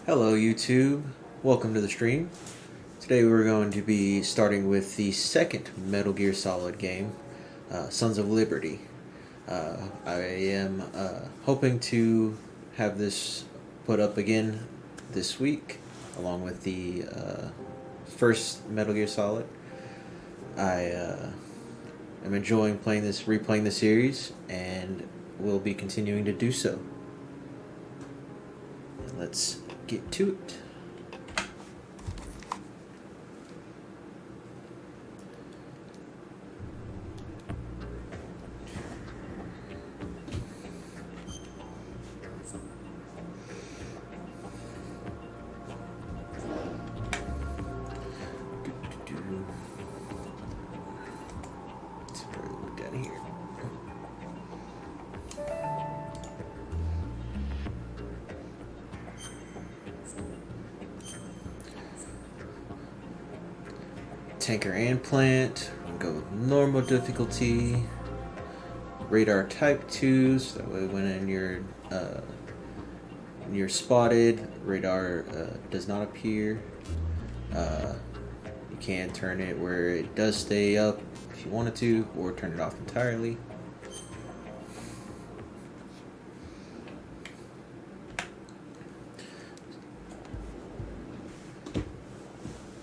Hello YouTube, welcome to the stream. Today we're going to be starting with the second Metal Gear Solid game, Sons of Liberty. I am hoping to have this put up again this week, along with the first Metal Gear Solid. I am enjoying replaying the series, and will be continuing to do so. Let's get to it. Let's probably look down here. Tanker and plant. We'll go with normal difficulty. Radar type 2, so that way when you're spotted, radar does not appear. You can turn it where it does stay up if you wanted to, or turn it off entirely.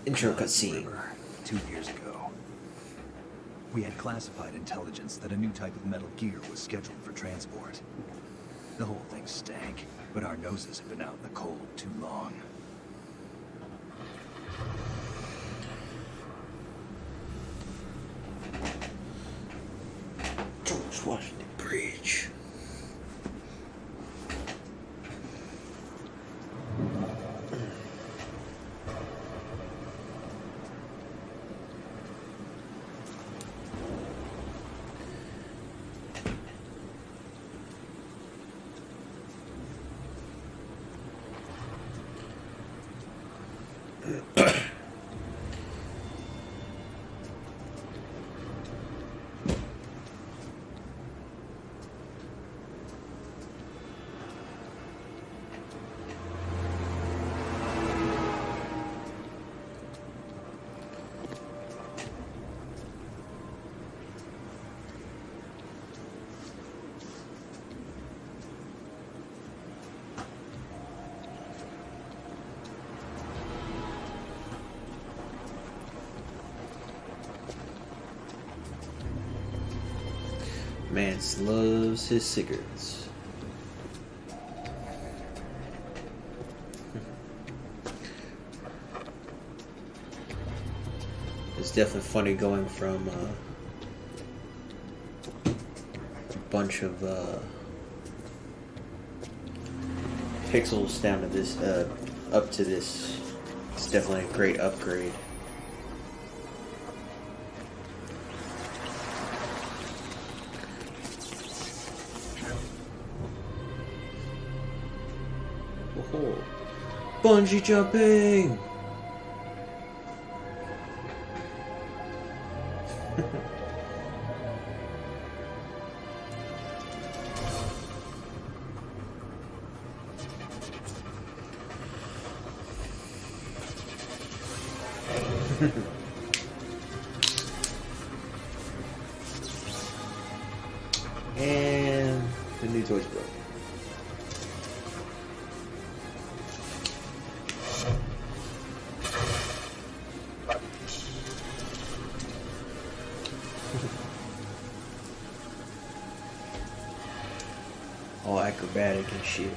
Intro cutscene. 2 years ago, we had classified intelligence that a new type of metal gear was scheduled for transport. The whole thing stank, but our noses had been out in the cold too long. George Washington Bridge. Mance loves his cigarettes. It's definitely funny going from a bunch of pixels down to this, up to this. It's definitely a great upgrade. Oh, bungee jumping! And the new toys broke. All acrobatic and shit.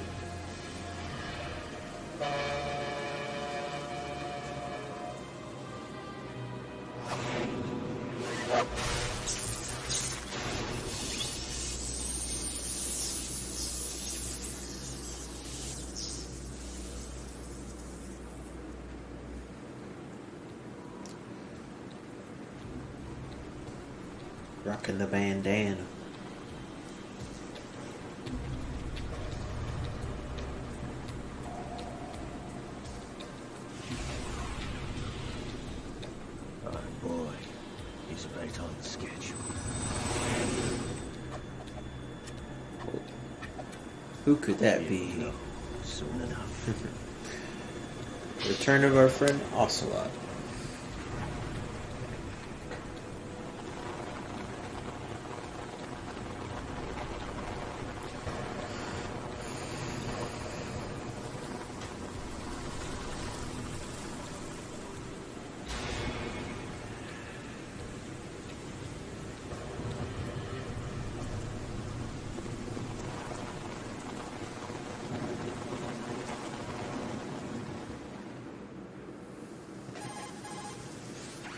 Rocking the bandana. Oh boy, he's right on the schedule. Who could that be? No, soon enough. Return of our friend Ocelot.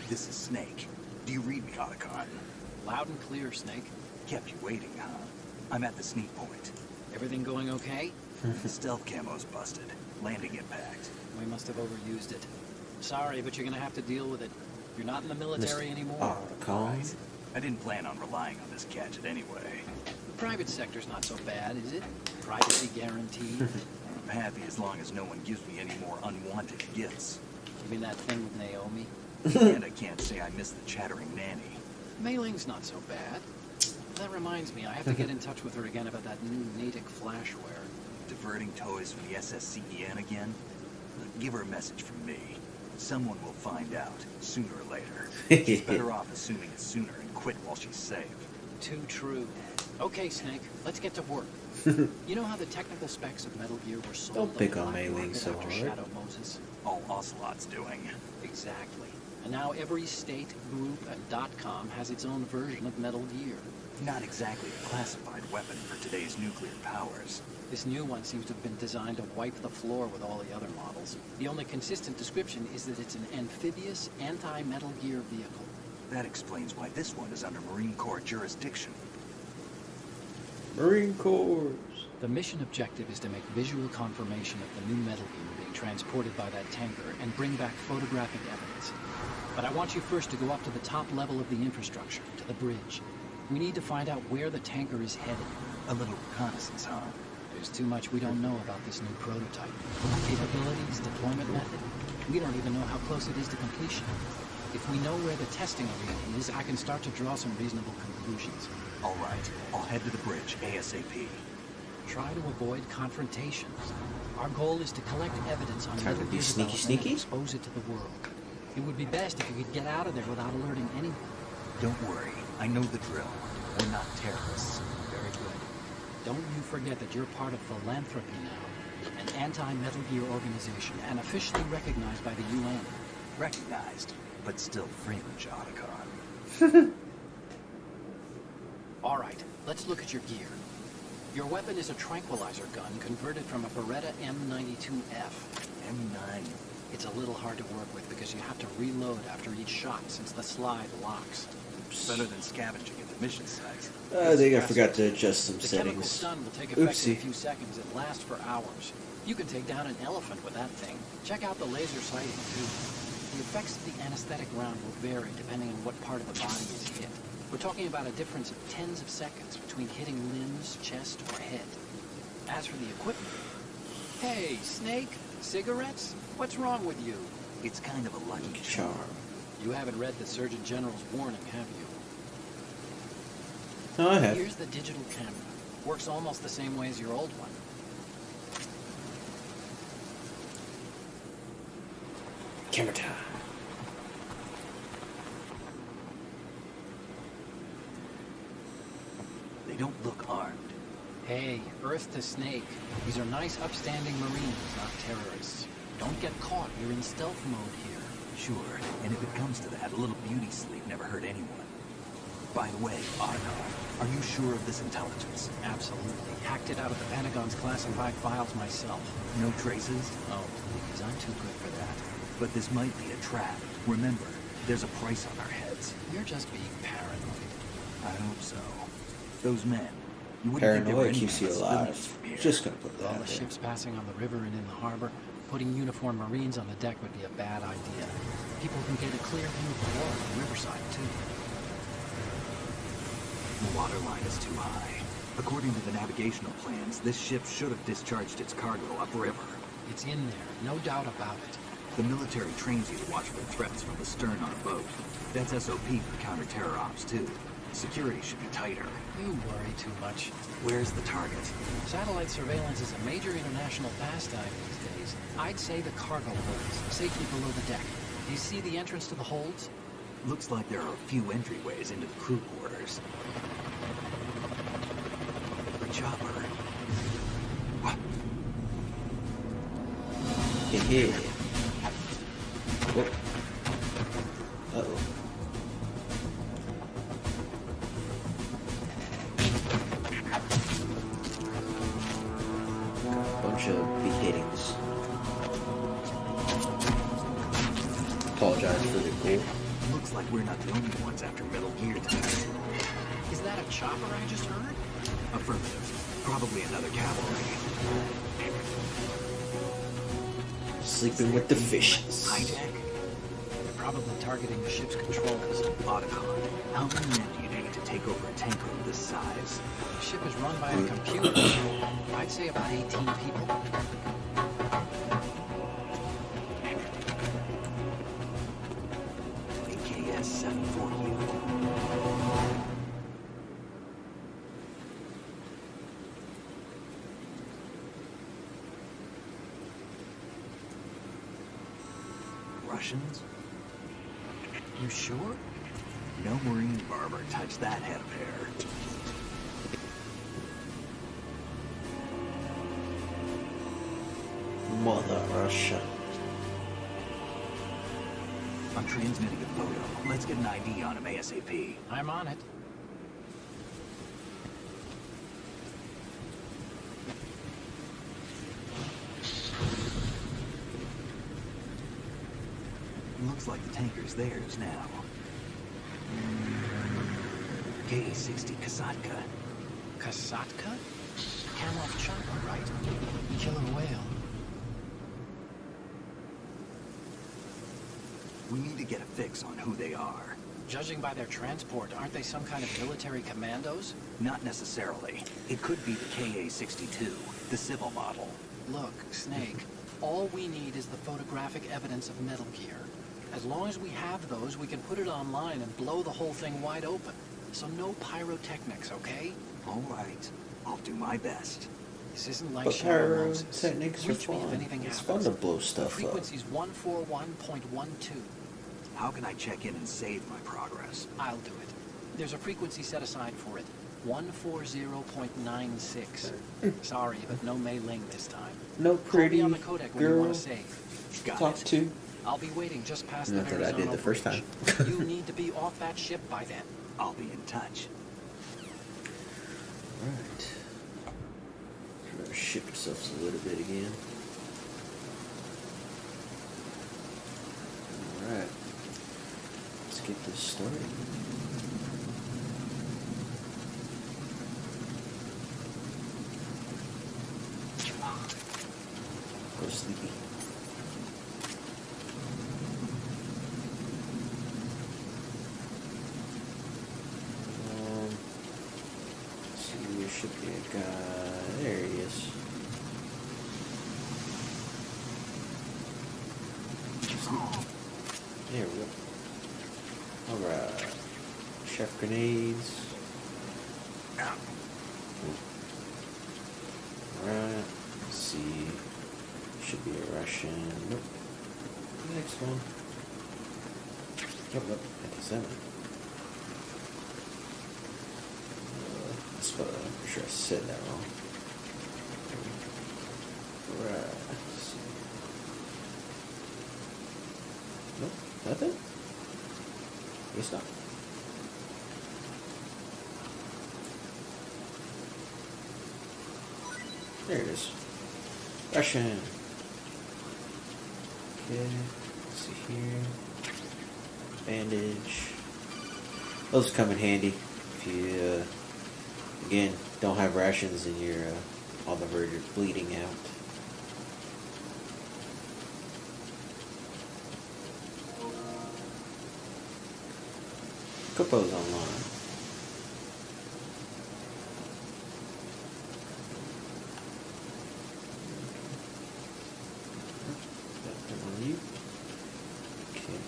This is Snake. Do you read me, Otacon? Loud and clear, Snake. Kept you waiting, huh? I'm at the sneak point. Everything going okay? The stealth camo's busted. Landing impact. We must have overused it. Sorry, but you're gonna have to deal with it. You're not in the military anymore. Right. I didn't plan on relying on this gadget anyway. The private sector's not so bad, is it? Privacy guaranteed. I'm happy as long as no one gives me any more unwanted gifts. You mean that thing with Naomi? And I can't say I miss the chattering nanny. Mei Ling's not so bad. That reminds me, I have to get in touch with her again about that new Natick flashware. Diverting toys from the SSCEN again? Give her a message from me. Someone will find out, sooner or later. She's better off assuming it's sooner and quit while she's safe. Too true. Okay, Snake, let's get to work. You know how the technical specs of Metal Gear were sold? Don't pick the on black Mei Ling market so after hard. Shadow Moses? All Ocelot's doing. Exactly. And now every state, group, and .com has its own version of Metal Gear. Not exactly a classified weapon for today's nuclear powers. This new one seems to have been designed to wipe the floor with all the other models. The only consistent description is that it's an amphibious, anti-Metal Gear vehicle. That explains why this one is under Marine Corps jurisdiction. Marine Corps. The mission objective is to make visual confirmation of the new Metal Gear being transported by that tanker and bring back photographic evidence. But I want you first to go up to the top level of the infrastructure, to the bridge. We need to find out where the tanker is headed. A little reconnaissance, huh? There's too much we don't know about this new prototype. Capabilities, deployment method. We don't even know how close it is to completion. If we know where the testing arena is, I can start to draw some reasonable conclusions. All right, I'll head to the bridge ASAP. Try to avoid confrontations. Our goal is to collect evidence on Try to Metal be Gear sneaky, development sneaky? and expose it to the world. It would be best if you could get out of there without alerting anyone. Don't worry, I know the drill. We're not terrorists. Very good. Don't you forget that you're part of Philanthropy now, an anti-Metal Gear organization, and officially recognized by the UN. Recognized, but still fringe, Otacon. All right, let's look at your gear. Your weapon is a tranquilizer gun converted from a Beretta M92F. M9. It's a little hard to work with because you have to reload after each shot since the slide locks. Better than scavenging at the mission site. I think I forgot to adjust some The chemical settings. stun will take effect in a Oopsie. few seconds and last for hours. You can take down an elephant with that thing. Check out the laser sighting, too. The effects of the anesthetic round will vary depending on what part of the body is hit. We're talking about a difference of tens of seconds between hitting limbs, chest, or head. As for the equipment... Hey, Snake! Cigarettes? What's wrong with you? It's kind of a lucky charm. Charm. You haven't read the Surgeon General's warning, have you? No, I have. Here's the digital camera. Works almost the same way as your old one. Camera time. They don't look armed. Hey, Earth to Snake. These are nice, upstanding Marines, not terrorists. Don't get caught. You're in stealth mode here. Sure, and if it comes to that, a little beauty sleep never hurt anyone. By the way, Otacon, are you sure of this intelligence? Absolutely. Hacked it out of the Pentagon's classified files myself. No traces? Oh, please. I'm too good for that. But this might be a trap. Remember, there's a price on our heads. You're just being paranoid. I hope so. Those men, you wouldn't think they were Paranoia any keeps you civilians alive. from here. Just gonna put With that all out the there. ships passing on the river and in the harbor, putting uniformed Marines on the deck would be a bad idea. People can get a clear view of the water on the riverside, too. The water line is too high. According to the navigational plans, this ship should have discharged its cargo upriver. It's in there, no doubt about it. The military trains you to watch for threats from the stern on a boat. That's SOP for counter-terror ops, too. Security should be tighter. You worry too much. Where's the target? Satellite surveillance is a major international pastime these days. is. I'd say the cargo holds, safely below the deck. Do you see the entrance to the holds? Looks like there are a few entryways into the crew quarters. A chopper. Yeah. Whoop. Uh-oh. Bunch of beheadings. Apologize for the goal. Looks like we're not the only ones after Metal Gear tonight. Is that a chopper I just heard? Affirmative. Probably another cavalry. Sleeping with the fishes. Hijack? They're probably targeting the ship's controls. Otacon. How many men do you need to take over a tanker of this size? The ship is run by a computer. I'd say about 18 people. AKS 740. Russians? You sure? No Marine barber touched that head of hair. Mother Russia. I'm transmitting a photo. Let's get an ID on him ASAP. I'm on it. Looks like the tanker's theirs now. KA-60 Kasatka. Kasatka? Camoff chopper, right? Killer whale. We need to get a fix on who they are. Judging by their transport, aren't they some kind of military commandos? Not necessarily. It could be the KA-62, the civil model. Look, Snake, all we need is the photographic evidence of Metal Gear. As long as we have those, we can put it online and blow the whole thing wide open. So no pyrotechnics, okay? All right. I'll do my best. This isn't like But Shadow Moses. pyrotechnics are Reach me if fun. anything It's happens. fun to blow The stuff up. frequency's 141.12. How can I check in and save my progress? I'll do it. There's a frequency set aside for it. 140.96. Sorry, but no Mei Ling this time. No Call me pretty on the codec when you girl want to save. Got talk it. to. I'll be waiting just past Not the that I Arizona did the first bridge. time. You need to be off that ship by then. I'll be in touch. Right. Try to ship ourselves a little bit again. Alright. Let's get this started. Go sleepy. Let's see, there should be a guy. There he is. There we go. Alright. Chef grenades. Alright. Let's see. Should be a Russian. Nope. Next one. Yep, 57. That's what I'm sure I said that wrong. Right. Let's see. Nope. Nothing? Guess not. There it is. Russian. Okay. Let's see here. Bandage. Those come in handy if you, again, don't have rations and you're on the verge of bleeding out. Copo's online. That on you. Okay.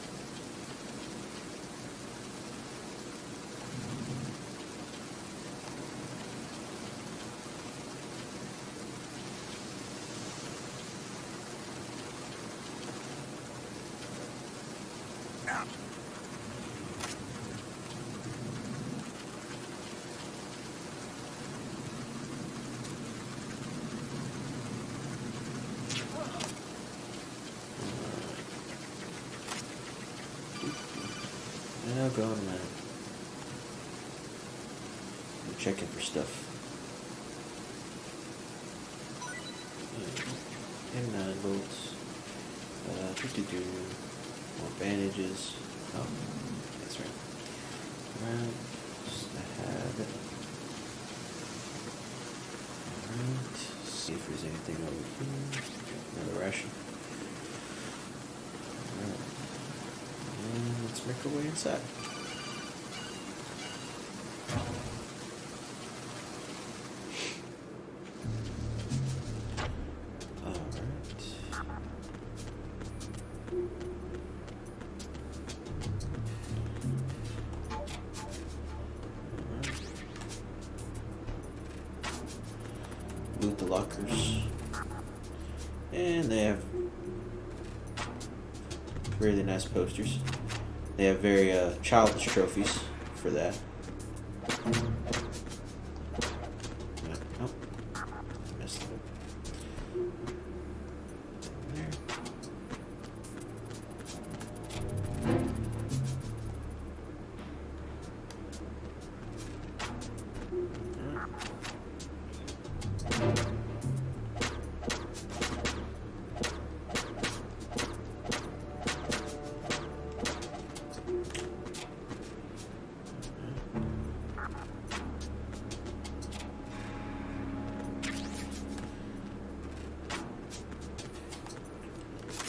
Now go on a minute. I'm checking for stuff. And 9 bolts. More bandages. Oh, that's right. Alright, just I have it. Alright, see if there's anything over here. Another ration. Alright. And let's make our way inside. Loot the lockers, and they have really nice posters. They have very childish trophies for that. Oh, messed it up. There.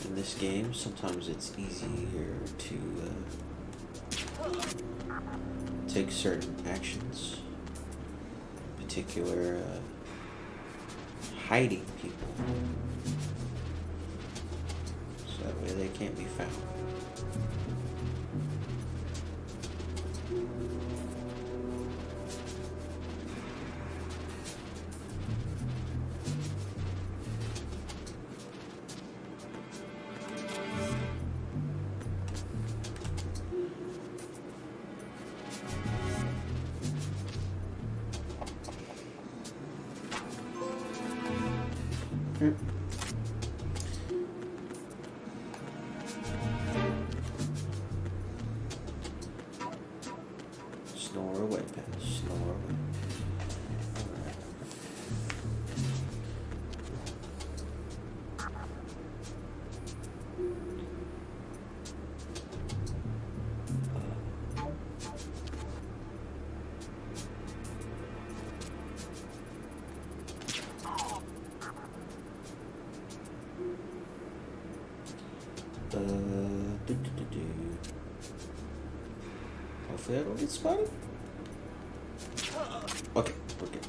In this game, sometimes it's easier to take certain actions. In particular, hiding people, so that way they can't be found. Snore away, pal. Snore away. Alright. Hopefully I don't get spotted. Okay, we're good.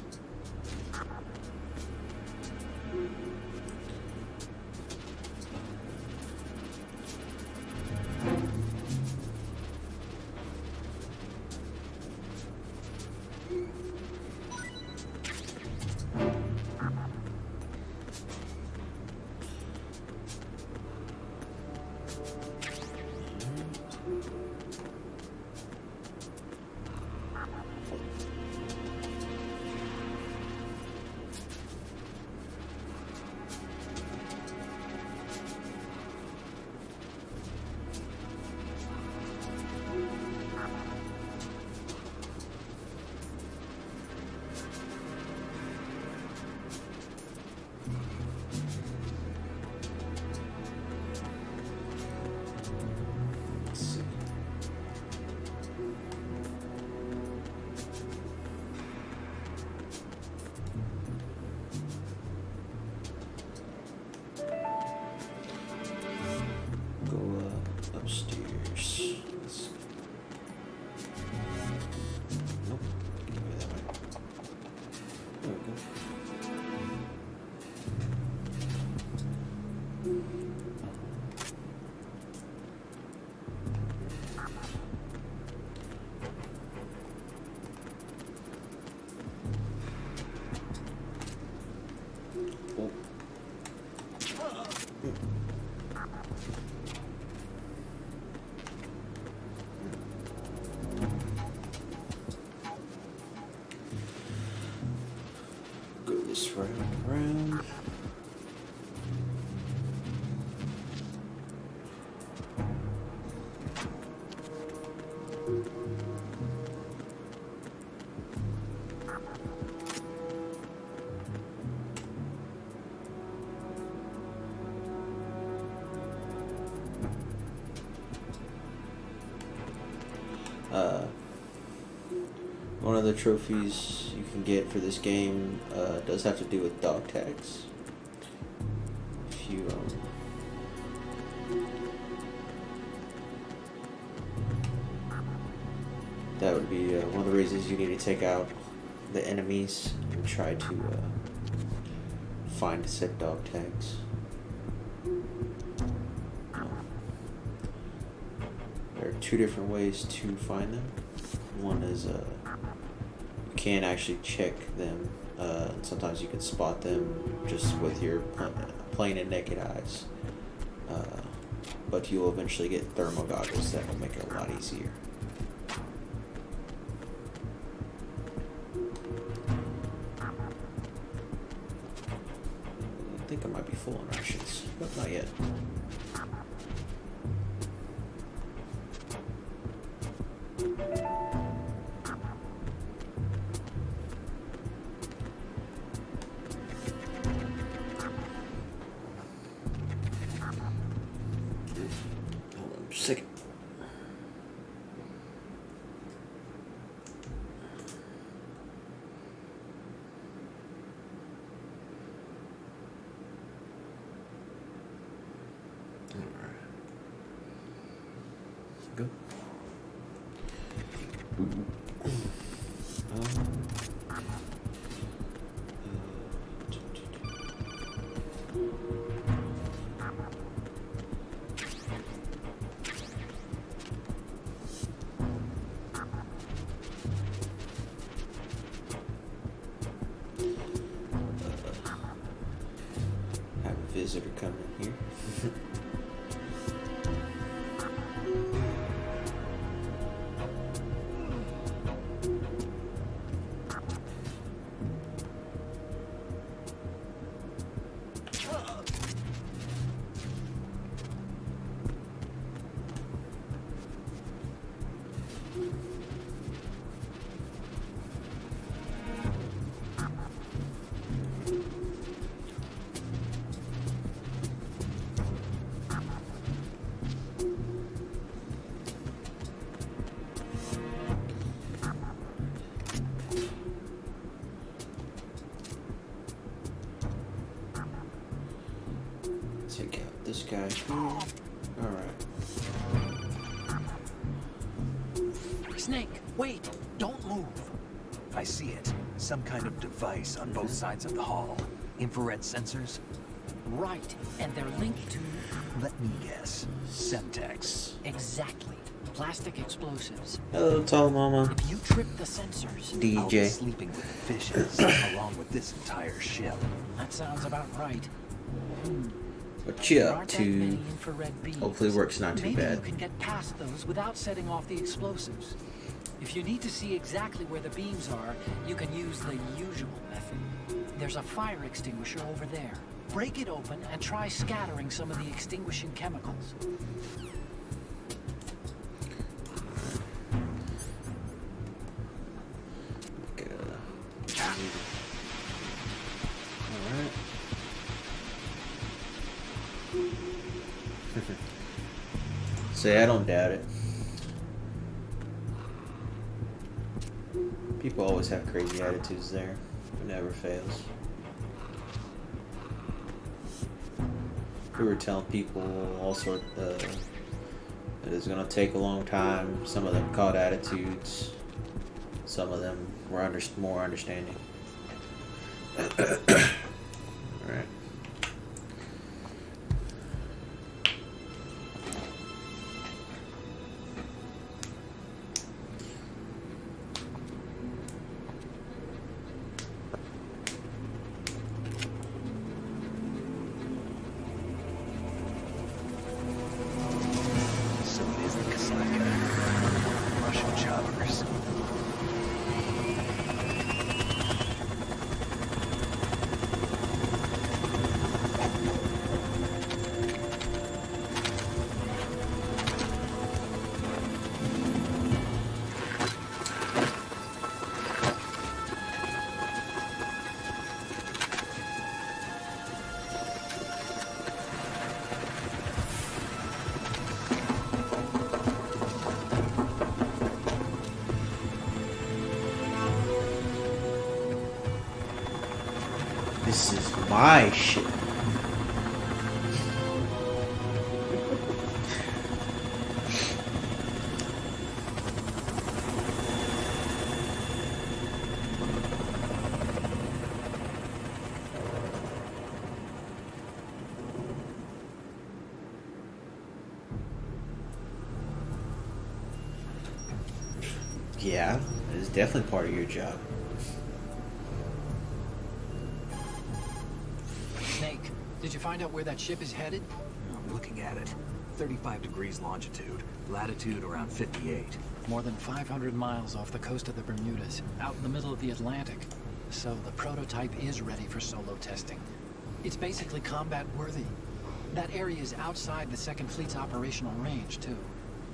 Upstairs. Nope. Can't go that way. There we go. Oh. of the trophies you can get for this game does have to do with dog tags. If you that would be one of the reasons you need to take out the enemies and try to find said dog tags. There are two different ways to find them. One is you can actually check them. Sometimes you can spot them just with your plain and naked eyes. But you'll eventually get thermal goggles that will make it a lot easier. I think I might be full on rations, but not yet. Hold on just a second. Go. Have a visitor come in here. Take out this guy here. Alright. Snake, wait! Don't move! I see it. Some kind of device on both sides of the hall. Infrared sensors? Right, and they're linked to... Let me guess. Semtex. Exactly. Plastic explosives. Hello, tall mama. If you trip the sensors... I'll be DJ. sleeping with fishes, along with this entire ship. That sounds about right. What you There up aren't that many to? infrared beams. Hopefully work's not too Maybe bad. you can get past those without setting off the explosives. If you need to see exactly where the beams are, you can use the usual method. There's a fire extinguisher over there. Break it open and try scattering some of the extinguishing chemicals. Alright. Say, I don't doubt it. People always have crazy attitudes there. It never fails. We were telling people all sorts that it's gonna take a long time. Some of them caught attitudes. Some of them were more understanding. Alright. So it is the Kasaka. Russian choppers. my shit. Yeah, it is definitely part of your job. Snake, did you find out where that ship is headed? I'm looking at it. 35 degrees longitude, latitude around 58. More than 500 miles off the coast of the Bermudas, out in the middle of the Atlantic. So the prototype is ready for solo testing. It's basically combat worthy. That area is outside the Second Fleet's operational range, too.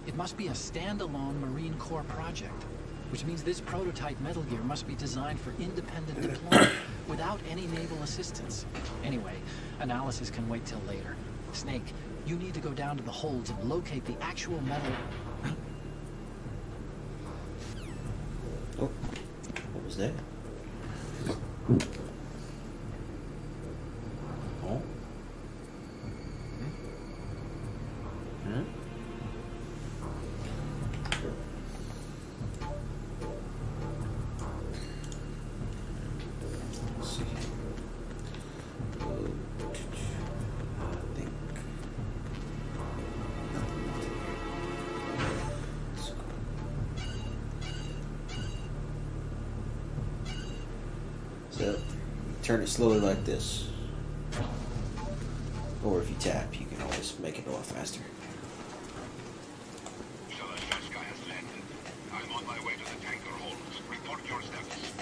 It must be a standalone Marine Corps project, which means this prototype Metal Gear must be designed for independent deployment without any naval assistance. Anyway, analysis can wait till later. Snake, you need to go down to the holds and locate the actual metal... Oh, what was that? Oh? Hmm? Let's see. I think. Let's go. So, turn it slowly like this. Or if you tap, you can always make it go faster. Shalashashka has landed. I'm on my way to the tanker holds. Report your status.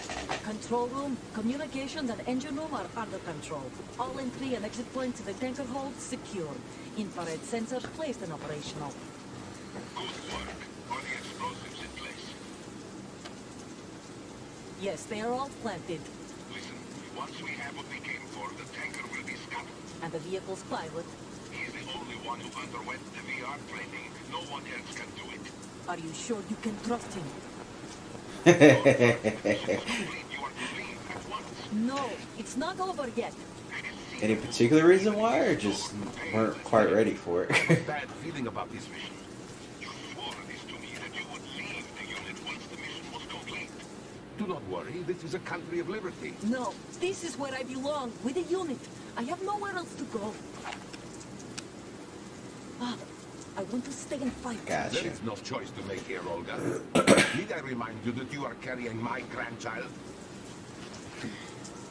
Control room, communications and engine room are under control. All entry and exit points to the tanker hold secured. Infrared sensors placed and operational. Good work. Are the explosives in place? Yes, they are all planted. Listen, once we have what we came for, the tanker will be scuttled. And the vehicle's pilot. He is the only one who underwent the VR training. No one else can do it. Are you sure you can trust him? You are to leave at once. No, it's not over yet. Any particular reason why, or just weren't quite ready for it? Bad feeling about this mission. You swore this to me that you would leave the unit once the mission was complete. Do not worry, this is a country of liberty. No, this is where I belong, with the unit. I have nowhere else to go. Ah, I want to stay and fight. Gotcha. There is no choice to make here, Olga. Need I remind you that you are carrying my grandchild?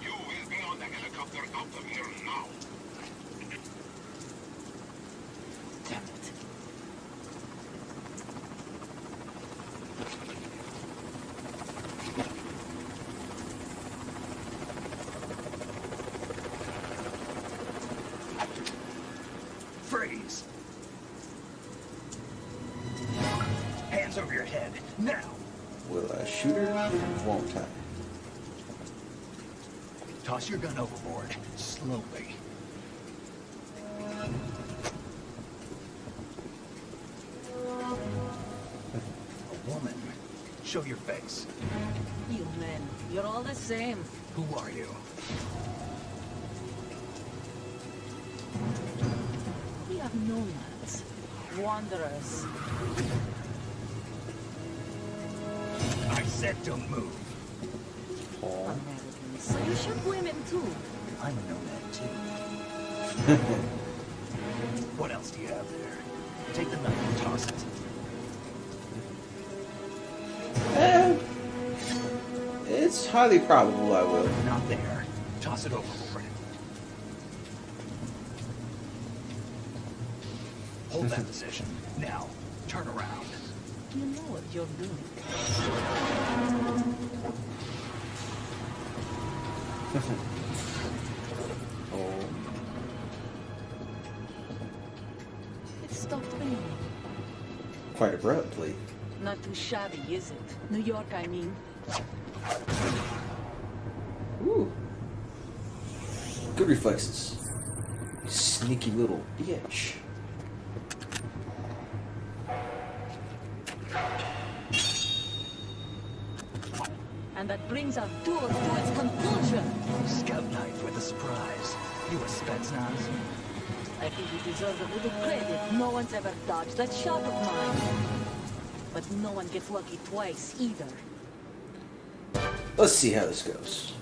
You will be on the helicopter out of here now. Damn it. Freeze! Hands over your head, now! Will I shoot her or won't I? Toss your gun overboard, slowly. A woman. Show your face. You men, you're all the same. Who are you? We are nomads, wanderers. I said don't move. Oh. Americans. So you shoot women too. I'm a nomad too. What else do you have there? Take the knife and toss it. It's highly probable I will. Not there. Toss it overboard. Hold that position. Now, turn around. You know what you're doing. Oh. It stopped raining. Quite abruptly. Not too shabby, is it? New York, I mean. Ooh. Good reflexes. You sneaky little bitch. And and that brings our duel to its conclusion. Scout knife with a surprise. You a Spetsnaz? I think you deserve a little credit. No one's ever dodged that shot of mine. But no one gets lucky twice, either. Let's see how this goes.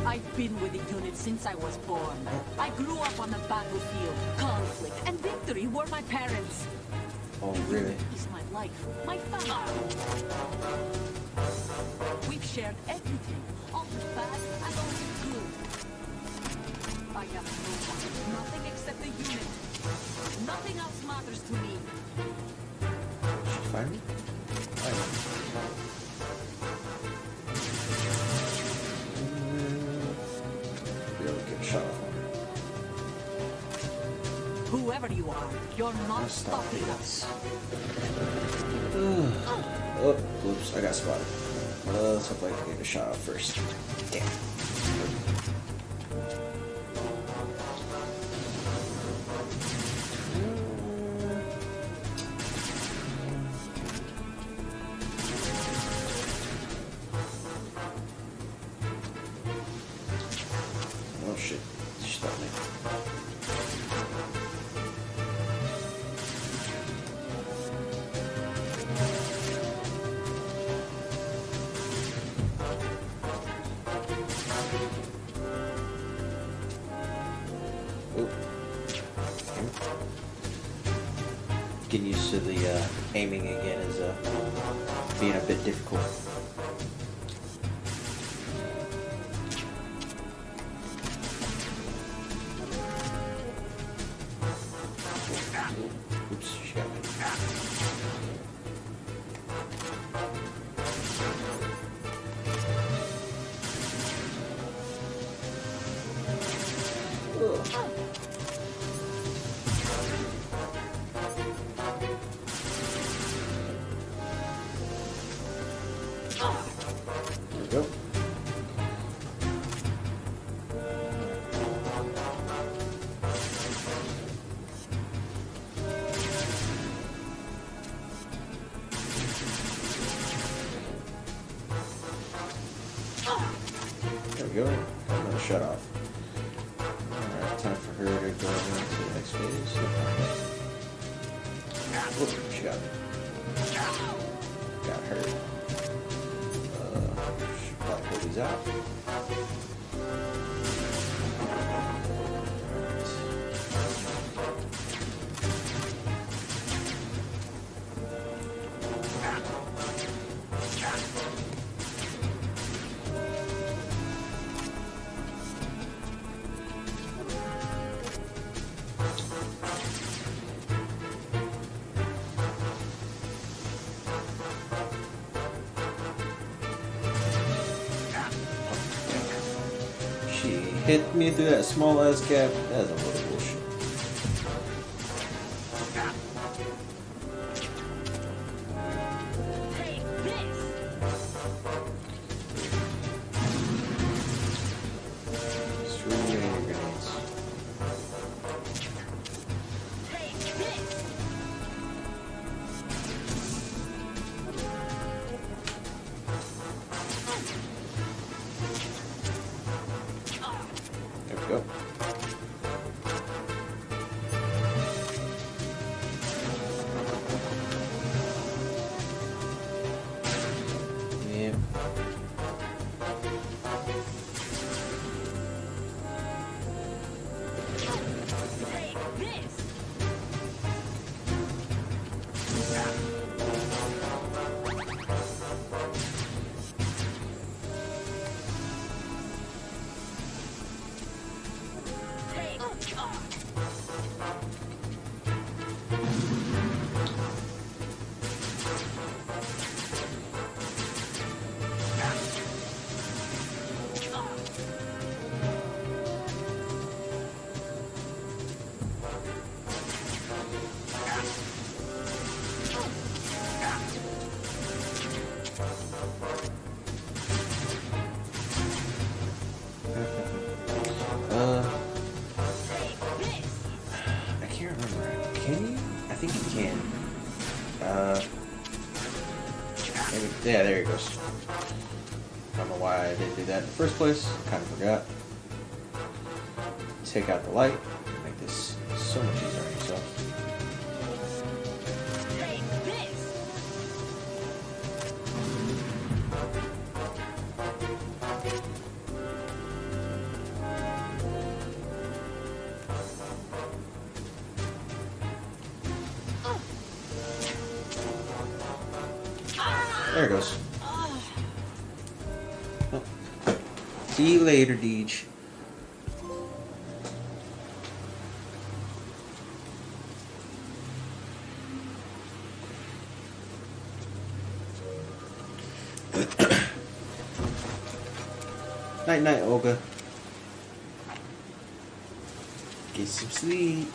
I've been with the unit since I was born. I grew up on the battlefield. Conflict and victory were my parents. Oh, really? It's my life, my family. We've shared everything, all the bad and all the good. I have no one, nothing except the unit. Nothing else matters to me. Did she find me? Be able to get a shot off on her. Whoever you are, you're not Let's stop stopping this. us. Oh, whoops, I got spotted. Let's hope I can get a shot off first. Damn. Oh shit, she stopped me. Oh. Getting used to the aiming again is being a bit difficult. Oops, she got me. Ugh. There we go. There we go. Got another shut off. Alright, time for her to go on to the next phase. Oh, she got me. Got her. Should probably pull these out. She hit me through that small ass gap. That's a load of bullshit. Take this! Screw you and your grenades. Take this! There we go. Yeah. Take this! Yeah, there he goes. Don't know why I didn't do that in the first place. Kind of forgot. Take out the light. Make this so much easier on yourself. Take this! There it goes. Oh. See you later, Deej. Night night, Olga. Get some sleep.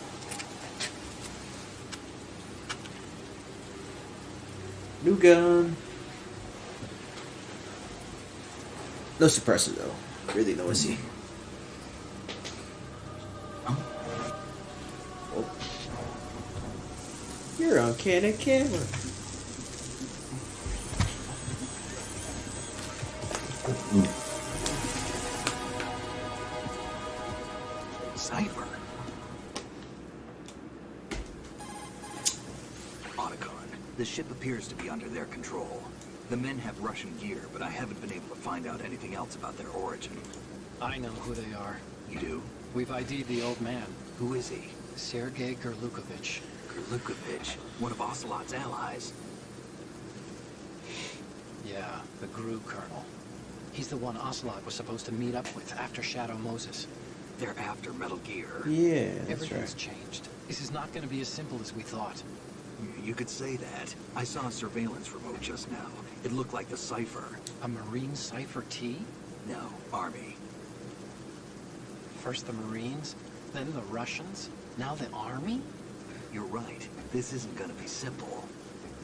New gun. No suppressor though. Really noisy. Oh. You're on Canon camera. Cypher. Otacon, the ship appears to be under their control. The men have Russian gear, but I haven't been able to find out anything else about their origin. I know who they are. You do? We've ID'd the old man, Who is he? Sergei Gerlukovich. Gerlukovich, one of Ocelot's allies. Yeah, the GRU colonel. He's the one Ocelot was supposed to meet up with after Shadow Moses. They're after Metal Gear. Yeah, that's Everything's right. changed. This is not going to be as simple as we thought. You could say that. I saw a surveillance remote just now. It looked like the Cypher. A Marine Cypher T? No, Army. First the Marines, then the Russians, now the Army? You're right. This isn't gonna be simple.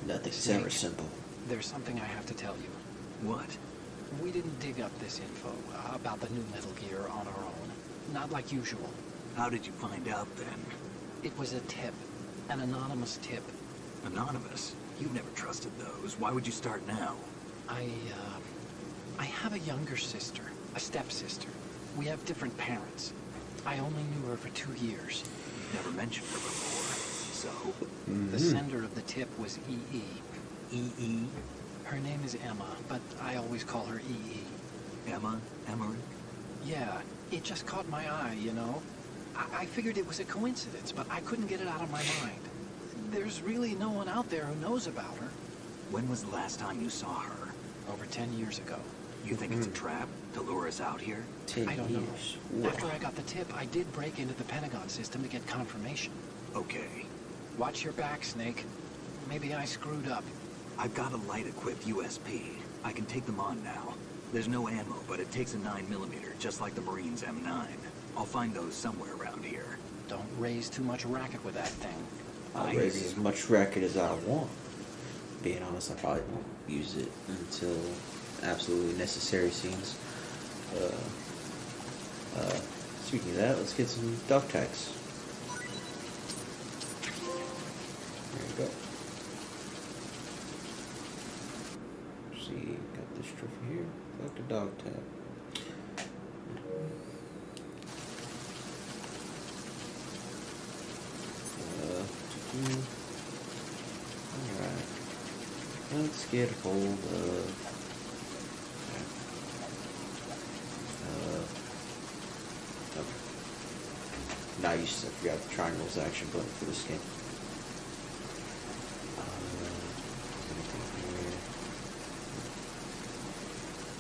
Nothing's ever simple. There's something I have to tell you. What? We didn't dig up this info about the new Metal Gear on our own. Not like usual. How did you find out then? It was a tip. An anonymous tip. Anonymous? You've never trusted those. Why would you start now? I have a younger sister, a stepsister. We have different parents. I only knew her for 2 years. You've never mentioned her before. So? The sender of the tip was EE. E.E.? Her name is Emma, but I always call her EE. Emma? Emmerich? Yeah, it just caught my eye, you know? I figured it was a coincidence, but I couldn't get it out of my mind. There's really no one out there who knows about her. When was the last time you saw her? Over 10 years ago. You think it's a trap to lure us out here? 10 I don't know. years. Whoa. After I got the tip, I did break into the Pentagon system to get confirmation. Okay. Watch your back, Snake. Maybe I screwed up. I've got a light-equipped USP. I can take them on now. There's no ammo, but it takes a 9mm, just like the Marines' M9. I'll find those somewhere around here. Don't raise too much racket with that thing. I'll Nice. raise as much racket as I want. Being honest, I probably won't use it until absolutely necessary scenes. Speaking of that, let's get some dog tags. There you go. See, got this trophy here. Collect the dog tag. Alright. Let's get hold of. Okay. Now I forgot the triangle's action button for this game.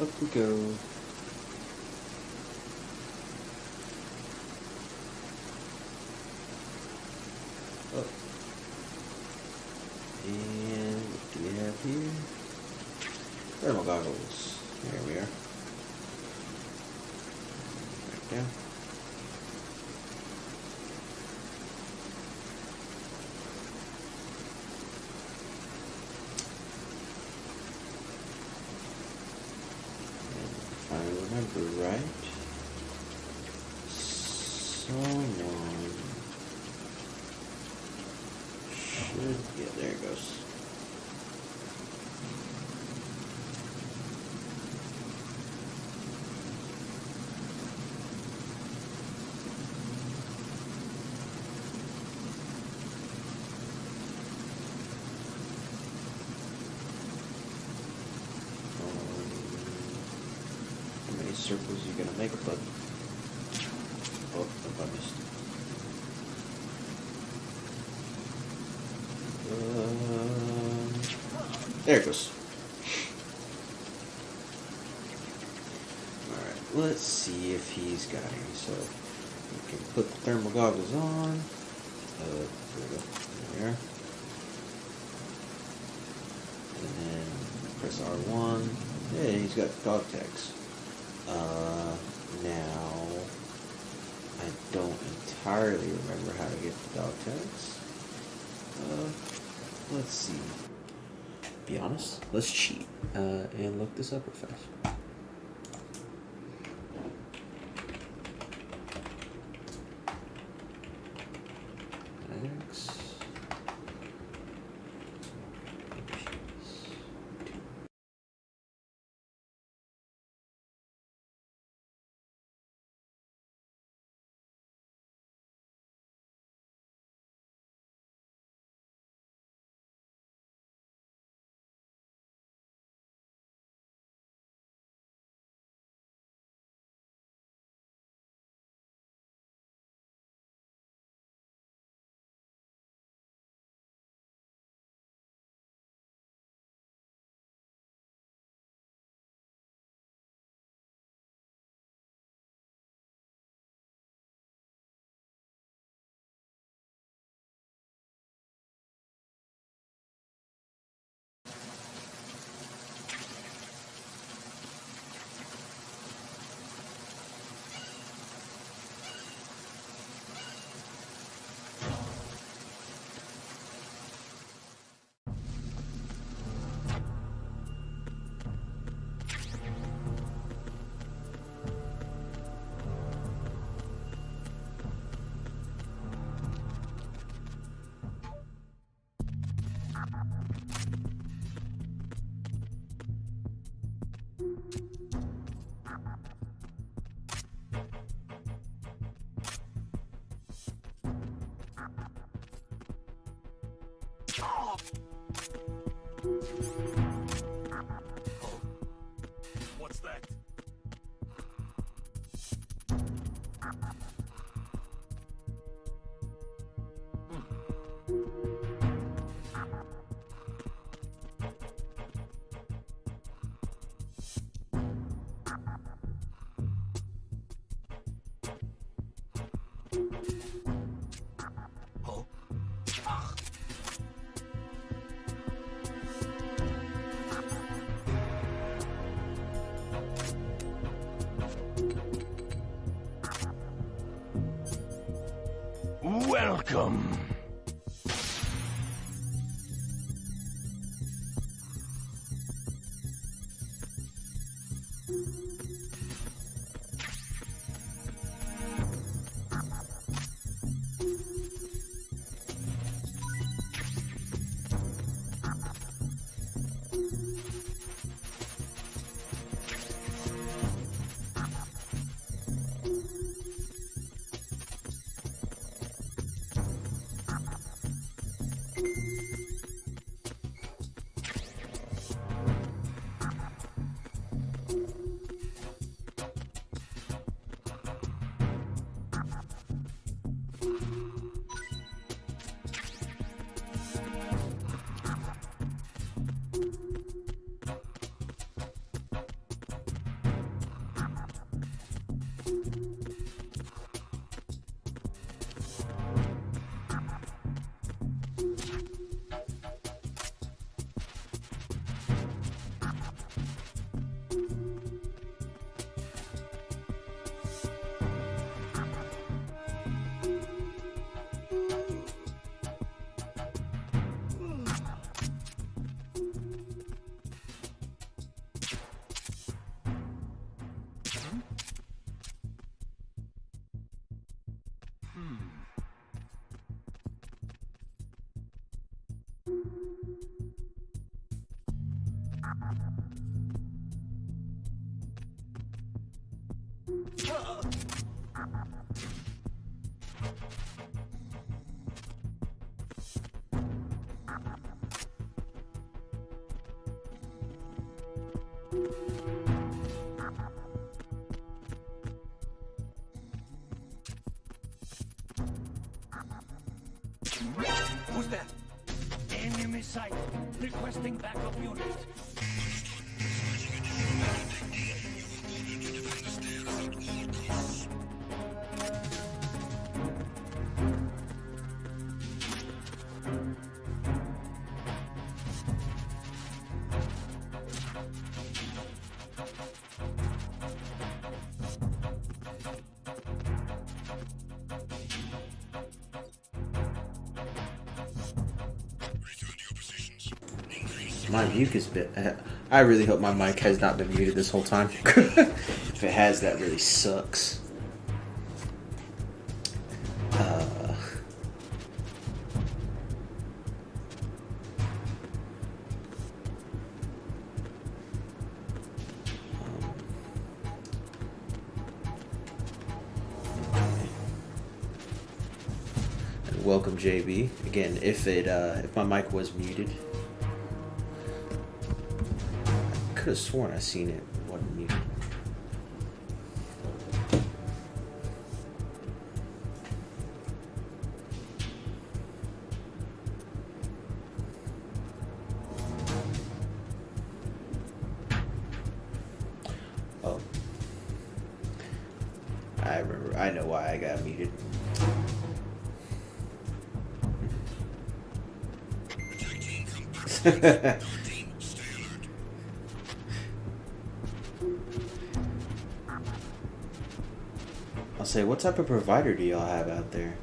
Up we go. Up. And what do we have here? Thermal goggles. There we are. Right down. And if I remember right, someone should. Yeah, there it goes. circles you're gonna make, but oh, I missed. There it goes. Alright, let's see if he's got any. So we can put the thermal goggles on. There we go. There. And then press R1. Yeah, he's got dog tags. Now I don't entirely remember how to get the dog tags. Let's see. Be honest. Let's cheat and look this up real fast. X. What's that? Welcome. Who's there? Enemy sight. Requesting backup unit. My mucus bit. I really hope my mic has not been muted this whole time. If it has, that really sucks. And welcome, JB. Again, if my mic was muted. I could have sworn I seen it wasn't muted. Oh, I remember. I know why I got muted. I'll say, what type of provider do y'all have out there?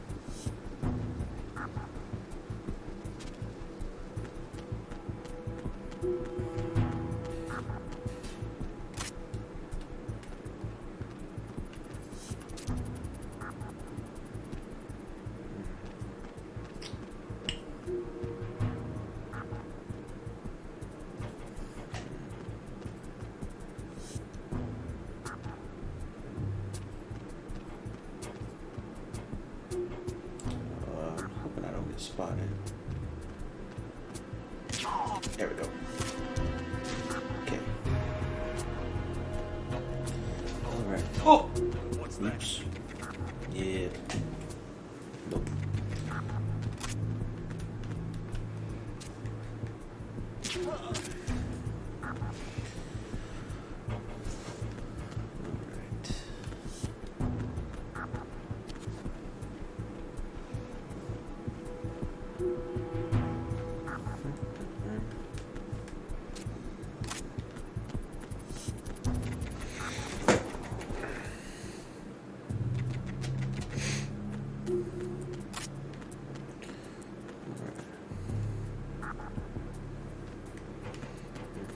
I'm hoping I don't get spotted. There we go. Okay. Alright. Oh! What's that? Oops. Yeah. Nope.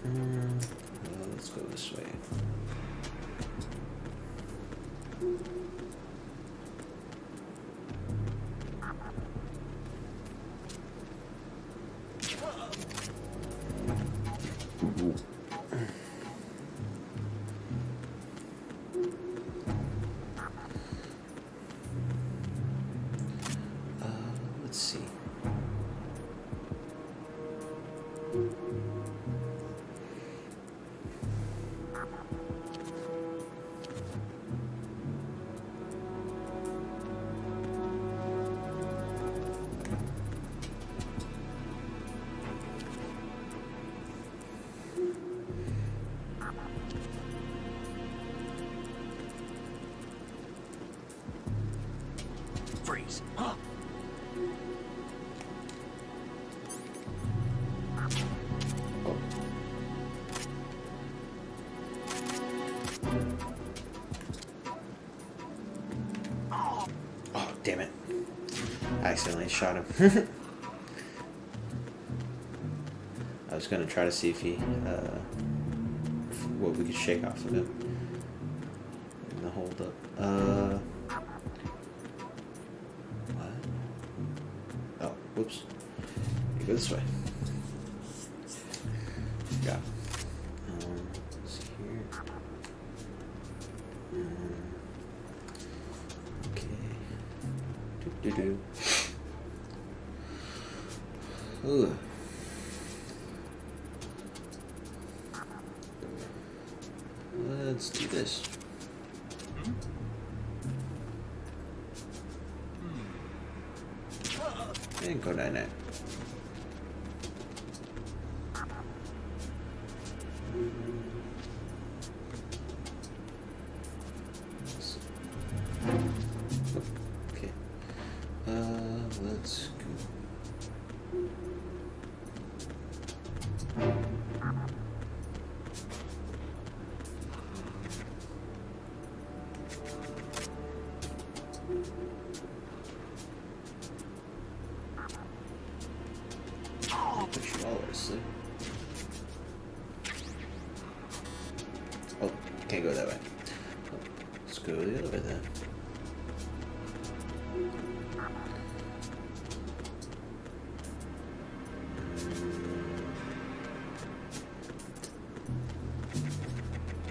Alright. Let's go this way. Let's see. Freeze. Huh? Oh, damn it. I accidentally shot him. I was gonna try to see if he, what we could shake off of him in the hold up. What? Oh, whoops. You go this way. Got it. Let's see here. Okay. Do. Ugh. Let's do this. And go night night. Okay. Let's go. Put you all to sleep. Oh, can't go that way. Let's go the other way then.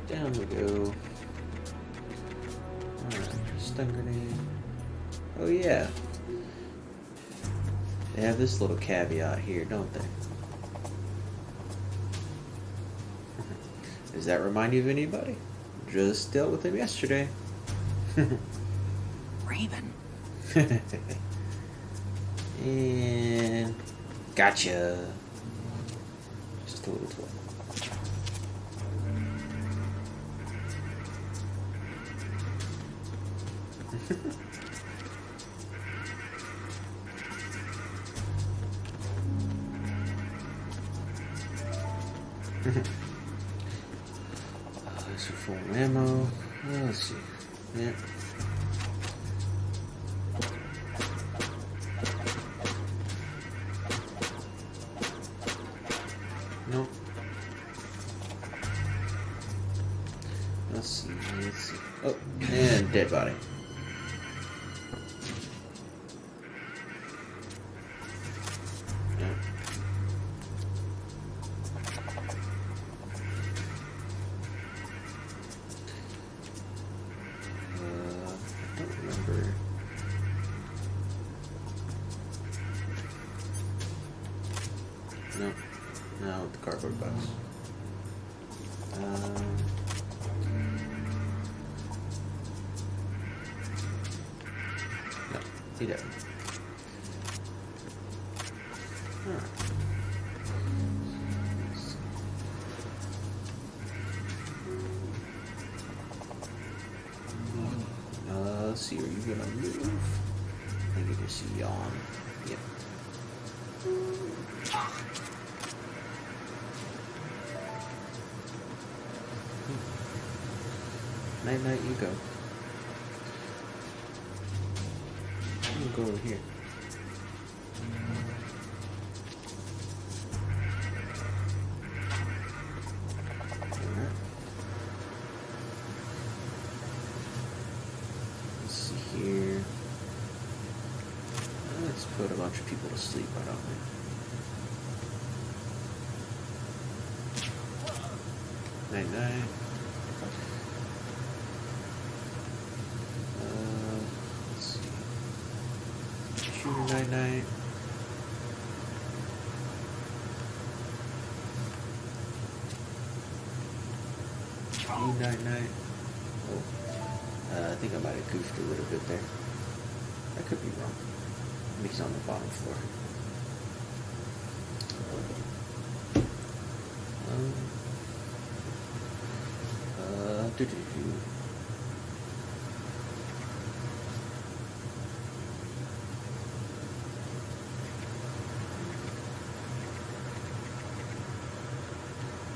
Down we go. Alright, stun grenade. Oh yeah. They have this little caveat here, don't they? Does that remind you of anybody? Just dealt with him yesterday. Raven. And gotcha. Just a little toy. There's your full ammo. Let's see. Yeah. Nope. Let's see. Let's see. Oh, and dead body. Yeah. I don't remember. No, no, with the cardboard box. No, he didn't. Alright. Let's see, are you gonna move? I think you just yawn. Yep. Night night, you go. I'm gonna go over here. Alright. Let's see here. Let's put a bunch of people to sleep, why don't we? Night night. Let's see. Shooter night night. You night night. Oh, I think I might have goofed a little bit there. I could be wrong. Maybe he's on the bottom floor. Do-do-do.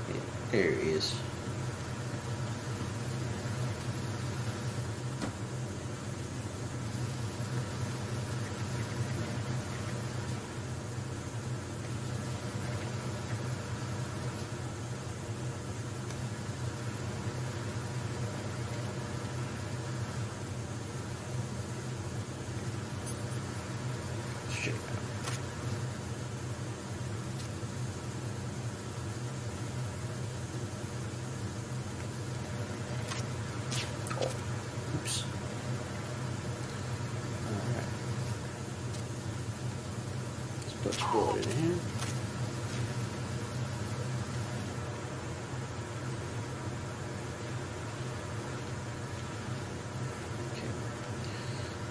Yeah, there he is. Shit. Oh, oops. Alright. Let's put a bullet in here. Okay.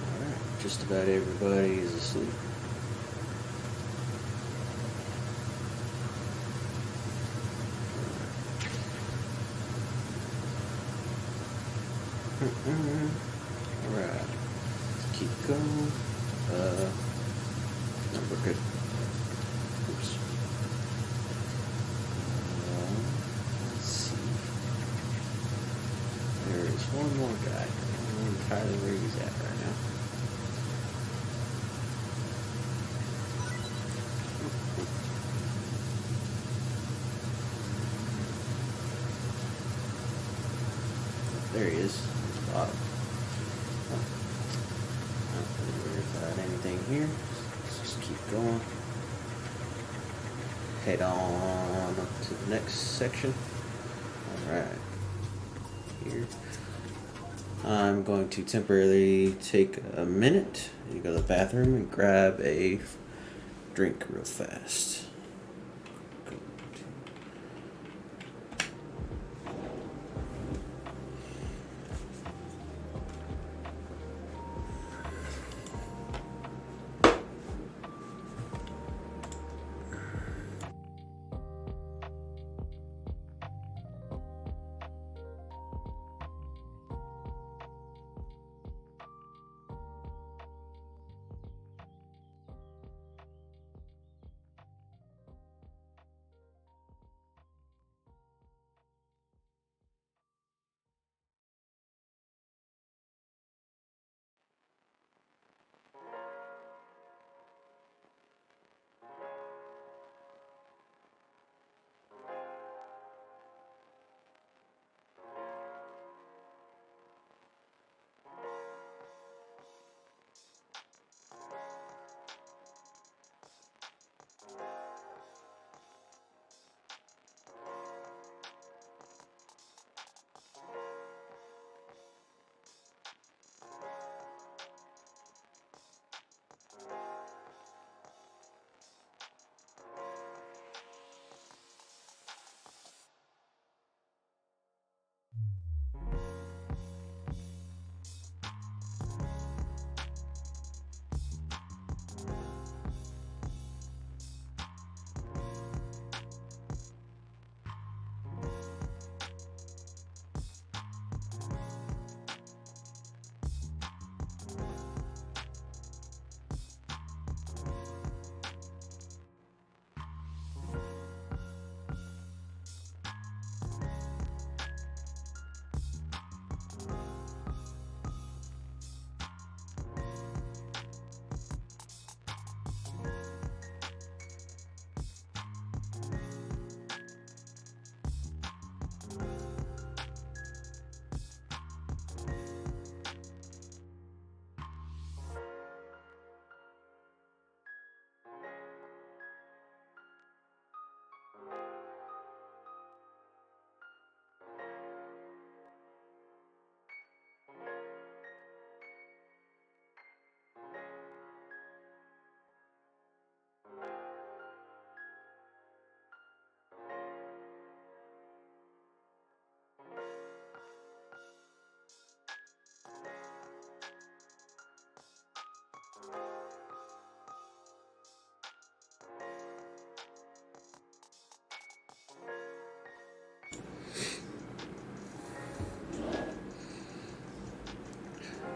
Alright, just about everybody is asleep. Alright. Let's keep going. No, we're good. Oops. Let's see. There is one more guy. I don't know entirely where he's at right now. There he is. Bottom. Not really worried about anything here. Let's just keep going. Head on up to the next section. Alright. Here. I'm going to temporarily take a minute to go to the bathroom and grab a drink real fast.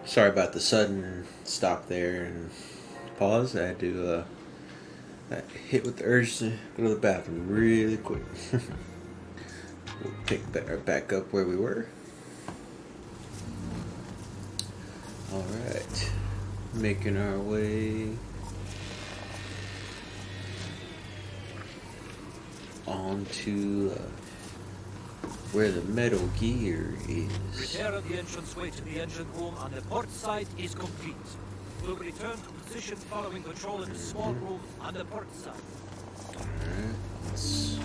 Sorry about the sudden stop there and pause. I had to hit with the urge to go to the bathroom really quick. We'll pick back up where we were. Alright. Making our way on to where the Metal Gear is. Repair of the entranceway to the engine room on the port side is complete. We'll return to position following patrol in the small room on the port side. Alright, let's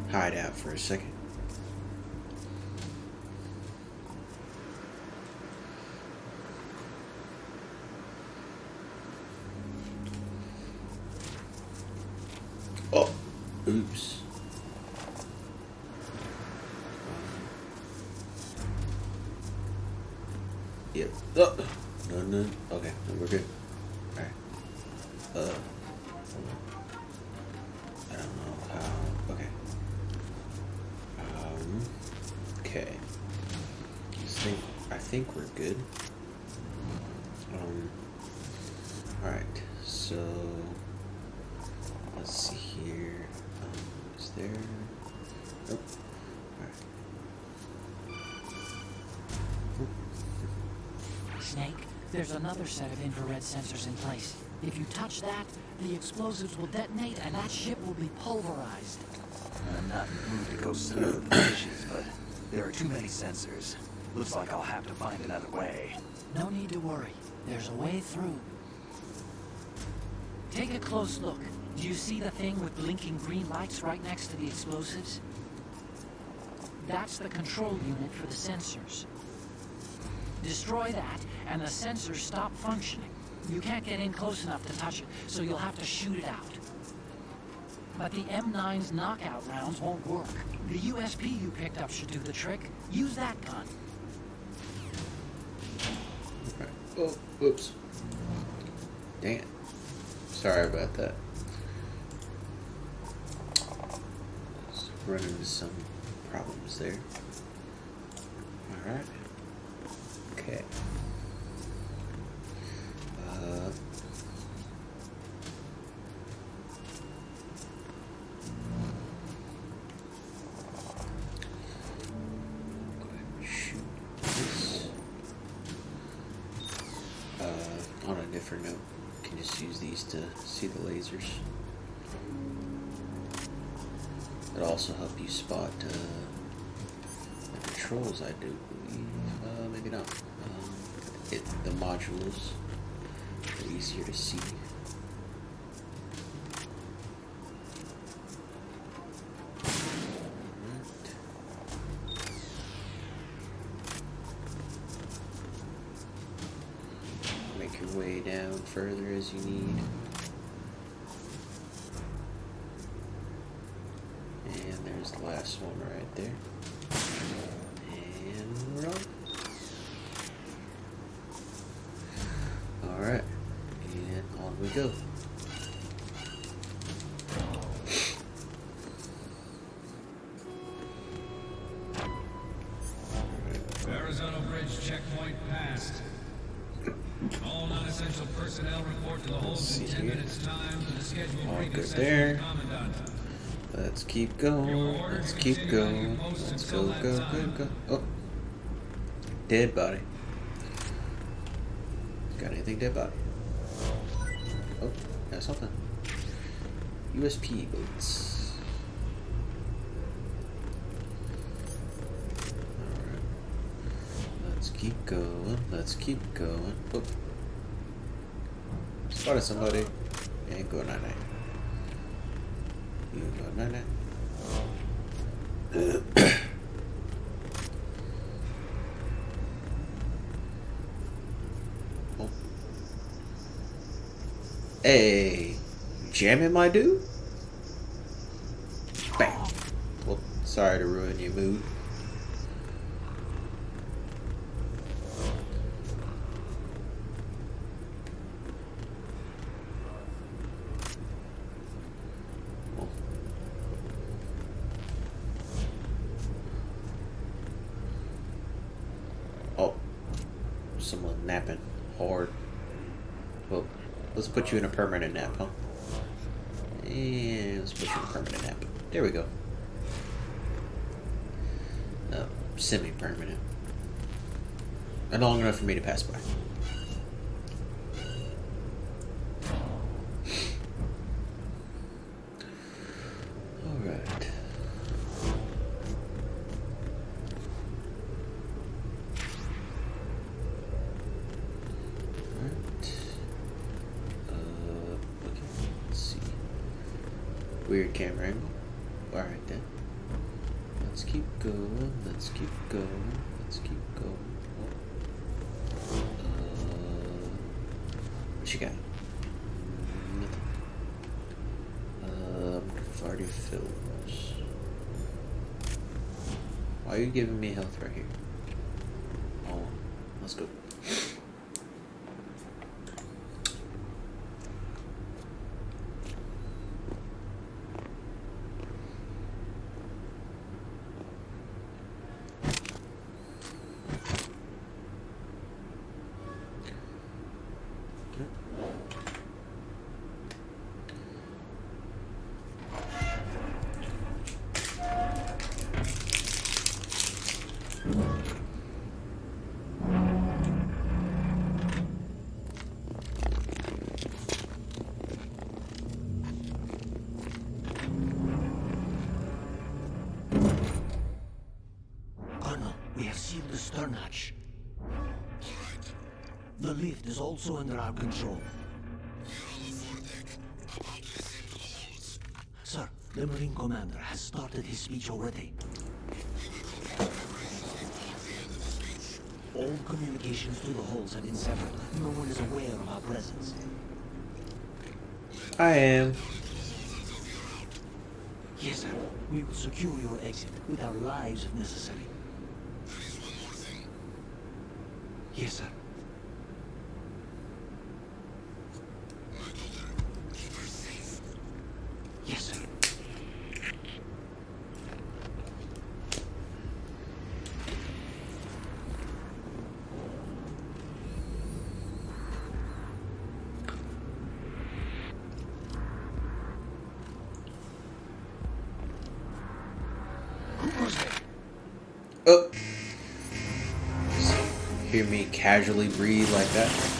hide out for a second. Oh, oops. Yep. Oh. No. Okay, no, we're good. Alright. I don't know how. Okay. Okay. This thing. I think we're good. Alright, so let's see here. Is there? Nope. Alright. Snake, there's another set of infrared sensors in place. If you touch that, the explosives will detonate and that ship will be pulverized. I'm not in the mood to go smooth the dishes, but there are too many sensors. Looks like I'll have to find another way. No need to worry. There's a way through. Take a close look. Do you see the thing with blinking green lights right next to the explosives? That's the control unit for the sensors. Destroy that, and the sensors stop functioning. You can't get in close enough to touch it, so you'll have to shoot it out. But the M9's knockout rounds won't work. The USP you picked up should do the trick. Use that gun. Okay. Oh, whoops. Dang it. Sorry about that. Let's run into some problems there. Alright. Okay. Shoot this. On a different note, you can just use these to see the lasers. It'll also help you spot the controls, I do believe. Maybe not. The modules are easier to see. Make your way down further as you need. And there's the last one right there. And we're on. Alright. And on we go. Arizona Bridge checkpoint passed. All non-essential personnel report to the hold in 10 minutes time for the scheduled All briefing good session there. with the Commandant. Let's keep going. Let's keep going. Let's go, go, go, go. Oh. Dead body. Got anything, dead body? Oh, got something. USP boots. Alright. Let's keep going. Let's keep going. Oh. Spotted somebody. Ain't going night night. You go night night. Oh. Hey, jamming my dude? Bam. Well, sorry to ruin your mood. Oh, someone napping hard. Well, let's put you in a permanent nap, huh? And let's put you in a permanent nap. There we go. Semi-permanent. And long enough for me to pass by. Alright. Okay, let's see. Weird camera angle. Alright then. Let's keep going. Let's keep going. Let's keep going. What you got? Nothing. Farty films. Why are you giving me health right here? Oh, let's go. turn hatch. The lift is also under our control. Sir, the Marine Commander has started his speech already. All communications to the hulls have been severed. No one is aware of our presence. I am. Yes, sir. We will secure your exit with our lives if necessary. Yes, sir. Yes, sir. Oh. Hear me casually breathe like that.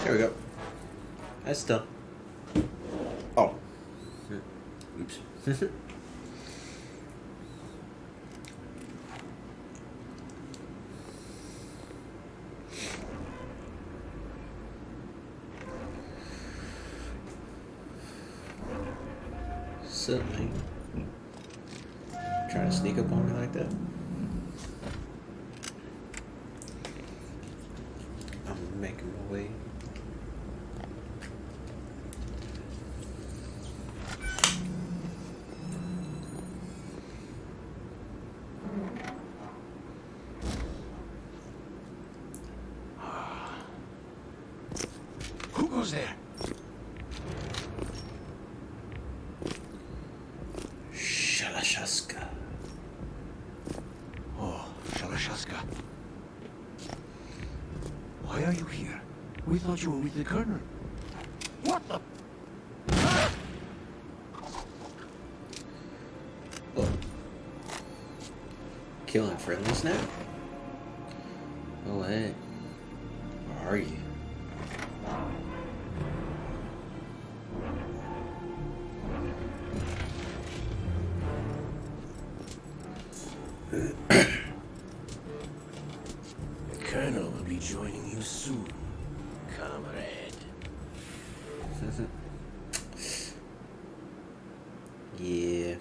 There we go. That's done. Oh. Oops. Suddenly. Trying to sneak up on me like that. I'm making my way. Who goes there? Shalashaska. Oh, Shalashaska. Why are you here? We thought you were with the Colonel. What the? Oh. Killing friendlies now? Oh, hey. Where are you? The Colonel will be joining you soon, comrade. Yeah.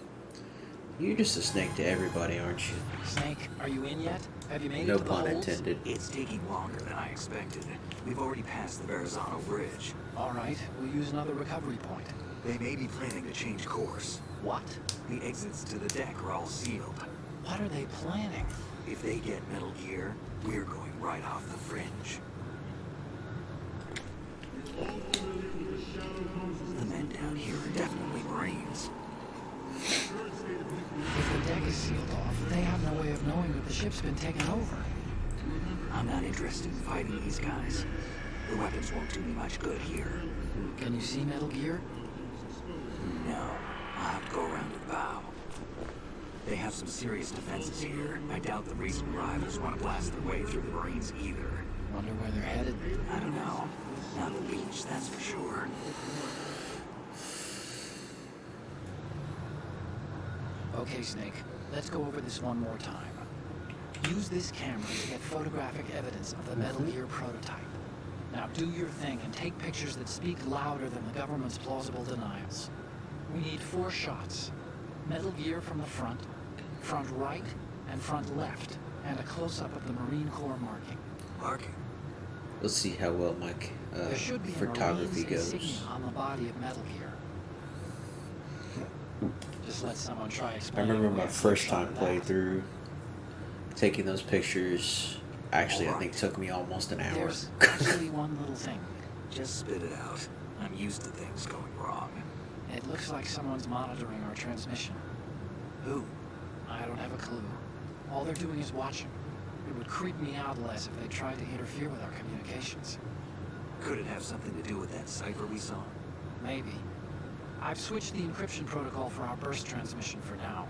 You're just a snake to everybody, aren't you? Snake, are you in yet? Have you made No it to the pun holds? intended. It's taking longer than I expected. We've already passed the Verrazano Bridge. All right, we'll use another recovery point. They may be planning to change course. What? The exits to the deck are all sealed. What are they planning? If they get Metal Gear, we're going right off the fringe. The men down here are definitely Marines. If the deck is sealed off, they have no way of knowing that the ship's been taken over. I'm not interested in fighting these guys. The weapons won't do me much good here. Can you see Metal Gear? No, I'll have to go around the bow. They have some serious defenses here. I doubt the recent arrivals want to blast their way through the Marines either. Wonder where they're headed. I don't know. Not the beach, that's for sure. Okay, Snake, let's go over this one more time. Use this camera to get photographic evidence of the Metal Gear prototype. Now do your thing and take pictures that speak louder than the government's plausible denials. We need 4 shots. Metal Gear from the front, front right, and front left, and a close-up of the Marine Corps marking. Marking? Let's see how well my There should be photography a Marine's goes. insignia on the body of Metal Gear. Just let someone try I explaining. remember away my from first some time of that. playthrough, taking those pictures. Actually, I think took me almost an hour. There's actually one little thing. Just spit it out. I'm used to things going wrong. It looks like someone's monitoring our transmission. Who? I don't have a clue. All they're doing is watching. It would creep me out less if they tried to interfere with our communications. Could it have something to do with that cipher we saw? Maybe. I've switched the encryption protocol for our burst transmission for now.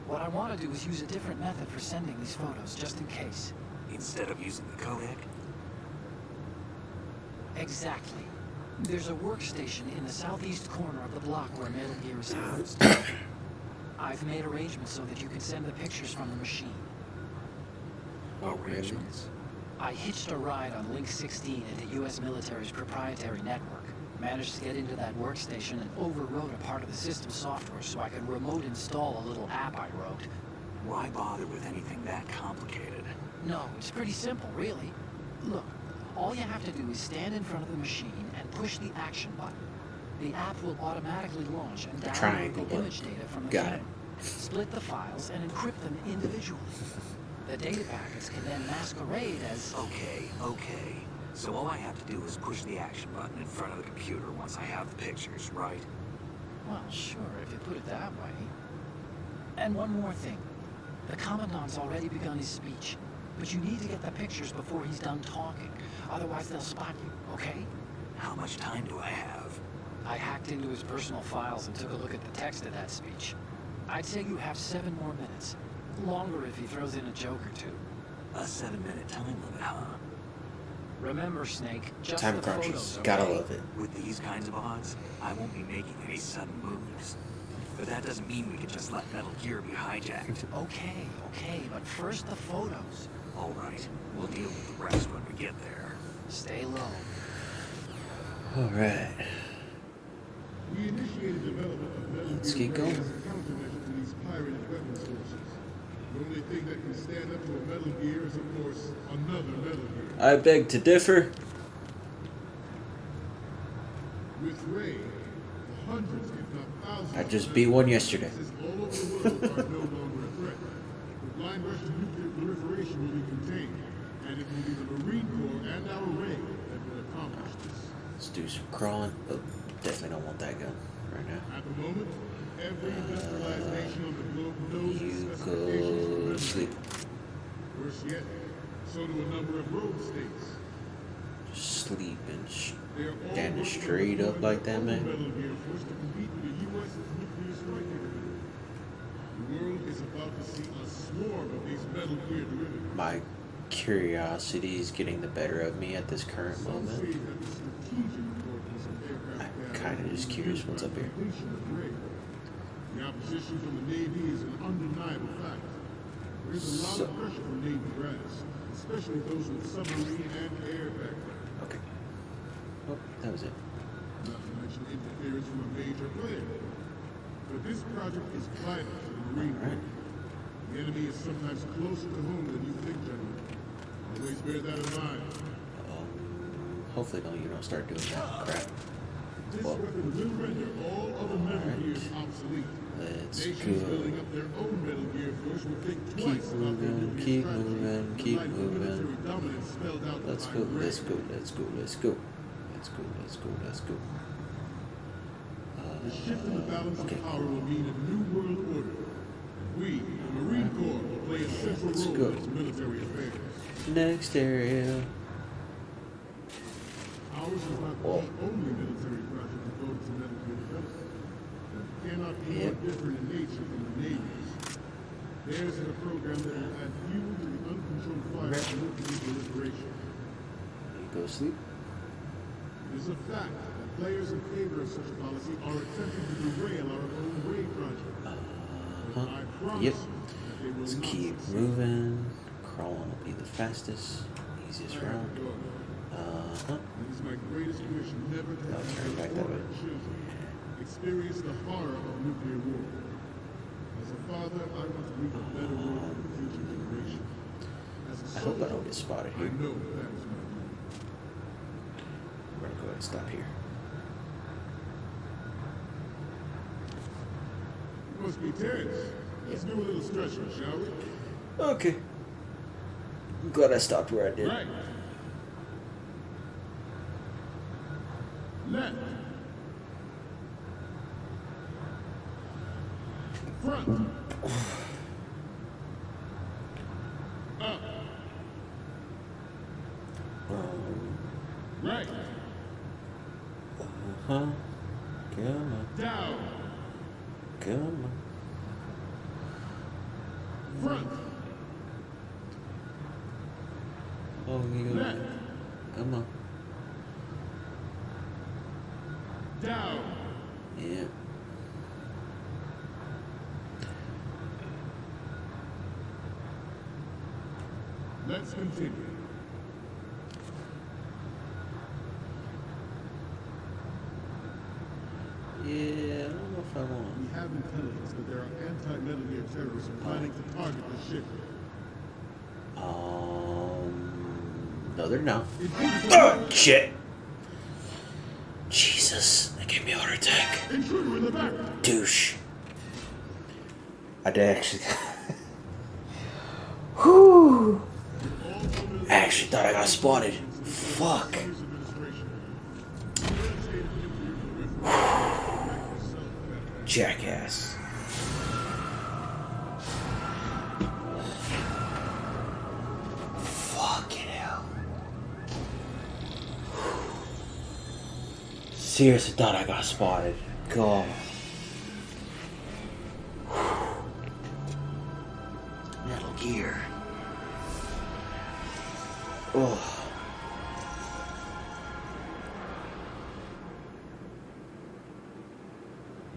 What I want to do is use a different method for sending these photos, just in case. Instead of using the codec? Exactly. There's a workstation in the southeast corner of the block where Metal Gear is housed. I've made arrangements so that you can send the pictures from the machine. Arrangements? I hitched a ride on Link 16 into U.S. military's proprietary network. Managed to get into that workstation and overwrote a part of the system software so I could remote install a little app I wrote. Why bother with anything that complicated? No, it's pretty simple, really. Look, all you have to do is stand in front of the machine and push the action button. The app will automatically launch and download triangle the button. image data from the Got camera. it. Split the files and encrypt them individually. The data packets can then masquerade as... Okay. So all I have to do is push the action button in front of the computer once I have the pictures, right? Well, sure, if you put it that way. And one more thing. The Commandant's already begun his speech, but you need to get the pictures before he's done talking. Otherwise, they'll spot you, okay? How much time do I have? I hacked into his personal files and took a look at the text of that speech. I'd say you have 7 more minutes. Longer if he throws in a joke or two. A 7-minute time limit, huh? Remember, Snake, just Time the crunches. photos, Gotta okay? love it. With these kinds of odds, I won't be making any sudden moves. But that doesn't mean we can just let Metal Gear be hijacked. Okay, but first the photos. All right, we'll deal with the rest when we get there. Stay low. Alright. We initiated development of Metal Let's Gear keep going. Ray as a countermeasure to these pirated weapon sources. The only thing that can stand up to a Metal Gear is, of course, another Metal Gear. I beg to differ. With Ray, the hundreds, if not thousands, I just beat one yesterday. all over the world are no longer a threat. The blind rush to nuclear proliferation will be contained, and it will be the Marine Corps and our Ray that will accomplish this. Let's do some crawling. Oh, definitely don't want that gun right now. At the moment, every industrialized nation on the globe knows You its specifications for go Metal sleep. Gear. Worse yet, so do a number of rogue states. Sleep and They are all standing working straight on up like that, Metal man. Gear Force to compete with the U.S. nuclear strike capability. The world is about to see a swarm of these Metal Gear derivatives. My curiosity is getting the better of me at this current Some say moment. that the strategic importance of aircraft I'm carriers kind of just curious what's up here. completion of Ray. The opposition from the Navy is an undeniable fact. There is a lot of pressure from Navy brass, especially those with submarine and air background. Okay. Oh, that was it. Not to mention interference from a major player. But this project is vital to the Marine Corps. The enemy is sometimes closer to home than you think, General. Always bear that in mind. Hopefully you don't start doing that crap. This Well, weapon will render all other Metal Gears obsolete. let's Nations building go. up their own Metal Gear force will think Keep twice about their moving, nuclear keep strategy moving, in keep light of moving. military dominance spelled out Let's by go, Ray. let's go, let's go, let's go. Let's go, let's go, let's go. The shift in the balance Okay. of power will mean a new world order. We, the Marine Corps, will play a central Let's role go. in its military affairs. Next area. Ours is not the only military project devoted to Metal Gear development. It cannot be more different in nature from the Navy's. Theirs is a program that will add fuel to the uncontrolled fire of nuclear proliferation. You go sleep. It is a fact that players in favor of such a policy are attempting to derail our own Ray project. But I promise Yep. you that they will Let's not keep succeed. moving. Crawling will be the fastest, easiest route. It is my greatest wish never to No, have turn back that way. children experience the horror of nuclear war. As a father, I want to leave a better world for future generations. As a I hope I soldier, don't get spotted I here. know that is my duty. We're gonna go ahead and stop here. You must be tense. Let's do a little stretching, shall we? Okay. I'm glad I stopped where I did. Right. Left. Front. Up. Right. Come on. Down. Come on. Front. Oh, you. Left. Come on. Down. Yeah. Let's continue. Yeah, I don't know if I want. We have intelligence that there are anti-Metal Gear terrorists planning to target the ship. No, they're not. Intruder Oh, shit. Jesus, that gave me a heart attack. in the back. Douche. I did actually. Whew. I actually thought I got spotted. Fuck. Jackass. Fucking hell. Seriously thought I got spotted. God. Metal Gear. Oh.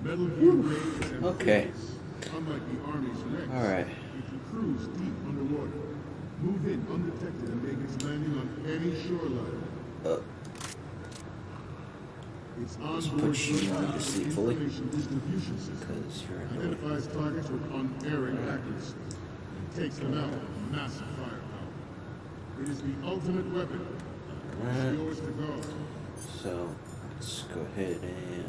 Metal Gear Raid is Okay. amphibious. Unlike the Army's Rex, Alright. it can cruise deep underwater, move in undetected, and make its landing on any shoreline. Its onboard put you drone to sleep fully, information distribution system because you're annoying. identifies targets with unerring accuracy and takes them out with massive firepower. It is the ultimate weapon. Alright. It's yours to guard. So, let's go ahead and...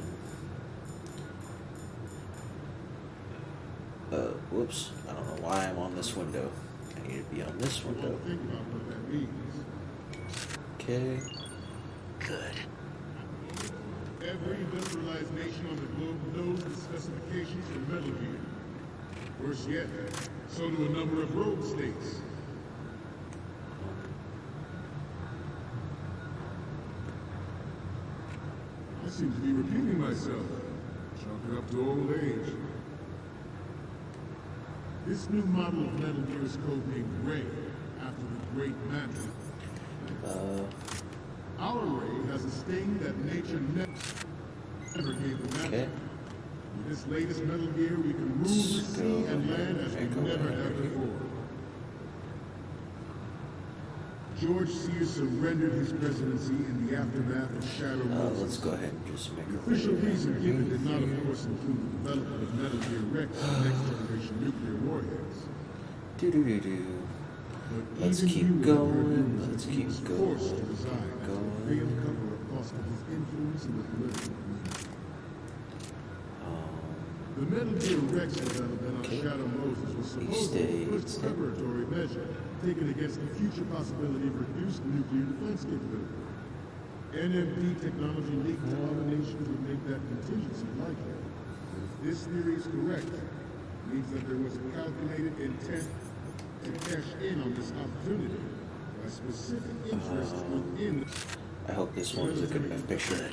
whoops. I don't know why I'm on this window. I need to be on this Well, window. think about what that means. Okay. Good. Every industrialized nation on the globe knows the specifications for Metal Gear. Worse yet, so do a number of rogue states. I seem to be repeating myself. Chalk it up to old age. This new model of Metal Gear is codenamed Ray, after the Great Mantle. Our Ray has a sting that nature never gave the Okay. Mantle. With this latest Metal Gear, we can move the sea and land as we never have before. George Sears surrendered his presidency in the aftermath of Shadow Let's Moses. go ahead and just make The a official reason given did not, of course, include the development of Metal Gear Rex and next-generation nuclear warheads. Do-do-do-do. But Let's even keep you had going, read rumors let's that he keep was going, forced to resign after going. a failed cover-up cost him his influence in the political arena. The Metal Gear Rex development on Shadow Moses was supposedly the first preparatory measure taken against the future possibility of reduced nuclear defense capability. NMD technology leaked to other nations would make that contingency likely. But if this theory is correct, it means that there was a calculated intent to cash in on this opportunity by specific interests within I hope this one is a good enough picture.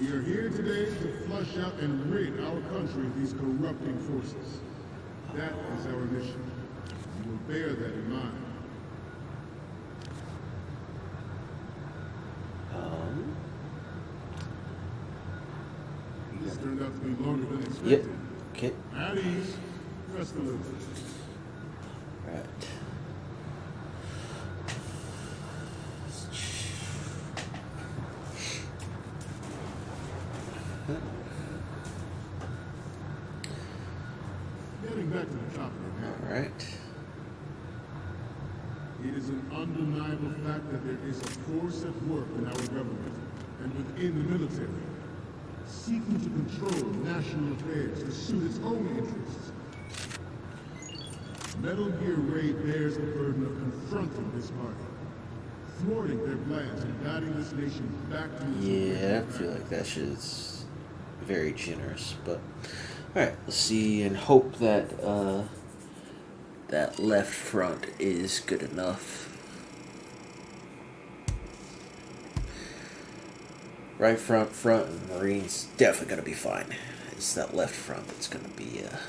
We are here today to flush out and rid our country of these corrupting forces. That is our mission. We will bear that in mind. This turned out to be longer than expected. Yep. Okay. At ease. Press the lever. Right. Getting back to the topic at hand. All right. It is an undeniable fact that there is a force at work in our government and within the military, seeking to control national affairs to suit its own interests. Metal Gear Ray bears the burden of confronting this party, thwarting their plans and guiding this nation back to its Yeah, I original feel path. like that shit is very generous, but alright, let's see and hope that that left front is good enough. Right front, Marine's definitely gonna be fine. It's that left front that's gonna be a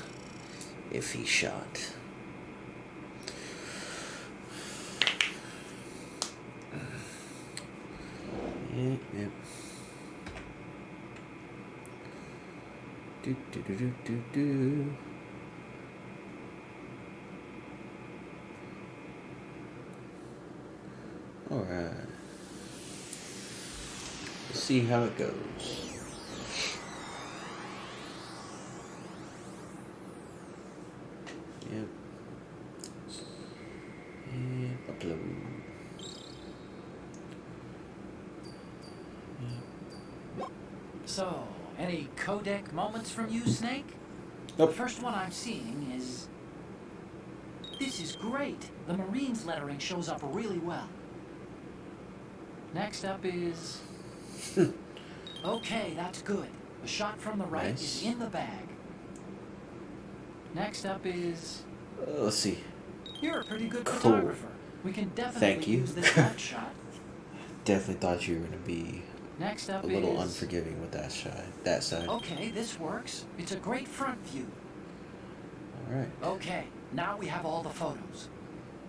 iffy shot. Yep. Do. All right. Let's see how it goes. Yep. And upload. So, any codec moments from you, Snake? Nope. The first one I'm seeing is... This is great. The Marines lettering shows up really well. Next up is... Okay, that's good. The shot from the right Nice. is in the bag. Next up is... Let's see. You're a pretty good Cool. photographer. We can definitely Thank you. use this left shot. Definitely thought you were gonna be Next up a little is... unforgiving with that side. That side. Okay, this works. It's a great front view. All right. Okay, now we have all the photos.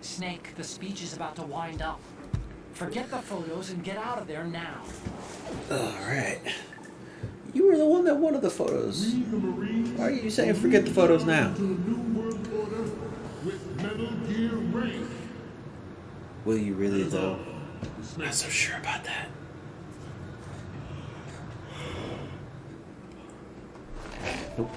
Snake, the speech is about to wind up. Forget the photos and get out of there now. All right. You were the one that wanted the photos. We, the Marines, Why are you saying forget the photos now? to the New World Order with Metal Gear rank. Will you really though? The Not so sure about that. Nope.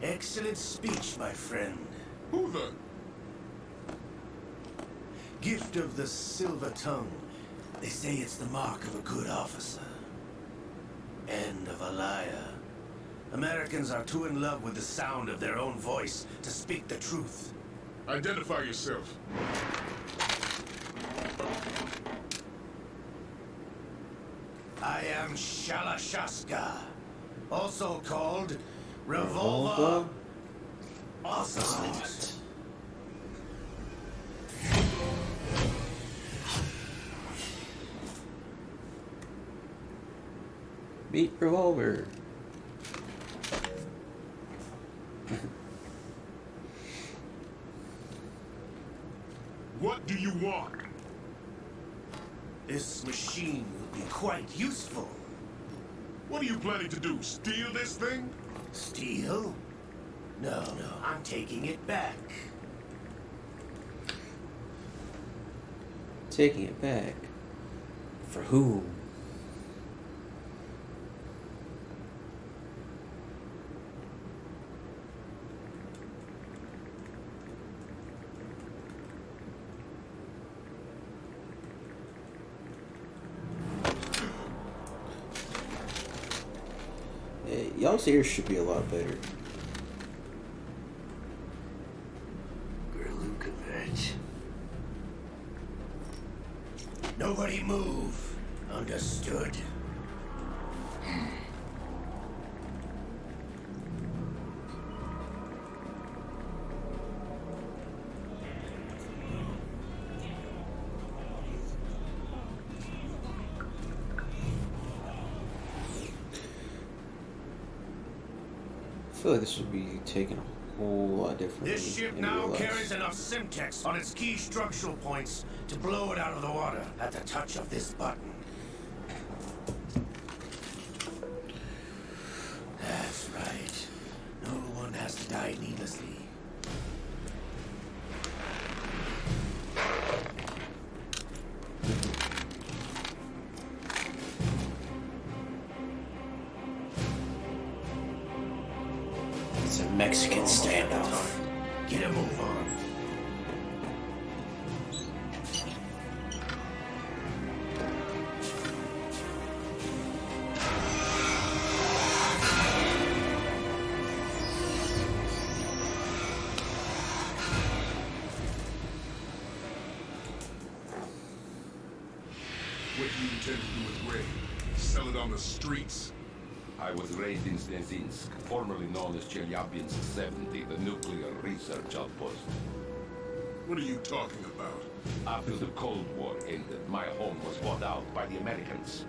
Excellent speech, my friend. Who the? Gift of the silver tongue. They say it's the mark of a good officer. End of a liar. Americans are too in love with the sound of their own voice to speak the truth. Identify yourself. I am Shalashaska, also called Revolver Revolver Ocelot. Meet Revolver. What do you want? This machine will be quite useful. What are you planning to do? Steal this thing? Steal? No, I'm taking it back. Taking it back. For whom? Hey, y'all's ears should be a lot better. Gerlukovich. Nobody move. Understood? I feel like this would be taken a whole lot differently. This ship in now real life. carries enough Simtex on its key structural points to blow it out of the water at the touch of this button. That's right. No one has to die needlessly. It's a Mexican standoff. Get a move on. What do you intend to do with Ray? Sell it on the streets? I was raised in Stezinsk, formerly known as Chelyabinsk 70, the nuclear research outpost. What are you talking about? After the Cold War ended, my home was bought out by the Americans.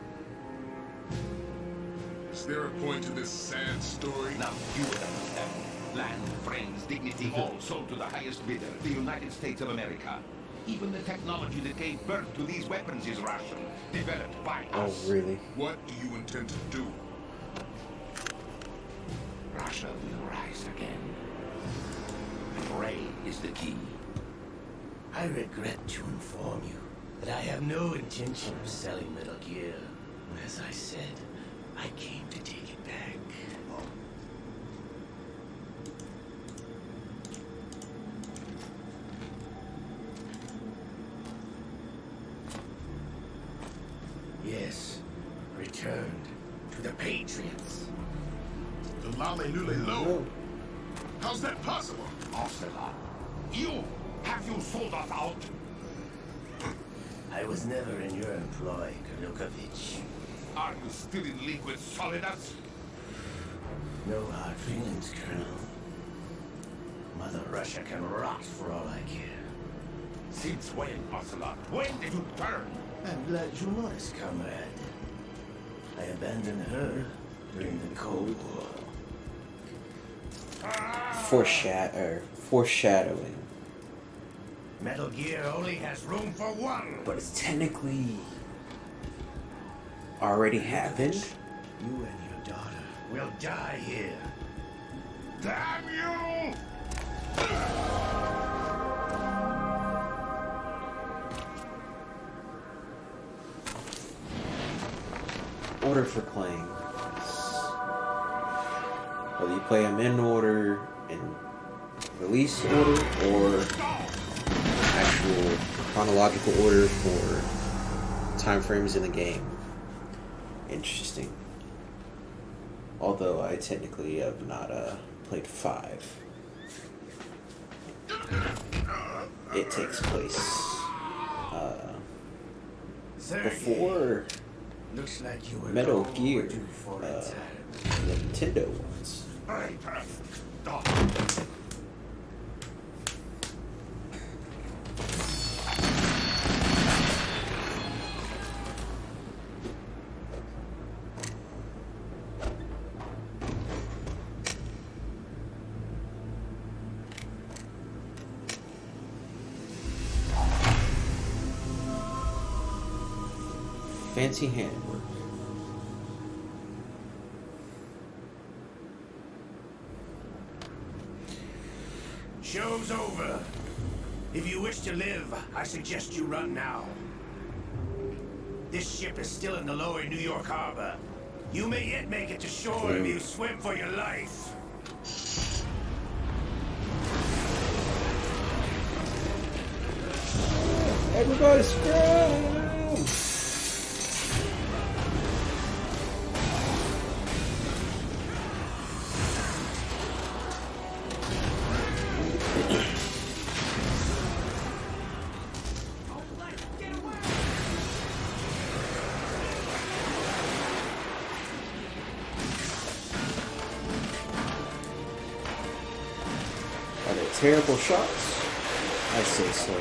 Is there a point to this sad story? Now you would understand. Land, friends, dignity, all sold to the highest bidder, the United States of America. Even the technology that gave birth to these weapons is Russian, developed by us. Oh, really? What do you intend to do? Russia will rise again. And Ray is the key. I regret to inform you that I have no intention of selling Metal Gear. As I said, I came to take it back. Yes, returned to the Patriots. The Lale Lule Lo? How's that possible? Ocelot, have you sold us out? I was never in your employ, Kurlukovich. Are you still in league with Solidus? No hard feelings, Colonel. Mother Russia can rot for all I care. Since when, Ocelot? When did you turn? I'm glad you noticed, comrade. I abandoned her during the Cold War. Foreshadowing. Metal Gear only has room for one. But it's technically already happened. You and your daughter will die here. Damn you! Order for playing. Whether you play them in order, in release order, or actual chronological order for time frames in the game. Interesting. Although I technically have not played 5. It takes place before Looks like you were Metal long Gear, overdue for the retirement. Nintendo ones. Fancy handwork. Show's over. If you wish to live, I suggest you run now. This ship is still in the lower New York harbor. You may yet make it to shore if you swim for your life. Everybody scream! Are they terrible shots? I say so.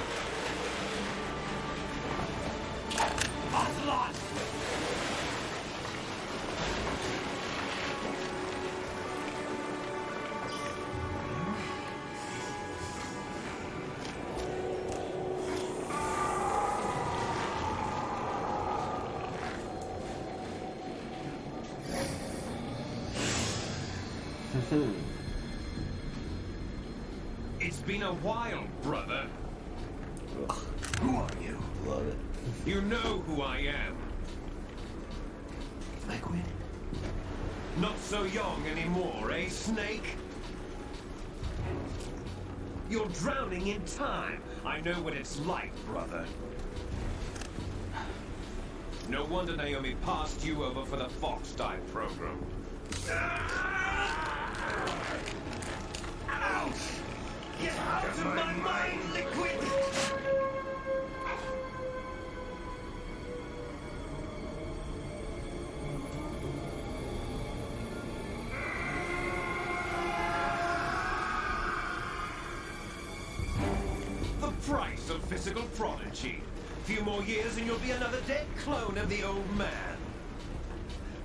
It's been a while, brother. Ugh, Who are you? love it. You know who I am. Liquid? Not so young anymore, eh, Snake? You're drowning in time. I know what it's like, brother. No wonder Naomi passed you over for the Fox-type program. Ouch! Get out of my mind, Liquid! Thrice a physical prodigy. Few more years and you'll be another dead clone of the old man.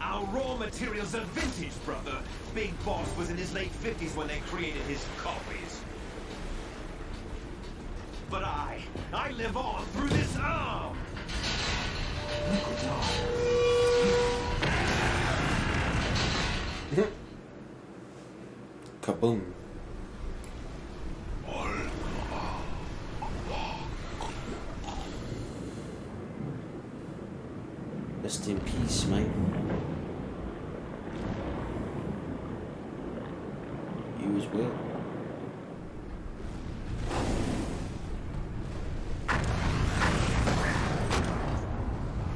Our raw materials are vintage, brother. Big Boss was in his late 50s when they created his copies. But I live on through this arm! Kaboom. Rest in peace, mate. You as well.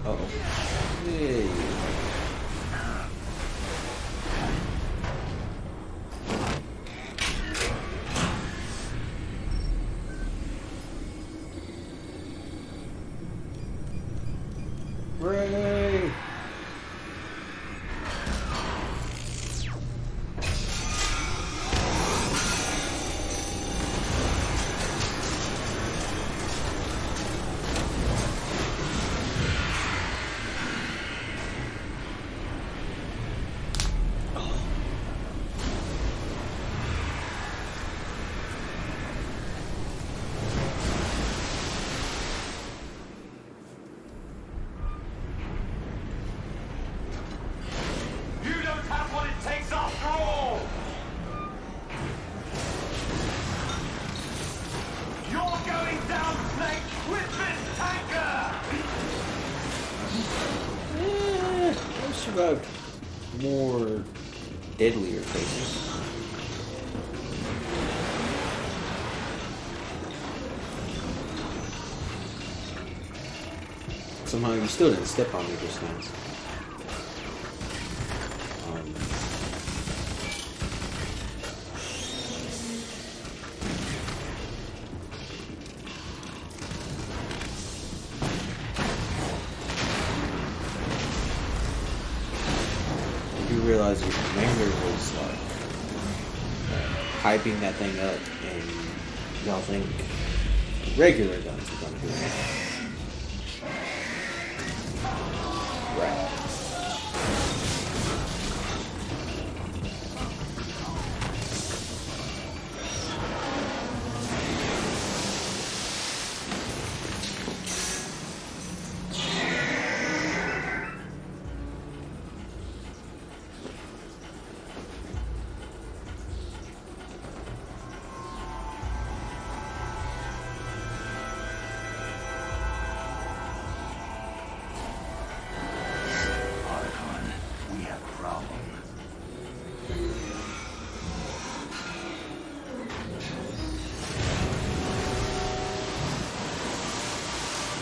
Uh-oh. Hey. Ray! Survived more deadlier faces. Somehow you still didn't step on me just now. Realize your commander was like hyping that thing up, and y'all think regular guns are gonna do it. Right.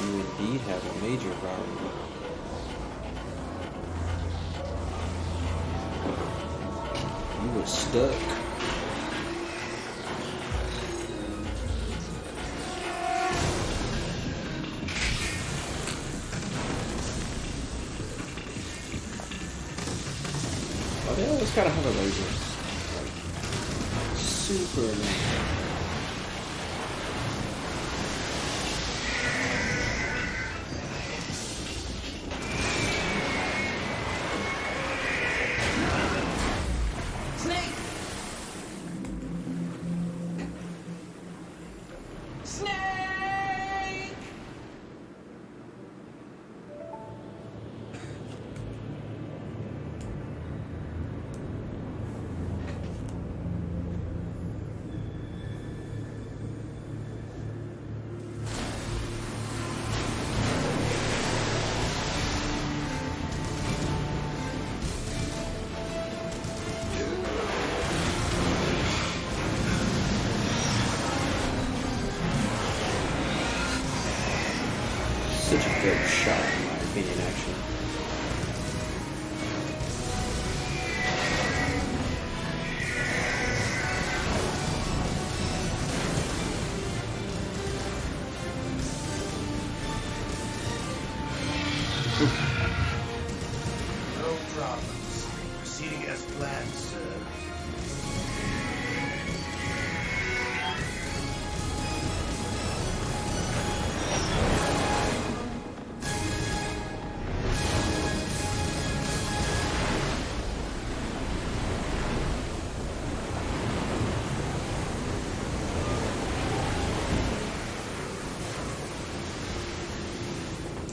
Indeed have a major problem. You were stuck. Oh, they always gotta have a laser. Like, super annoying. Such a good shot, in my opinion, actually. No problems. Proceeding as planned, sir.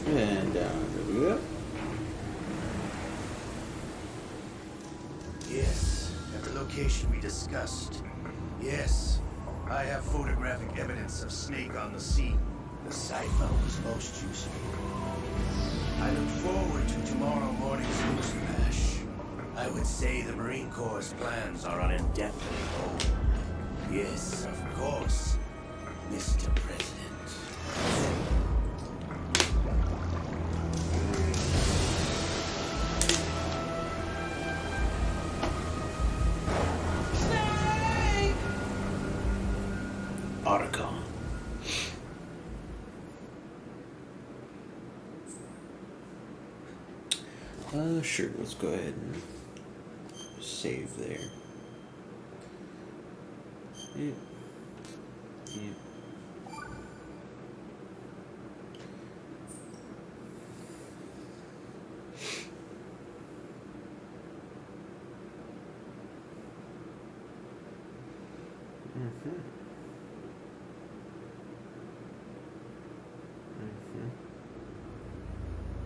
And down we go. Yes, at the location we discussed. Yes, I have photographic evidence of Snake on the scene. The site was most useful. I look forward to tomorrow morning's news flash. I would say the Marine Corps' plans are on indefinite hold. Yes, of course, Mr. President. Argon. Sure, let's go ahead and save there. Yeah. Yeah.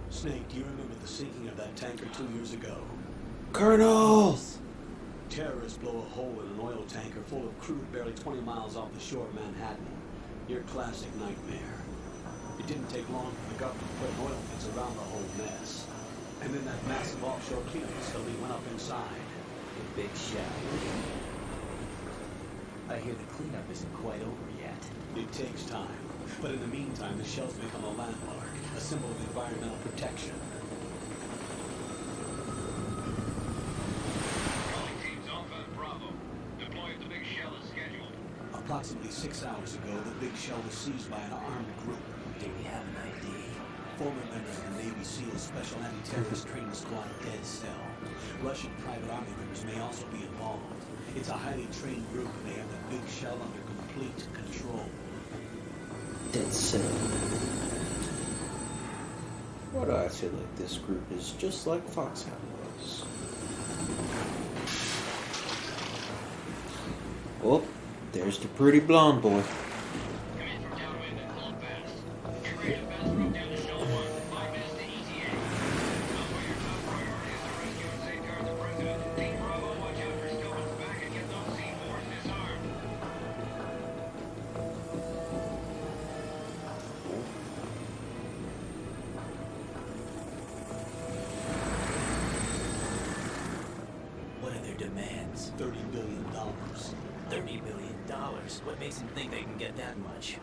Snake, do you remember the sinking of that tanker 2 years ago? Colonel! Terrorists blow a hole in an oil tanker full of crude barely 20 miles off the shore of Manhattan. Your classic nightmare. It didn't take long for the government to put an oil fence around the whole mess. And then that massive offshore cleanup facility went up inside. The big shell. I hear the cleanup isn't quite over yet. It takes time. But in the meantime, the shell's become a landmark, a symbol of environmental protection. Calling teams Alpha and Bravo. Deploy if the big shell is scheduled. Approximately 6 hours ago, the big shell was seized by an armed group. Do we have an ID? Former members of the Navy SEALs Special Anti-Terrorist Training Squad Dead Cell. Russian private army members may also be involved. It's a highly trained group and they have the big shell under complete control. Dead Cell. Why do I feel like this group is just like Foxhound was? Oh, there's the pretty blonde boy. Command from downwind and hold fast. Get ready to fast route down to Shell 1. 5 minutes to ETA. Elsewhere, your top priority is to rescue and safeguard the president. Team Bravo, watch out for Stillman's back and get those C4s disarmed. What are their demands? $30 billion. $30 billion? What makes them think they can get that much?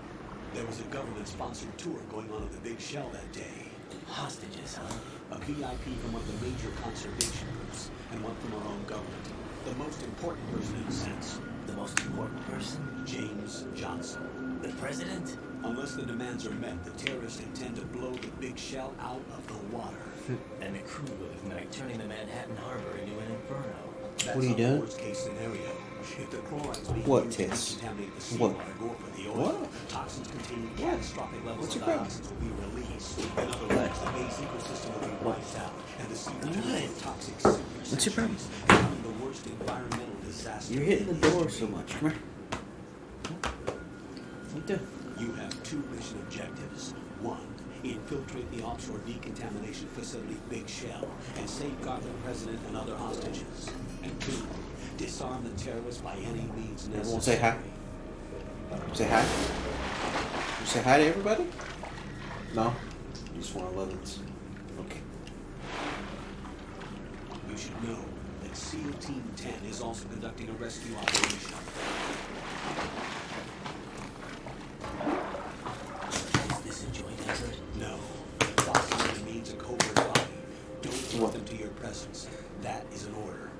There was a government-sponsored tour going on at the big shell that day. Hostages, huh? A VIP from one of the major conservation groups, and one from our own government. The most important person in a sense. The most important person? James Johnson. The president? Unless the demands are met, the terrorists intend to blow the big shell out of the water. And the crew will ignite, turning the Manhattan Harbor into an inferno. That's What are you doing? Worst case scenario. If the chlorides being What, used to Tits? contaminate the What? seawater go for the oil, What? toxins containing catastrophic levels What's of your problem? dioxins will be released. In other words, the base ecosystem will be wiped out, and the seepage of toxic sewage What's your problem? becoming the worst environmental disaster. You're hitting the door so much. Come here. What the? You have 2 mission objectives. 1, infiltrate the offshore decontamination facility Big Shell and safeguard the president and other hostages. And 2, disarm the terrorists by any means necessary. Everyone say hi. Say hi. You say hi to everybody? No? You just want 11s. Okay. You should know that SEAL Team 10 is also conducting a rescue operation. Is this a joint effort? No. Foxy means a covert body. Don't let them to your presence. That is an order.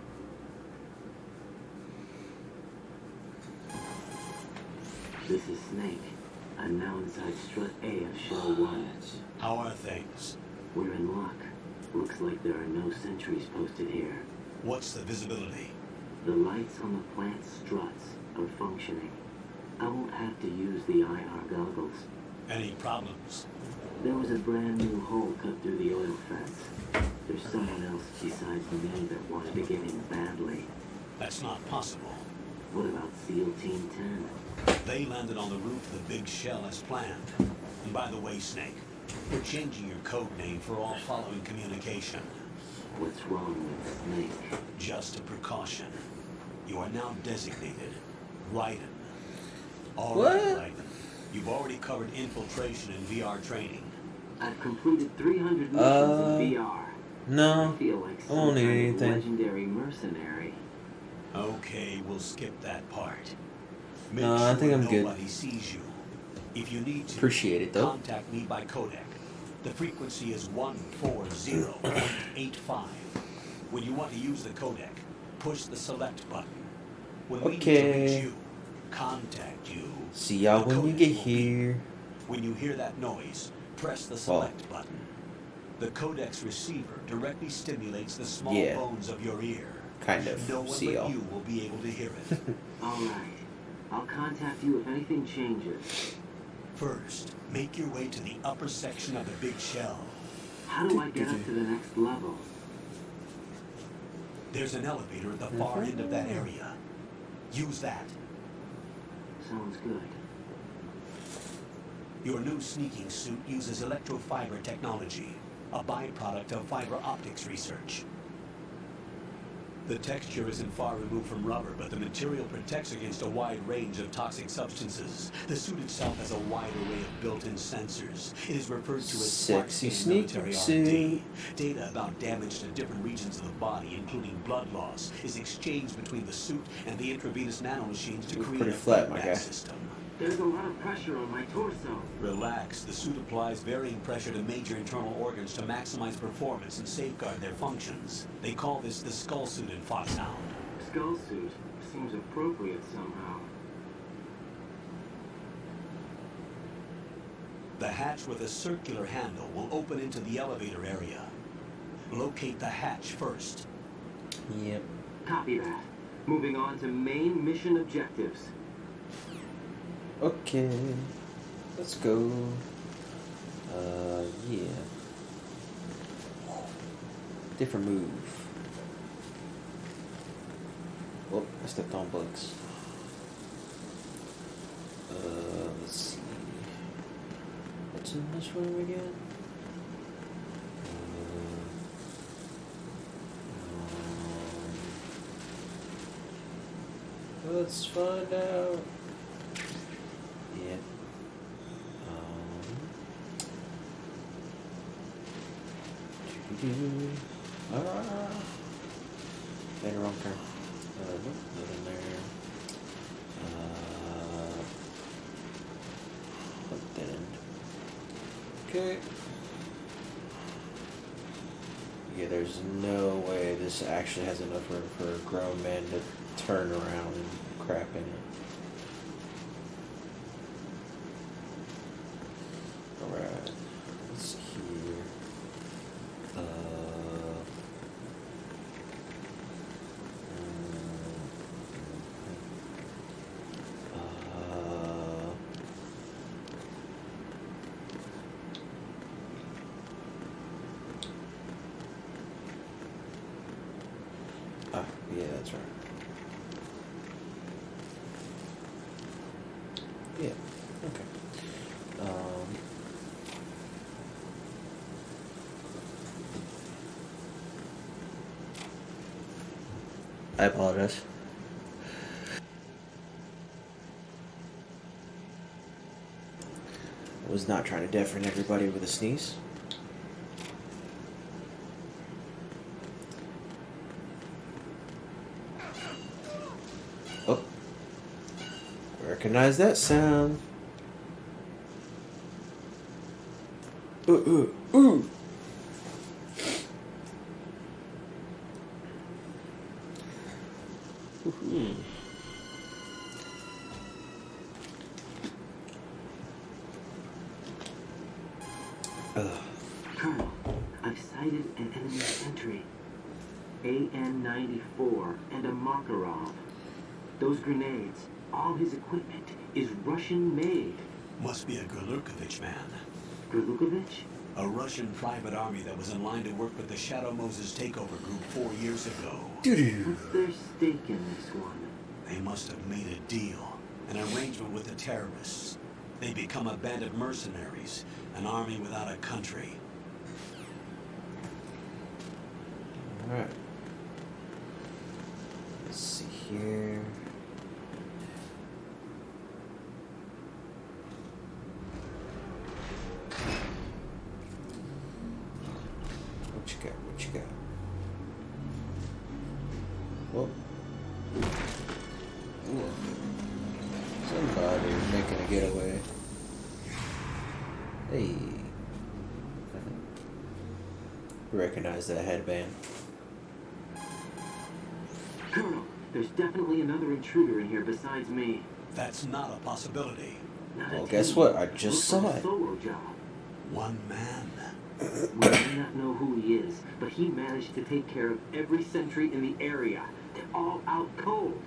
This is Snake. I'm now inside Strut A of Shell 1. How are things? We're in luck. Looks like there are no sentries posted here. What's the visibility? The lights on the plant struts are functioning. I won't have to use the IR goggles. Any problems? There was a brand new hole cut through the oil fence. There's someone else besides me that wanted to get in badly. That's not possible. What about SEAL Team 10? They landed on the roof of the Big Shell as planned. And by the way, Snake, We're changing your code name for all following communication. What's wrong with Snake? Just a precaution. You are now designated Raiden. All What? right, Raiden. You've already covered infiltration and VR training. I've completed 300 missions in VR. No. I feel like I some don't need kind of anything. legendary mercenary. Okay, we'll skip that part. Make No, sure I think I'm good. nobody sees you. If you need to, Appreciate it, though. contact me by codec. The frequency is 140.85. When you want to use the codec, push the select button. When we need to reach Okay. you, contact you. See y'all The when you codec get will beep. here. When you hear that noise, press the select button. The codec's receiver directly stimulates the small Yeah. bones of your ear. Kind of. No one See but y'all. you will be able to hear it. Alright. I'll contact you if anything changes. First, make your way to the upper section of the big shell. How do I get up to the next level? There's an elevator at the far end of that area. Use that. Sounds good. Your new sneaking suit uses electrofiber technology, a byproduct of fiber optics research. The texture isn't far removed from rubber, but the material protects against a wide range of toxic substances. The suit itself has a wide array of built-in sensors. It is referred to as Sexy smart sneaking military R&D. suit. Data about damage to different regions of the body, including blood loss, is exchanged between the suit and the intravenous nanomachines to create Pretty a flat, my feedback guy. system. There's a lot of pressure on my torso. Relax. The suit applies varying pressure to major internal organs to maximize performance and safeguard their functions. They call this the skull suit in Foxhound. Skull suit seems appropriate somehow. The hatch with a circular handle will open into the elevator area. Locate the hatch first. Yep. Copy that. Moving on to main mission objectives. Okay. Let's go. Yeah. Different move. Oh, I stepped on bugs. Let's see. What's in this room again? Let's find out. Yeah. Made a wrong turn. Nope, nothing there. What then? Okay. Yeah, there's no way this actually has enough room for a grown man to turn around and crap in it. Alright, let's see here. Yeah, that's right. Yeah, okay. I apologize. I was not trying to deafen everybody with a sneeze. Oh. Recognize that sound. Ooh. Colonel, I've sighted an enemy sentry. AN-94 and a Makarov. Those grenades, all his equipment, is Russian-made. Must be a Gurlukovich man. Gurlukovich? A Russian private army that was in line to work with the Shadow Moses takeover group 4 years ago. What's their stake in this one? They must have made a deal, an arrangement with the terrorists. They become a band of mercenaries, an army without a country. Alright. Let's see here. What you got? What you got? Well, ooh. Somebody making a getaway. Hey. Recognize that headband. Colonel, there's definitely another intruder in here besides me. That's not a possibility. Well, guess what? I just saw it. Solo job. One man. We may not know who he is, but he managed to take care of every sentry in the area. They're all out cold.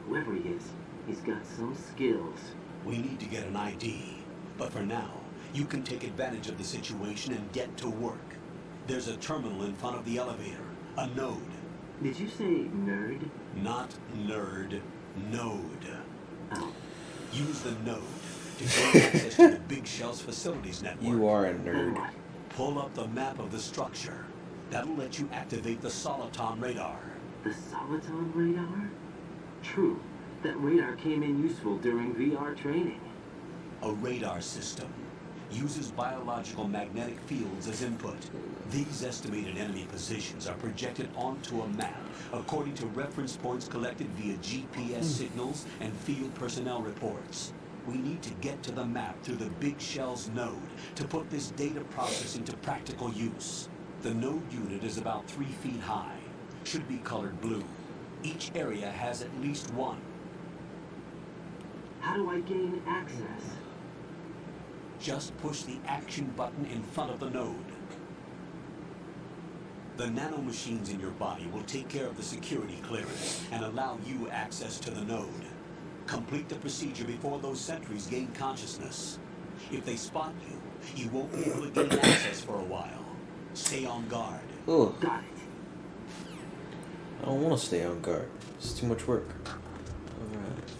Whoever he is, he's got some skills. We need to get an ID. But for now, you can take advantage of the situation and get to work. There's a terminal in front of the elevator. A node. Did you say nerd? Not nerd. Node. Oh. Use the node to gain access to the Big Shell's facilities network. You are a nerd. Pull up the map of the structure. That'll let you activate the Soliton radar. The Soliton radar? True. That radar came in useful during VR training. A radar system uses biological magnetic fields as input. These estimated enemy positions are projected onto a map according to reference points collected via GPS signals and field personnel reports. We need to get to the map through the Big Shell's node to put this data processing to practical use. The node unit is about 3 feet high, should be colored blue. Each area has at least one. How do I gain access? Just push the action button in front of the node. The nanomachines in your body will take care of the security clearance and allow you access to the node. Complete the procedure before those sentries gain consciousness. If they spot you, you won't be able to gain access for a while. Stay on guard. Ugh. Got it. I don't want to stay on guard. It's too much work. Alright.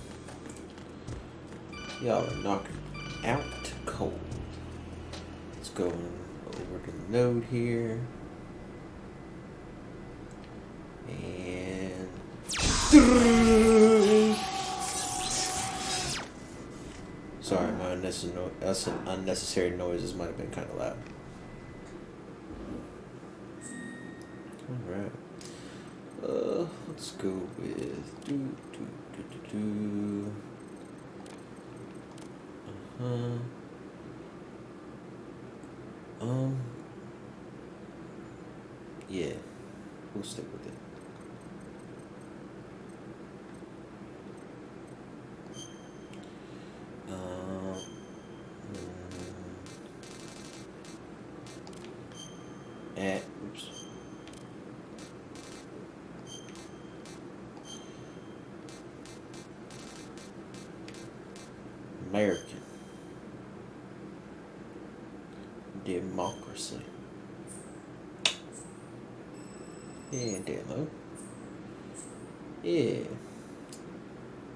Y'all are knocking out cold. Let's go over to the node here. And... Sorry, my unnecessary noises might have been kind of loud. Alright. Let's go with yeah, we'll stick with it. Oops. American democracy. And demo. Yeah.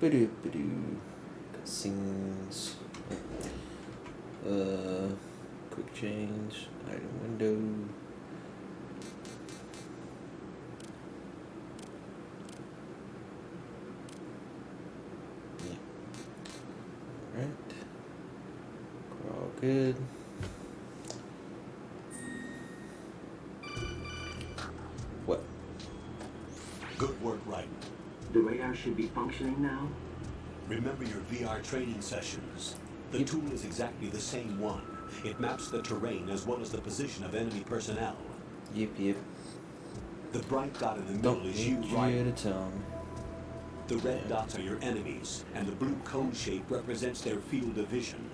Ba-doo. Cutscenes. Quick change. Item window. Yeah. Alright. We're all good. What? Good work, Wright. The radar should be functioning now? Remember your VR training sessions. The tool is exactly the same one. It maps the terrain as well as the position of enemy personnel. Yep. The bright dot in the middle is you, Wright. To tell me. The red dots are your enemies, and the blue cone shape represents their field of vision.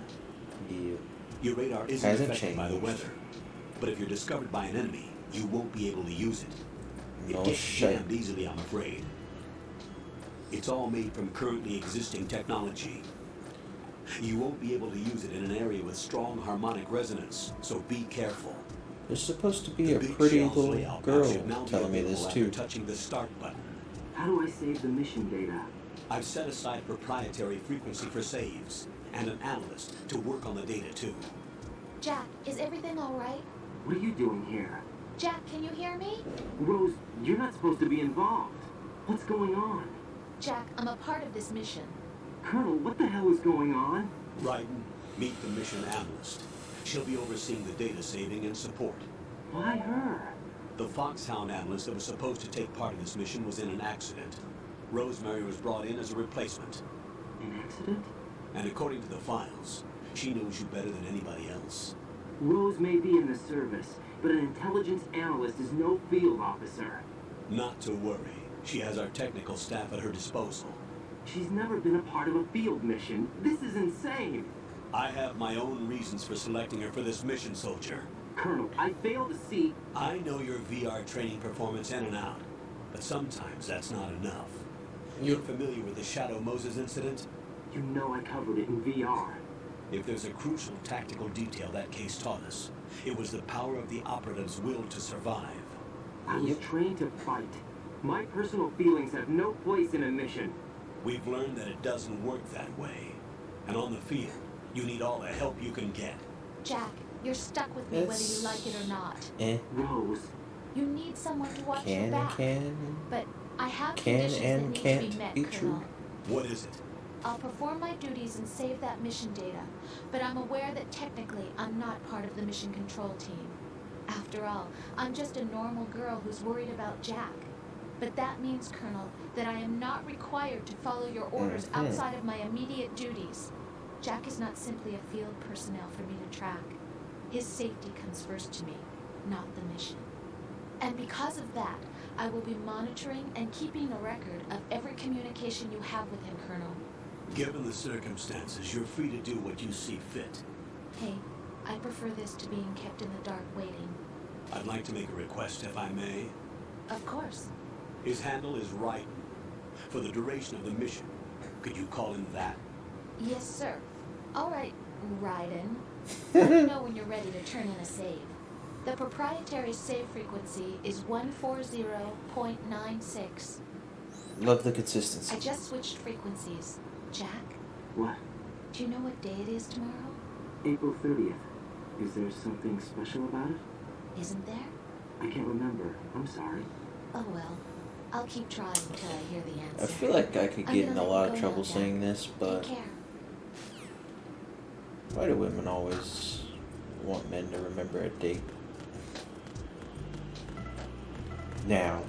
Yep. Your radar isn't Hasn't affected by the changed. weather, but if you're discovered by an enemy, you won't be able to use it. No It gets shit. jammed easily, I'm afraid. It's all made from currently existing technology. You won't be able to use it in an area with strong harmonic resonance, so be careful. There's supposed to be The a Big pretty Shell's little layout girl map should now be telling me this available too. after touching the start button. How do I save the mission data? I've set aside proprietary frequency for saves, and an analyst to work on the data too. Jack, is everything all right? What are you doing here? Jack, can you hear me? Rose, you're not supposed to be involved. What's going on? Jack, I'm a part of this mission. Colonel, what the hell is going on? Raiden, meet the mission analyst. She'll be overseeing the data saving and support. Why her? The Foxhound analyst that was supposed to take part in this mission was in an accident. Rosemary was brought in as a replacement. An accident? And according to the files, she knows you better than anybody else. Rose may be in the service, but an intelligence analyst is no field officer. Not to worry. She has our technical staff at her disposal. She's never been a part of a field mission. This is insane. I have my own reasons for selecting her for this mission, soldier. Colonel, I fail to see... I know your VR training performance in and out, but sometimes that's not enough. You're familiar with the Shadow Moses incident? You know I covered it in VR. If there's a crucial tactical detail that case taught us, it was the power of the operative's will to survive. I was trained to fight. My personal feelings have no place in a mission. We've learned that it doesn't work that way. And on the field, you need all the help you can get. Jack, you're stuck with me whether you like it or not. Rose. You need someone to watch your back. But I have can conditions and that need can't to be met, be Colonel. true. What is it? I'll perform my duties and save that mission data, but I'm aware that technically I'm not part of the mission control team. After all, I'm just a normal girl who's worried about Jack. But that means, Colonel, that I am not required to follow your orders outside of my immediate duties. Jack is not simply a field personnel for me to track. His safety comes first to me, not the mission. And because of that, I will be monitoring and keeping a record of every communication you have with him, Colonel. Given the circumstances, you're free to do what you see fit. Hey, I prefer this to being kept in the dark waiting. I'd like to make a request, if I may. Of course. His handle is Raiden. For the duration of the mission, could you call him that? Yes, sir. All right, Raiden. Let me know when you're ready to turn in a save. The proprietary save frequency is 140.96. Love the consistency. I just switched frequencies. Jack? What? Do you know what day it is tomorrow? April 30th. Is there something special about it? Isn't there? I can't remember. I'm sorry. Oh well. I'll keep trying until I hear the answer. I feel like I could get in a lot of trouble saying this, but Take care. why do women always want men to remember a date? Now,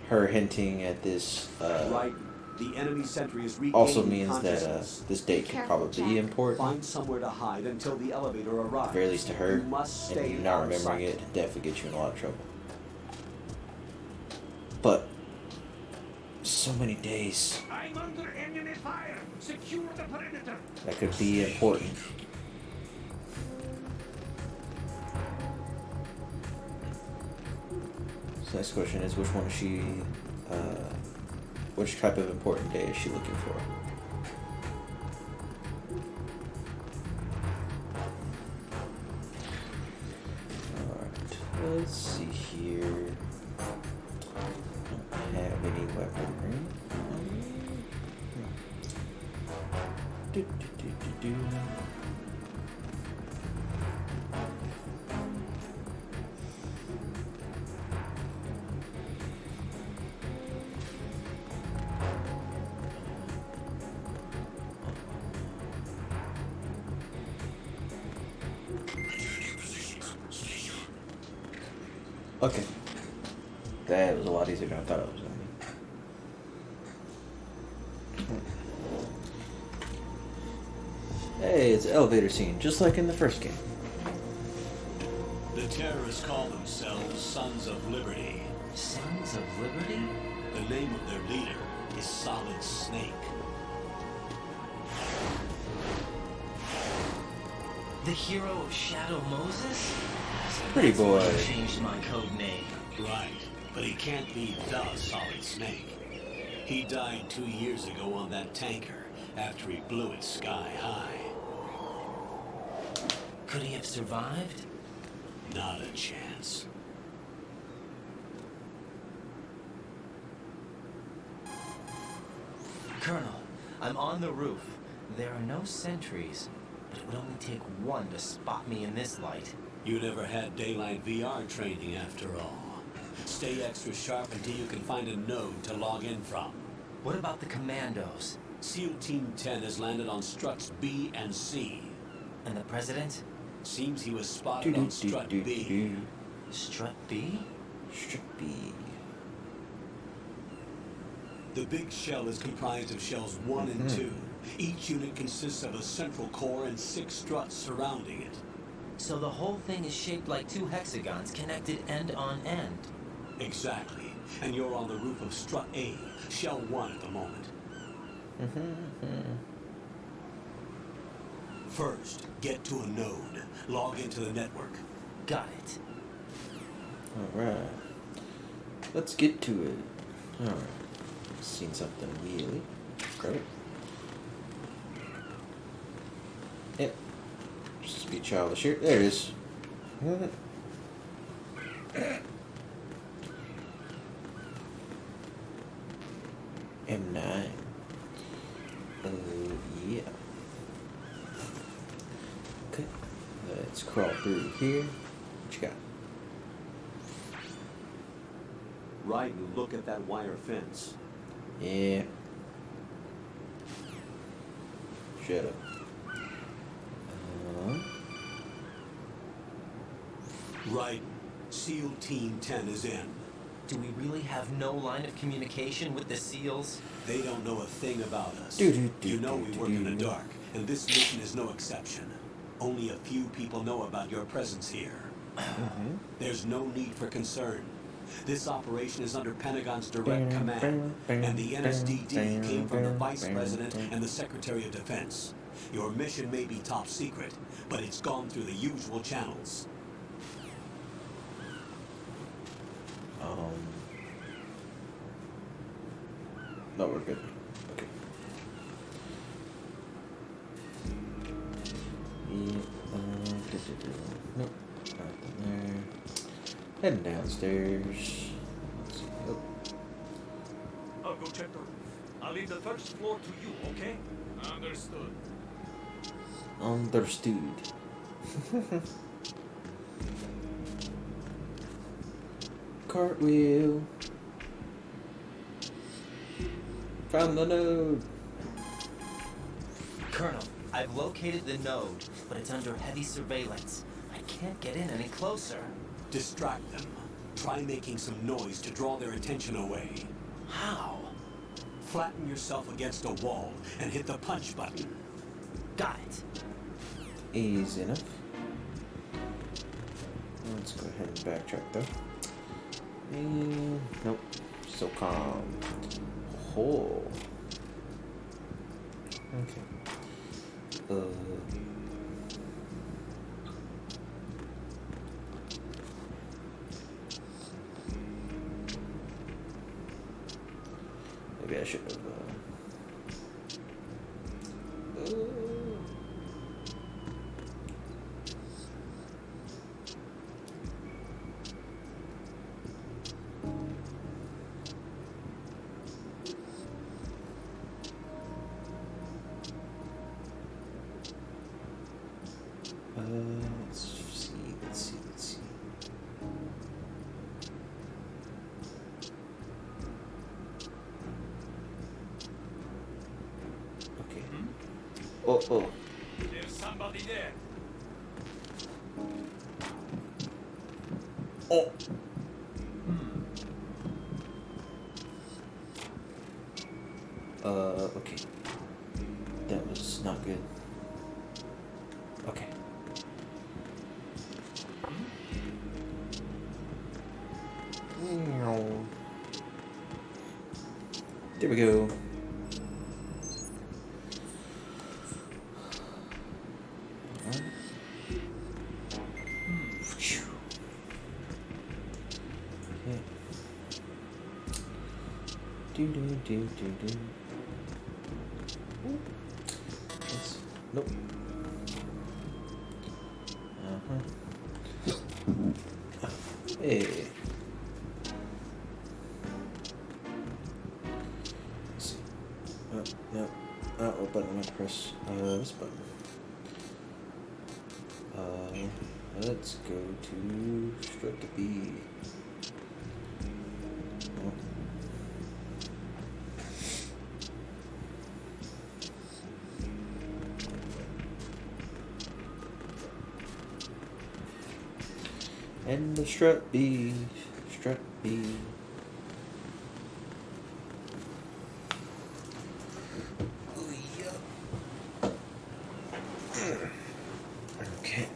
her hinting at this Right. The enemy sentry is also regaining means that consciousness. this date could probably be important. Find somewhere to hide until the elevator At arrives. the very least to her, You must and stay you not out of remembering sight. it definitely gets you in a lot of trouble. But so many days I'm under enemy fire. Secure the perimeter. that could be important. So next question is, which one is she? Which type of important day is she looking for? Alright, let's see here. Don't have any weaponry. Do, do, do, do, do. Okay. That was a lot easier than I thought it was going to be. Hey, it's an elevator scene, just like in the first game. The terrorists call themselves Sons of Liberty. Sons of Liberty? The name of their leader is Solid Snake. The hero of Shadow Moses? Pretty boy. I changed my code name. Right, but he can't be the Solid Snake. He died 2 years ago on that tanker after he blew it sky high. Could he have survived? Not a chance. Colonel, I'm on the roof. There are no sentries, but it would only take one to spot me in this light. You never had daylight VR training after all. Stay extra sharp until you can find a node to log in from. What about the commandos? SEAL Team 10 has landed on struts B and C. And the president? Seems he was spotted on strut B. Strut B? Strut B. The big shell is comprised of shells 1 and 2. Each unit consists of a central core and 6 struts surrounding it. So the whole thing is shaped like 2 hexagons connected end on end. Exactly. And you're on the roof of strut A, shell 1 at the moment. First, get to a node. Log into the network. Got it. Alright. Let's get to it. Alright. Seen something immediately. Grab it. Yep. Just be childish here. There it is. M9. Yeah. Okay. Let's crawl through here. What you got? Right, and look at that wire fence. Yeah. Shut up. Right. SEAL Team 10 is in. Do we really have no line of communication with the SEALs? They don't know a thing about us. You know we work in the dark, and this mission is no exception. Only a few people know about your presence here. There's no need for concern. This operation is under Pentagon's direct command, and the NSDD came from the Vice President and the Secretary of Defense. Your mission may be top secret, but it's gone through the usual channels. No, we're good. Okay. Nope. Nothing there. Heading downstairs. Let's see. Oh. I'll go check the room. I'll leave the first floor to you, okay? Understood. Understood. Cartwheel. Found the node. Colonel, I've located the node, but it's under heavy surveillance. I can't get in any closer. Distract them. Try making some noise to draw their attention away. How? Flatten yourself against a wall and hit the punch button. Got it. Easy enough. Let's go ahead and backtrack though. Nope. So calm. Oh. Okay. Maybe I should have. Let's see. Okay. Oh. There's somebody there. Oh. Okay. That was not good. Okay. There we go. Do. Nope. Hey. Let's see. No. Oh, button went. press this button. Let's go to strut to B. Oh. And the strut B, strut B. Okay.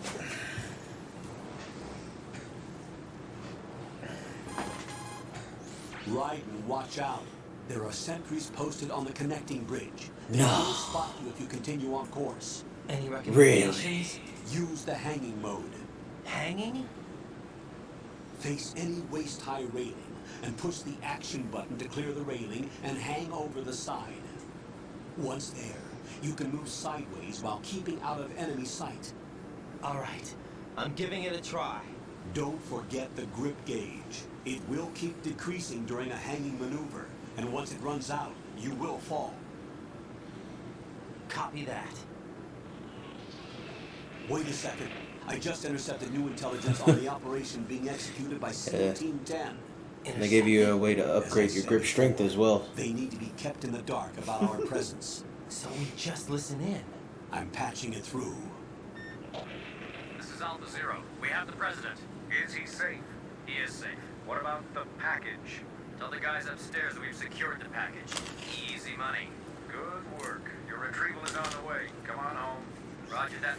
Right, and watch out. There are sentries posted on the connecting bridge. No. They will spot you if you continue on course. Any recommendations? Use the hanging mode. Hanging? Face any waist-high railing and push the action button to clear the railing and hang over the side. Once there, you can move sideways while keeping out of enemy sight. All right, I'm giving it a try. Don't forget the grip gauge. It will keep decreasing during a hanging maneuver, and once it runs out, you will fall. Copy that. Wait a second. I just intercepted new intelligence on the operation being executed by SEAL Team 10. And they gave you a way to upgrade your grip strength as well. They need to be kept in the dark about our presence. So we just listen in. I'm patching it through. This is Alpha Zero. We have the president. Is he safe? He is safe. What about the package? Tell the guys upstairs that we've secured the package. Easy money. Good work. Your retrieval is on the way. Come on home. Roger that.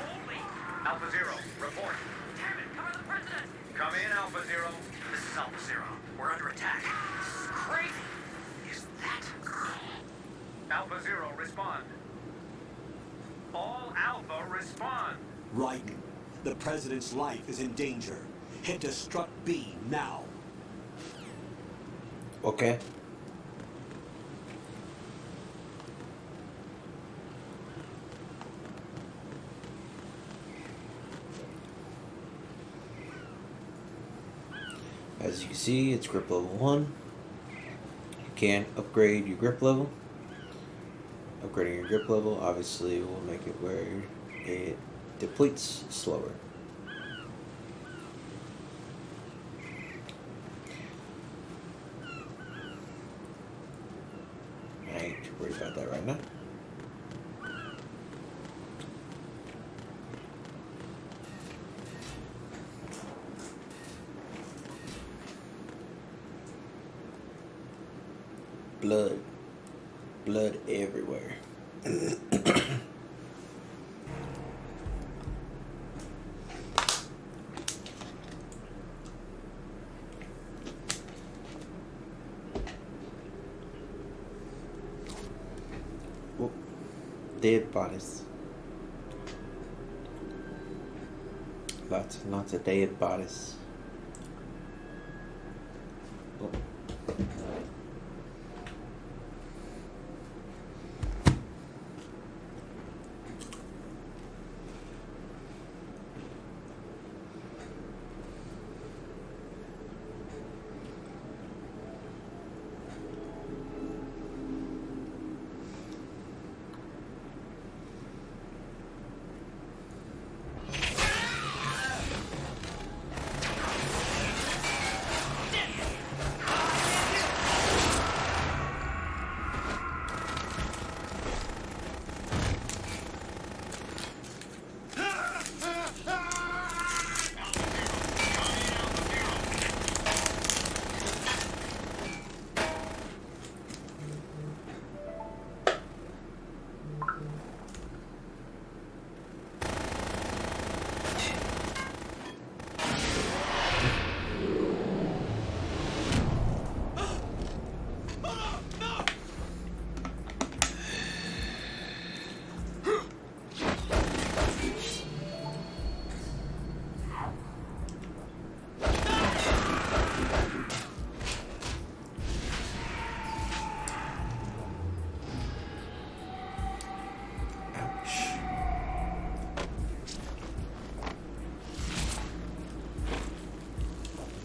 Holy! Alpha Zero, report. Damn it, cover the president! Come in, Alpha Zero. This is Alpha Zero. We're under attack. This is crazy. Is that... Alpha Zero, respond. All Alpha, respond. Right. The president's life is in danger. Head to Strut B now. Okay. As you can see, it's grip level 1. You can upgrade your grip level. Upgrading your grip level obviously will make it where it depletes slower. I ain't too worried about that right now. Blood. Blood everywhere. Whoop. Dead bodies. Lots and lots of dead bodies. Oh.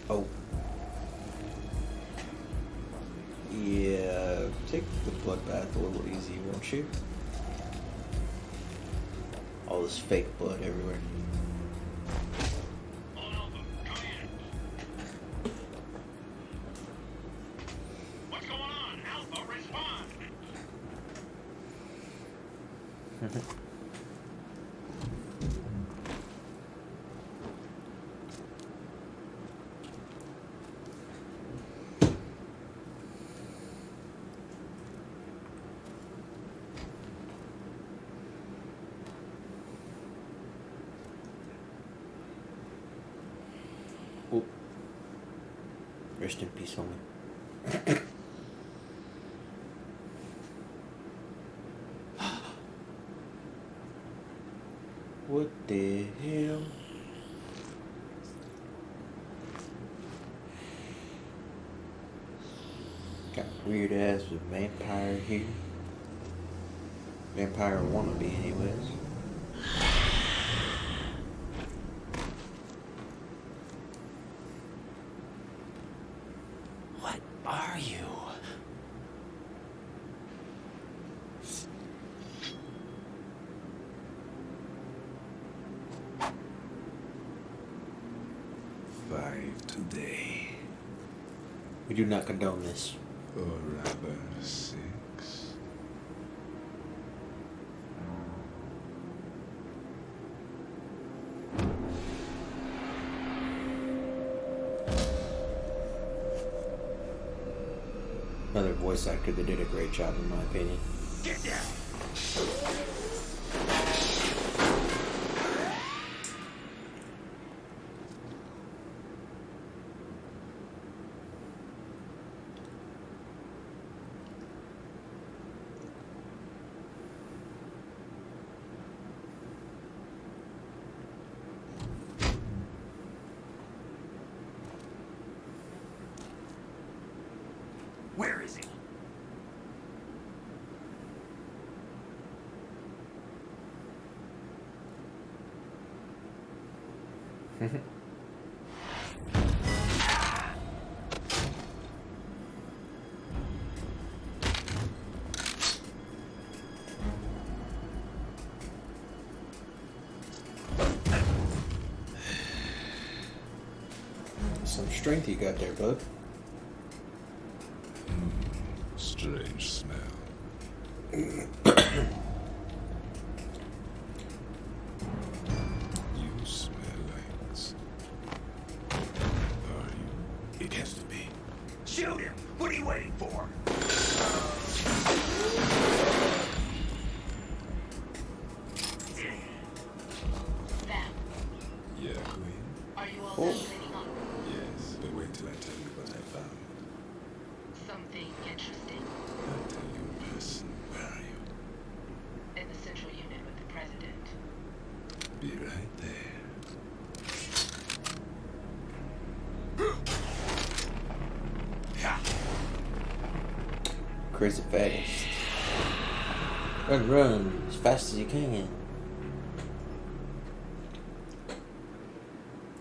Oh. Yeah, take the bloodbath a little easy, won't you? all this fake blood everywhere. What's going on? Alpha, respond! Oh. Rest in peace, homie. What the hell? Got weird ass vampire here. Vampire wannabe, anyways. What are you? Five today. We do not condone this. Or rather, 6. Another voice actor that did a great job, in my opinion. Get down! Where is he? Some strength you got there, bud. Strange smell. You smell like... Are you? It has to be. Shoot him! What are you waiting for? Yeah, Queen? Are you all Oh. done cleaning up? Yes, but wait till I tell you what I found. Something interesting. I'll tell you in person. Where are you? In the central unit with the president. Be right there. Crazy fast. Run, run, as fast as you can.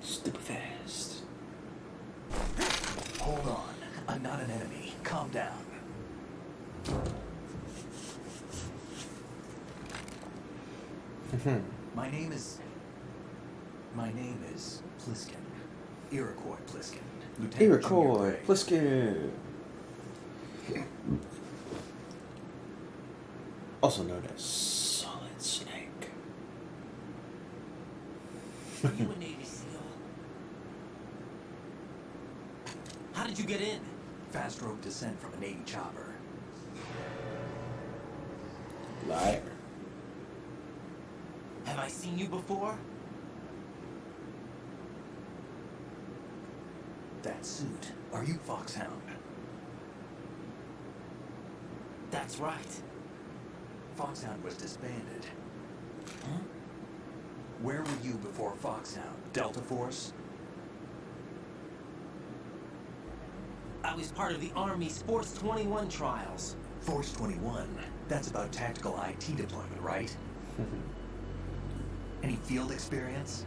Stupid fast. Hold on. I'm not an enemy. Calm down. My name is Pliskin. Iroquois Pliskin. Lieutenant Iroquois, Junior Gray. Pliskin. Also known as Solid Snake. Are you a Navy SEAL? How did you get in? Fast rope descent from a Navy chopper. Liar. Have I seen you before? That suit. Are you Foxhound? That's right. Foxhound was disbanded. Huh? Where were you before Foxhound? Delta Force? I was part of the Army's Force 21 trials. Force 21. That's about tactical IT deployment, right? Any field experience?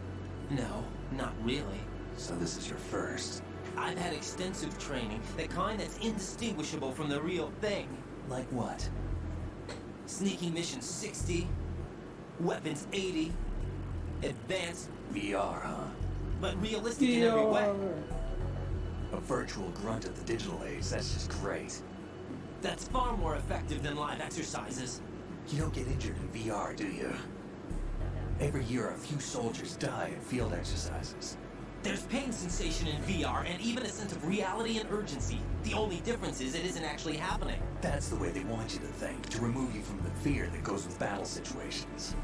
No, not really. So this is your first. I've had extensive training, the kind that's indistinguishable from the real thing. Like what? Sneaking Mission 60, Weapons 80. Advanced. VR, huh? But realistic in every way. A virtual grunt of the digital age, that's just great. That's far more effective than live exercises. You don't get injured in VR, do you? Every year, a few soldiers die in field exercises. There's pain sensation in VR and even a sense of reality and urgency. The only difference is it isn't actually happening. That's the way they want you to think, to remove you from the fear that goes with battle situations.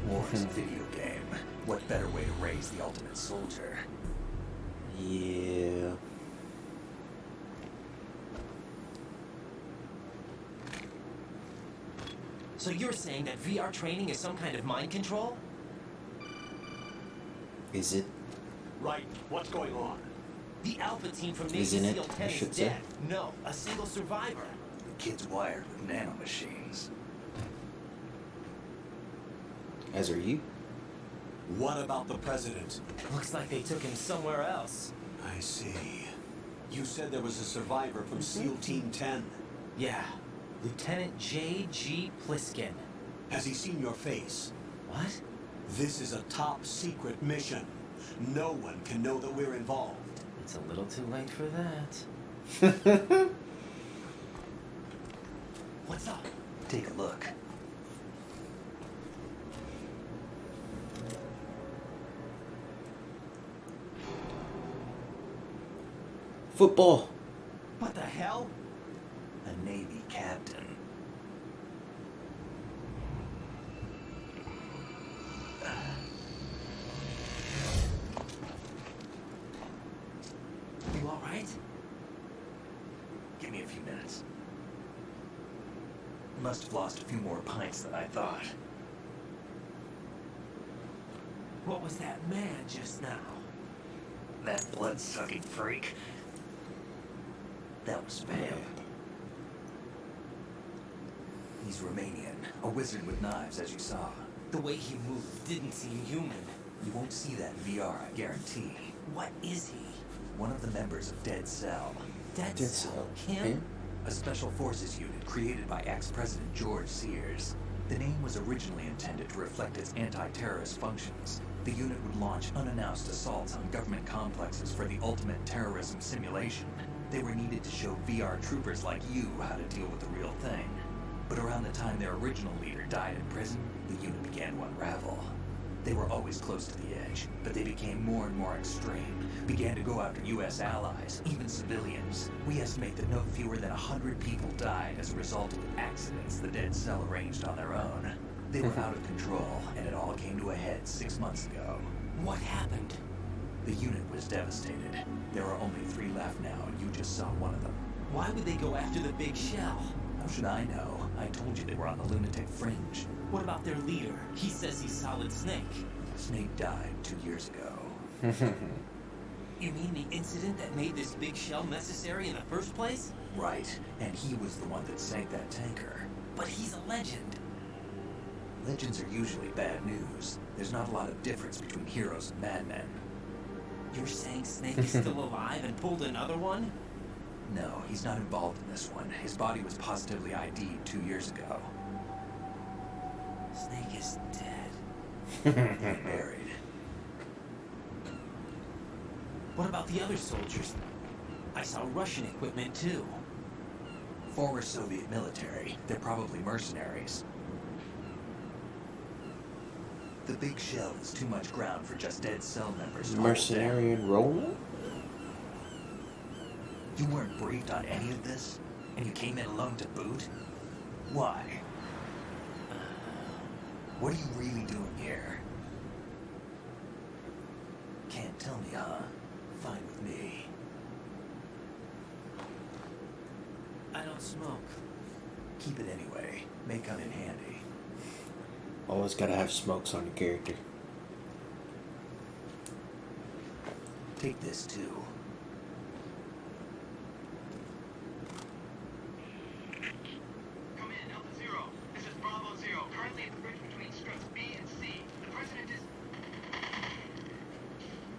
War is a video game. What better way to raise the ultimate soldier? Yeah. So you're saying that VR training is some kind of mind control? Is it? Right. What's going on? The Alpha team from Navy Isn't it, SEAL 10 I is should say? dead. No, a single survivor. The kid's wired with nanomachines. As are you? What about the president? Looks like they took him somewhere else. I see. You said there was a survivor from SEAL Team 10. Yeah. Lieutenant J.G. Pliskin. Has he seen your face? What? This is a top secret mission. No one can know that we're involved. It's a little too late for that. What's up? Take a look. Football. What the hell? A Navy captain. You all right? Give me a few minutes. Must have lost a few more pints than I thought. What was that man just now? That blood-sucking freak. That was Spam. He's Romanian, a wizard with knives, as you saw. The way he moved didn't seem human. You won't see that in VR, I guarantee. What is he? One of the members of Dead Cell. Dead Cell? Him? A special forces unit created by ex-president George Sears. The name was originally intended to reflect its anti-terrorist functions. The unit would launch unannounced assaults on government complexes for the ultimate terrorism simulation. They were needed to show VR troopers like you how to deal with the real thing. But around the time their original leader died in prison, the unit began to unravel. They were always close to the edge, but they became more and more extreme, began to go after U.S. allies, even civilians. We estimate that no fewer than 100 people died as a result of accidents the Dead Cell arranged on their own. They were out of control, and it all came to a head 6 months ago. What happened? The unit was devastated. There are only 3 left now, and you just saw one of them. Why would they go after the big shell? How should I know? I told you they were on the lunatic fringe. What about their leader? He says he's Solid Snake. Snake died 2 years ago. You mean the incident that made this big shell necessary in the first place? Right, and he was the one that sank that tanker. But he's a legend. Legends are usually bad news. There's not a lot of difference between heroes and madmen. You're saying Snake is still alive and pulled another one? No, he's not involved in this one. His body was positively ID'd 2 years ago. Snake is dead. And buried. What about the other soldiers? I saw Russian equipment too. Former Soviet military. They're probably mercenaries. The big shell is too much ground for just Dead Cell members to Mercenary enrollment? You weren't briefed on any of this? And you came in alone to boot? Why? What are you really doing here? Can't tell me, huh? Fine with me. I don't smoke. Keep it anyway. May come in handy. Always gotta have smokes on your character. Take this too. Come in, Alpha Zero. This is Bravo Zero. Currently at the bridge between struts B and C. The president is...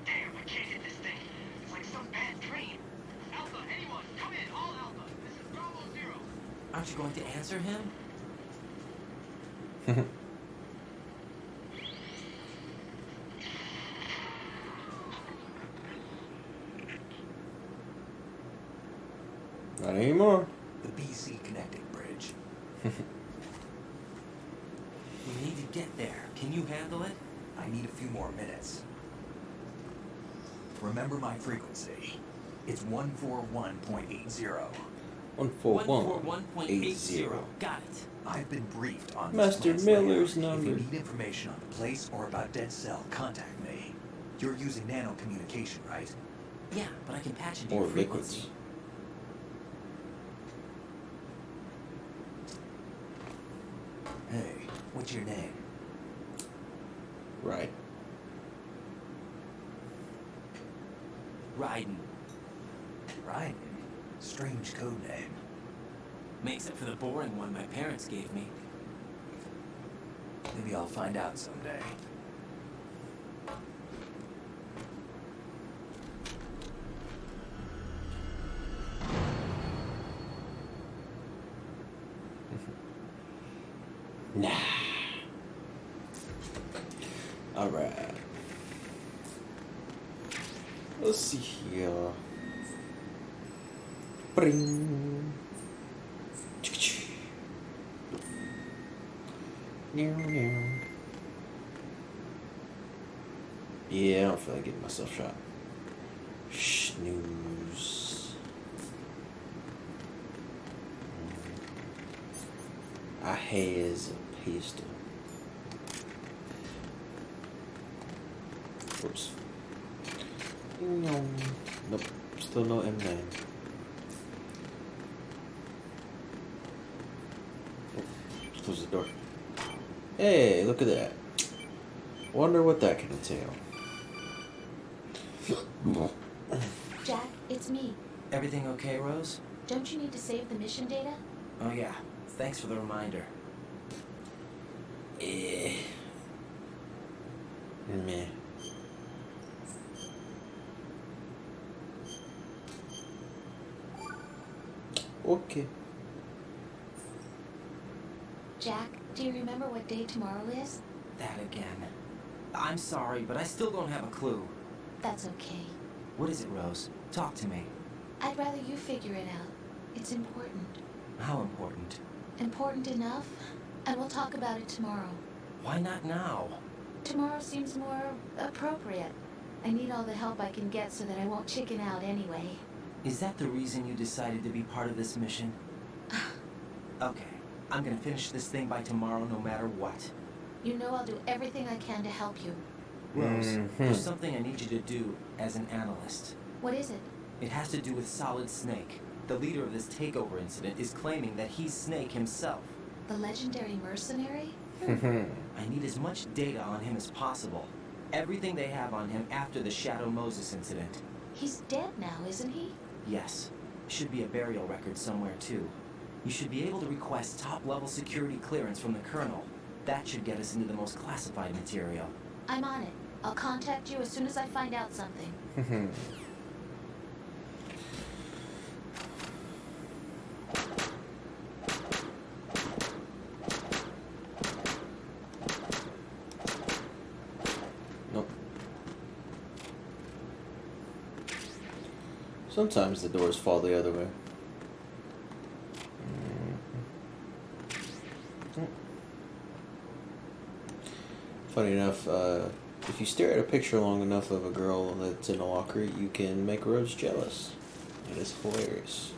Damn, I can't hit this thing. It's like some bad dream. Alpha, anyone, come in, all Alpha. This is Bravo Zero. Aren't you going to answer him? Not anymore. The BC connecting bridge. We need to get there. Can you handle it? I need a few more minutes. Remember my frequency. It's 141.80. 141.80. Got it. I've been briefed on this Master plan's Miller's layout. number. If you need information on the place or about Dead Cell, contact me. You're using nano communication, right? Yeah, but I can patch into Or your frequency. liquids. Hey, what's your name? Right. Raiden. Raiden? Strange code name. Makes it for the boring one my parents gave me. Maybe I'll find out someday. Nah. Alright. Let's see here. Bring. Yeah, I don't feel like getting myself shot. Snooze. I has a pistol. Whoops. No. Nope. Still no M9. Oh, let's close the door. Hey, look at that. Wonder what that can entail. Jack, it's me. Everything okay, Rose? Don't you need to save the mission data? Oh yeah. Thanks for the reminder. Eh. Meh. Okay. Jack, do you remember what day tomorrow is? That again. I'm sorry, but I still don't have a clue. That's okay. What is it, Rose? Talk to me. I'd rather you figure it out. It's important. How important? Important enough, and we'll talk about it tomorrow. Why not now? Tomorrow seems more appropriate. I need all the help I can get so that I won't chicken out anyway. Is that the reason you decided to be part of this mission? Okay. I'm gonna finish this thing by tomorrow no matter what. You know I'll do everything I can to help you. Rose, there's something I need you to do as an analyst. What is it? It has to do with Solid Snake. The leader of this takeover incident is claiming that he's Snake himself. The legendary mercenary? I need as much data on him as possible. Everything they have on him after the Shadow Moses incident. He's dead now, isn't he? Yes. Should be a burial record somewhere, too. You should be able to request top-level security clearance from the Colonel. That should get us into the most classified material. I'm on it. I'll contact you as soon as I find out something. Nope. Sometimes the doors fall the other way. Funny enough, if you stare at a picture long enough of a girl that's in a locker, you can make Rose jealous. It is hilarious.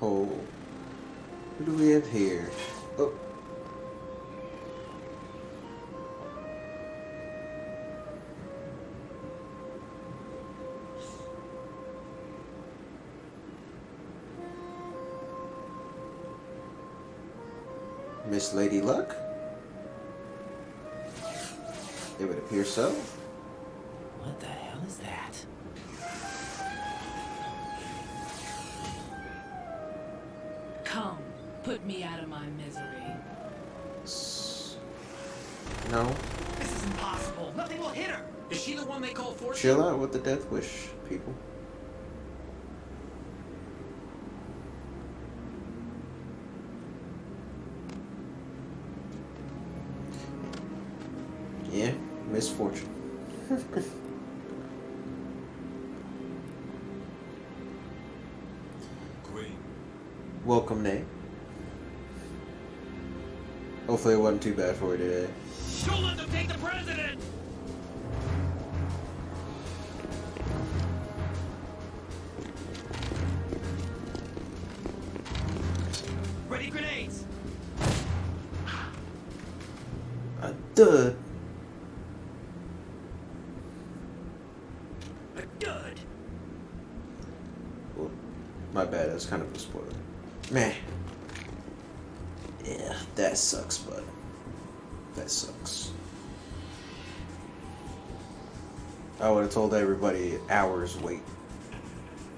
Oh, what do we have here? Oh. Miss Lady Luck? It would appear so. What the hell is that? Come, put me out of my misery. No. This is impossible. Nothing will hit her. Is she the one they call Fortune? Chill out with the death wish, people. Yeah, misfortune. Great. Welcome, Nate. Hopefully it wasn't too bad for you today. Don't let them take the president! Ready grenades! Duh. Good. Well, my bad, that's kind of a spoiler. Meh. Yeah, that sucks, bud. That sucks. I would have told everybody hours wait.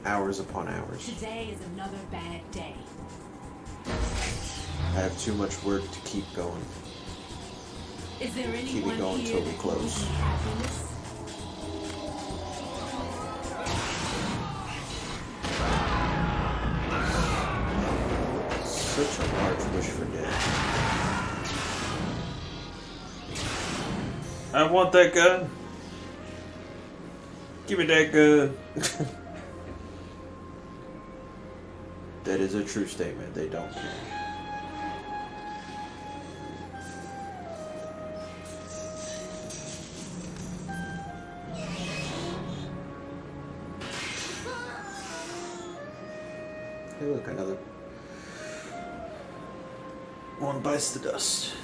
Hours upon hours. Today is another bad day. I have too much work to keep going. Is there anyone Keep it going here till we that close. gives me happiness? Such a large wish for death. I want that gun. Give me that gun. That is a true statement. They don't care. Hey, look, another one bites the dust.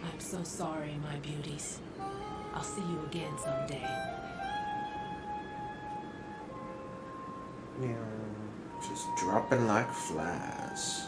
I'm so sorry, my beauties. I'll see you again someday. Yeah, just dropping like flies.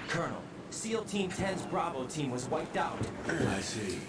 Colonel, SEAL Team 10's Bravo team was wiped out. I see.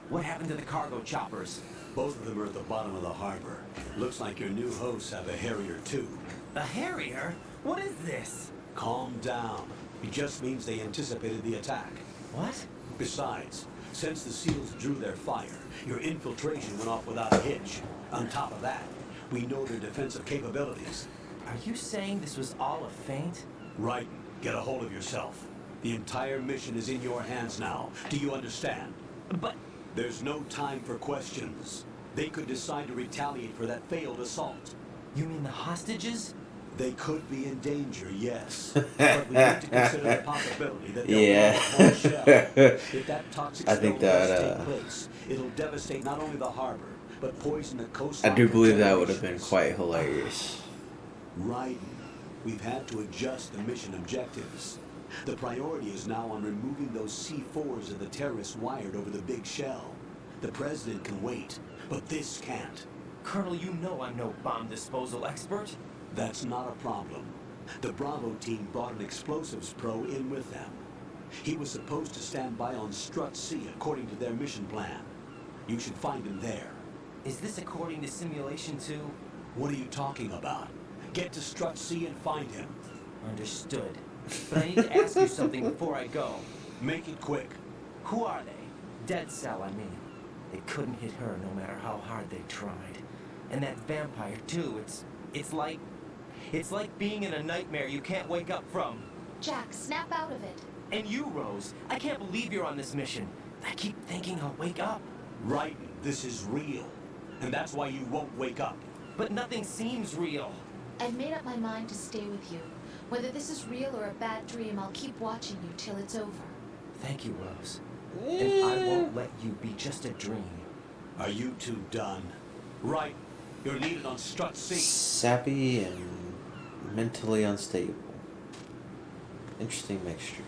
What happened to the cargo choppers? Both of them are at the bottom of the harbor. Looks like your new hosts have a Harrier too. A Harrier? What is this? Calm down. It just means they anticipated the attack. What? Besides, since the SEALs drew their fire, your infiltration went off without a hitch. On top of that, we know their defensive capabilities. Are you saying this was all a feint? Right. Get a hold of yourself. The entire mission is in your hands now. Do you understand? But... There's no time for questions. They could decide to retaliate for that failed assault. You mean the hostages? They could be in danger, yes. But we need to consider the possibility that they'll Yeah. have a whole shell. If that toxic I think spill does that, take place, it'll devastate not only the harbor, but poison the I coastline. do for believe that would have been generations. quite hilarious. Right. We've had to adjust the mission objectives. The priority is now on removing those C4s that the terrorists wired over the big shell. The president can wait, but this can't. Colonel, you know I'm no bomb disposal expert. That's not a problem. The Bravo team brought an explosives pro in with them. He was supposed to stand by on Strut C according to their mission plan. You should find him there. Is this according to Simulation 2? What are you talking about? Get to Strut C and find him. Understood. But I need to ask you something before I go. Make it quick. Who are they? Dead Cell, I mean. They couldn't hit her no matter how hard they tried. And that vampire, too, it's like being in a nightmare you can't wake up from. Jack, snap out of it. And you, Rose, I can't believe you're on this mission. I keep thinking I'll wake up. Right, this is real. And that's why you won't wake up. But nothing seems real. I've made up my mind to stay with you. Whether this is real or a bad dream, I'll keep watching you till it's over. Thank you, Rose. And I won't let you be just a dream. Are you two done? Right. You're needed on Strut C. Sappy and mentally unstable. Interesting mixture.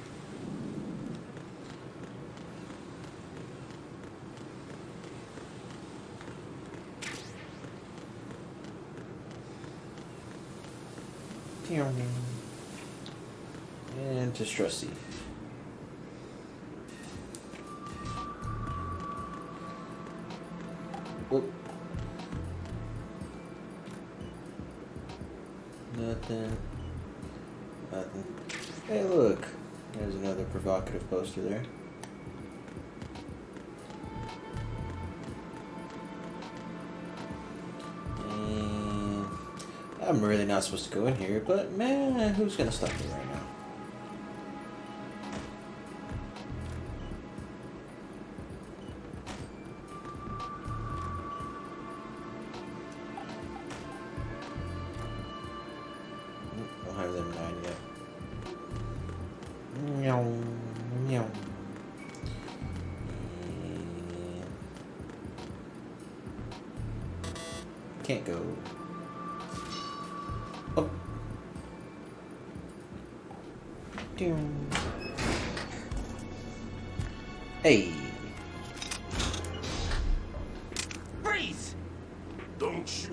And to Stressy. Whoop. Nothing. Nothing. Hey, look. There's another provocative poster there. And I'm really not supposed to go in here, but man, who's gonna stop me right now? Don't have them 9 yet. Meow, meow. And can't go. Oh. Hey. Freeze! Don't shoot.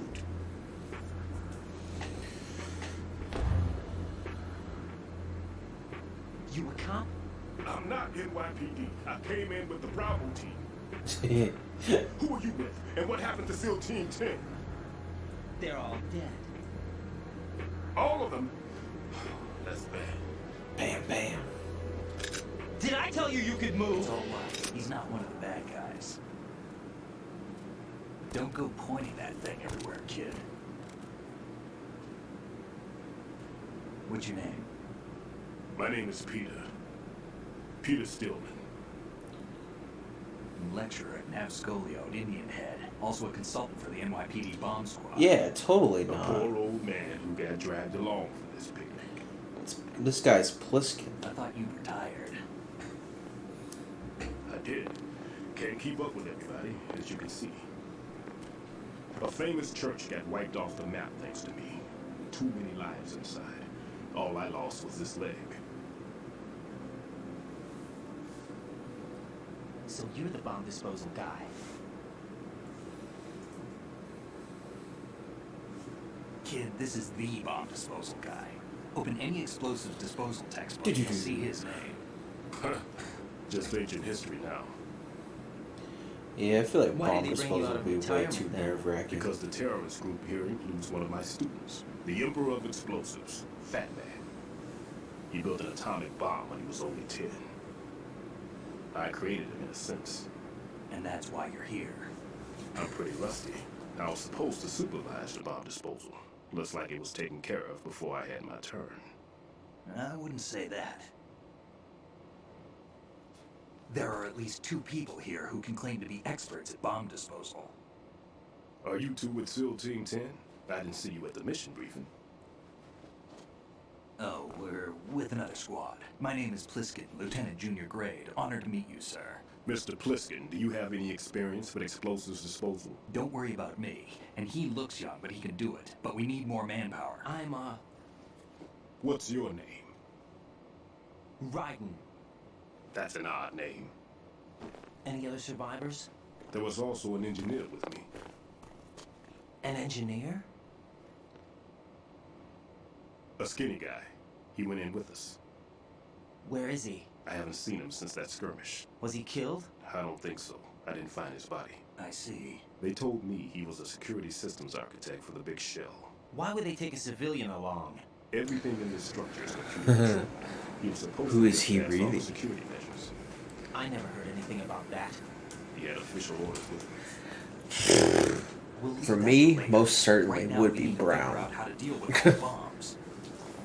You a cop? I'm not NYPD. I came in with the Bravo team. Who are you with? And what happened to SEAL Team 10? They're all dead. All of them? That's bad. Bam, bam. Did I tell you you could move? It's all right. He's not one of the bad guys. Don't go pointing that thing everywhere, kid. What's your name? My name is Peter. Peter Stillman. Lecturer at Navscolio at Indian Head. Also a consultant for the NYPD bomb squad. Yeah, totally A not. poor old man who got dragged along for this picnic. This guy's Pliskin. I thought you retired. I did. Can't keep up with everybody, as you can see. A famous church got wiped off the map thanks to me. Too many lives inside. All I lost was this leg. So you're the bomb disposal guy. Kid, this is the bomb disposal guy. Open any explosives disposal textbook, you'll see his name. Just ancient history now. Yeah, I feel like Why bomb did he bring you disposal out would of be way retirement too then? nerve-wracking. Because the terrorist group here includes one of my students, the Emperor of Explosives, Fat Man. He built an atomic bomb when he was only 10. I created him in a sense. And that's why you're here. I'm pretty rusty. I was supposed to supervise the bomb disposal. Looks like it was taken care of before I had my turn. I wouldn't say that. There are at least 2 people here who can claim to be experts at bomb disposal. Are you two with SEAL Team 10? I didn't see you at the mission briefing. Oh, we're with another squad. My name is Pliskin, Lieutenant Junior Grade. Honored to meet you, sir. Mr. Pliskin, do you have any experience with explosives disposal? Don't worry about me. And he looks young, but he can do it. But we need more manpower. I'm, What's your name? Ryden. That's an odd name. Any other survivors? There was also an engineer with me. An engineer? A skinny guy. He went in with us. Where is he? I haven't seen him since that skirmish. Was he killed? I don't think so. I didn't find his body. I see. They told me he was a security systems architect for the big shell. Why would they take a civilian along? Everything in this structure is computer controlled. He was supposed Who to is he pass all the really? security measures. I never heard anything about that. He had official orders with him. We'll leave For that me, for later. most certainly Right now, would we be need to figure Brown. out how to deal with all bombs.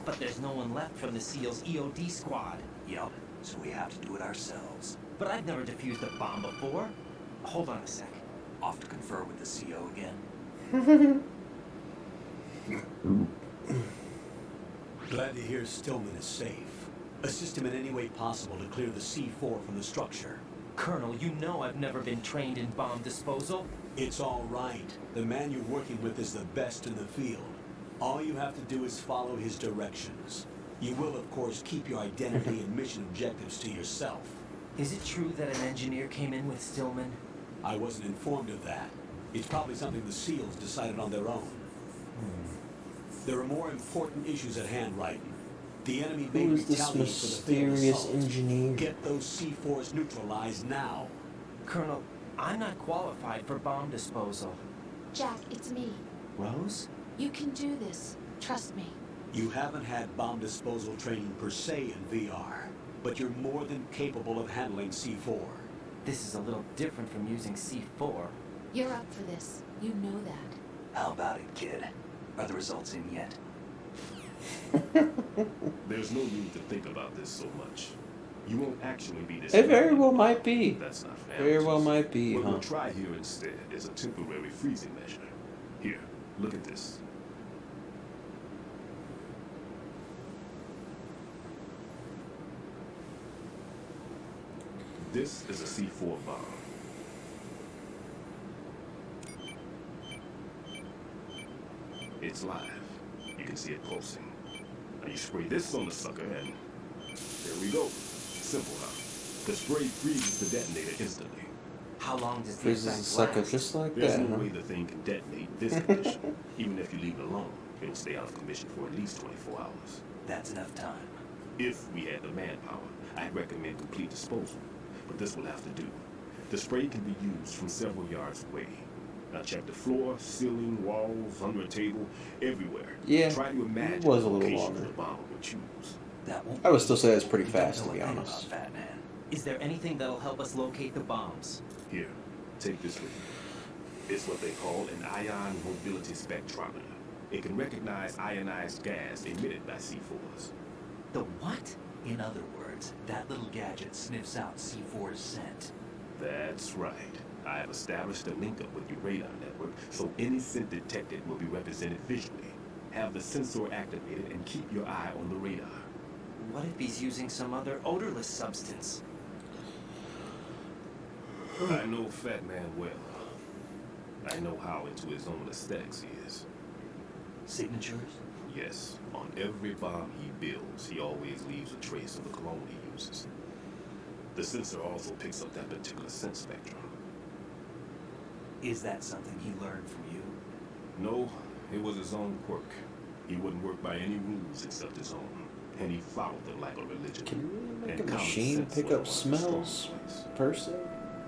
But there's no one left from the SEAL's EOD squad. Yup, so we have to do it ourselves. But I've never defused a bomb before. Hold on a sec. Off to confer with the CO again. Glad to hear Stillman is safe. Assist him in any way possible to clear the C4 from the structure. Colonel, you know I've never been trained in bomb disposal. It's all right. The man you're working with is the best in the field. All you have to do is follow his directions. You will, of course, keep your identity and mission objectives to yourself. Is it true that an engineer came in with Stillman? I wasn't informed of that. It's probably something the SEALs decided on their own. There are more important issues at hand, right? The enemy may Who is this retaliate for the failed mysterious assault. engineer? Get those C4s neutralized now. Colonel, I'm not qualified for bomb disposal. Jack, it's me. Rose? You can do this. Trust me. You haven't had bomb disposal training per se in VR, but you're more than capable of handling C4. This is a little different from using C4. You're up for this. You know that. How about it, kid? Are the results in yet? There's no need to think about this so much. You won't actually be this. It very well might be. That's not fair. Very well might be, What huh? we'll try here instead is a temporary freezing measure. Here, look at this. This is a C4 bomb. It's live. You can see it pulsing. Now you spray this on the sucker and there we go. Simple, huh? The spray freezes the detonator instantly. How long does the Freezes effect the sucker last? just like There's that, no huh? way the thing can detonate in this condition. Even if you leave it alone, it'll stay out of commission for at least 24 hours. That's enough time. If we had the manpower, I'd recommend complete disposal. But this will have to do. The spray can be used from several yards away. Now check the floor, ceiling, walls, under a table, everywhere. Yeah, Try to imagine it was a the little location longer. the bomb would choose. That won't. I would still say that's pretty fast, to be honest. Fat Man. Is there anything that'll help us locate the bombs? Here, take this with you. It's what they call an ion mobility spectrometer. It can recognize ionized gas emitted by C4s. The what? In other words, that little gadget sniffs out C4's scent. That's right. I have established a link up with your radar network, so any scent detected will be represented visually. Have the sensor activated and keep your eye on the radar. What if he's using some other odorless substance? I know Fat Man well. I know how into his own aesthetics he is. Signatures? Yes, on every bomb he builds, he always leaves a trace of the cologne he uses. The sensor also picks up that particular scent spectrum. Is that something he learned from you? No, it was his own quirk. He wouldn't work by any rules except his own, and he followed them like a religion. Can you make And a common machine sense pick was up one of his strong smells points. per se?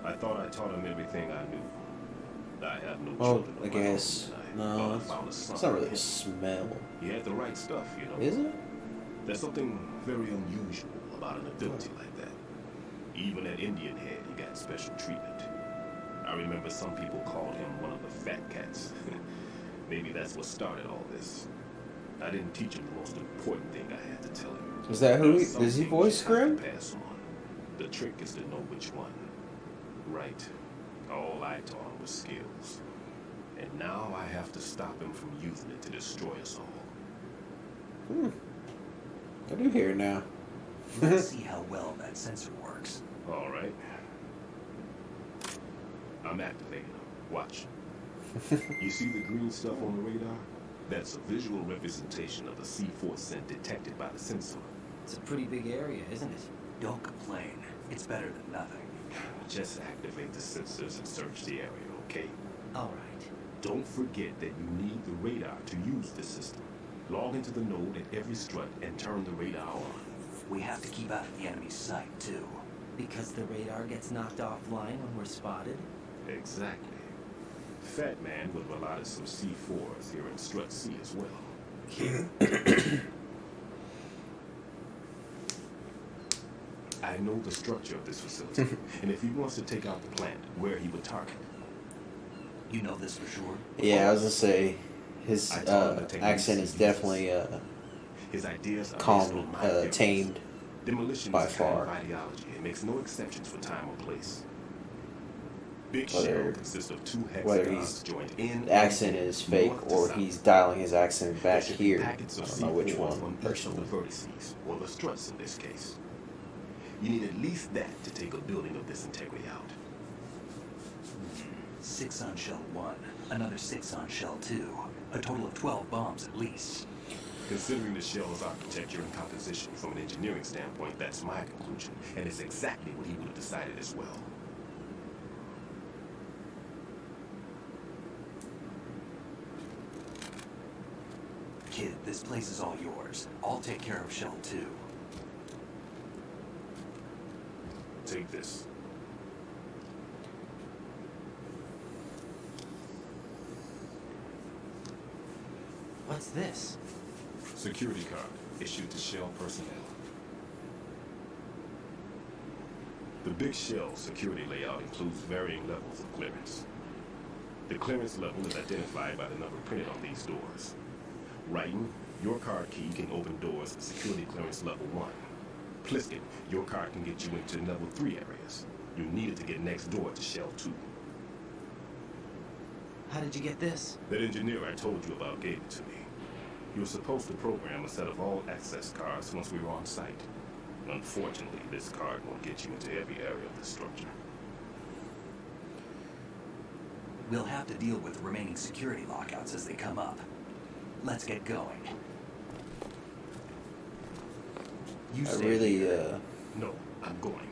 I thought I taught him everything I knew. I have no Well, children I of my own, guess. and I thought No, I found a son it's not in really a him. smell. He had the right stuff, you know. Is it? There's something very unusual about an ability like that. Even at Indian Head, he got special treatment. I remember some people called him one of the fat cats. Maybe that's what started all this. I didn't teach him the most important thing I had to tell him. Is that who There are he- some does he things voice you have to Grim? pass on. The trick is to know which one. Right. All I taught him was skills. And now I have to stop him from using it to destroy us all. I do hear it now. Let's see how well that sensor works. All right. I'm activating them. Watch. You see the green stuff on the radar? That's a visual representation of the C4 scent detected by the sensor. It's a pretty big area, isn't it? Don't complain. It's better than nothing. Just activate the sensors and search the area, okay? All right. Don't forget that you need the radar to use the system. Log into the node at every strut and turn the radar on. We have to keep out of the enemy's sight, too. Because the radar gets knocked offline when we're spotted? Exactly. Fat Man would have allotted some C4s here in Strut C as well. I know the structure of this facility, and if he wants to take out the plant, where he would target. You know this for sure? Yeah, I was gonna say his I taught him the techniques accent he is uses. definitely His ideas are based calm, on my theories. tamed Demolition by is a kind far. of ideology. It makes no exceptions for time or place. Big Whether- shell consists of two whether hexagons joined in the accent and is fake north to or south. he's dialing his accent back There should be here. I packets of don't know which C4s one on each of the personally. vertices, or the struts in this case. You need at least that to take a building of this integrity out. 6 on shell 1, another 6 on shell 2. A total of 12 bombs at least. Considering the shell's architecture and composition from an engineering standpoint, that's my conclusion, and it's exactly what he would have decided as well. Kid, This place is all yours. I'll take care of Shell 2. Take this. What's this? Security card issued to Shell personnel. The big Shell security layout includes varying levels of clearance. The clearance level is identified by the number printed on these doors. Writing, your card key can open doors at security clearance level 1. Pliskin, your card can get you into level 3 areas. You need it to get next door to Shell 2. How did you get this? That engineer I told you about gave it to me. You were supposed to program a set of all access cards once we were on site. Unfortunately, this card won't get you into every area of the structure. We'll have to deal with the remaining security lockouts as they come up. Let's get going. You I stay really, here. No, I'm going.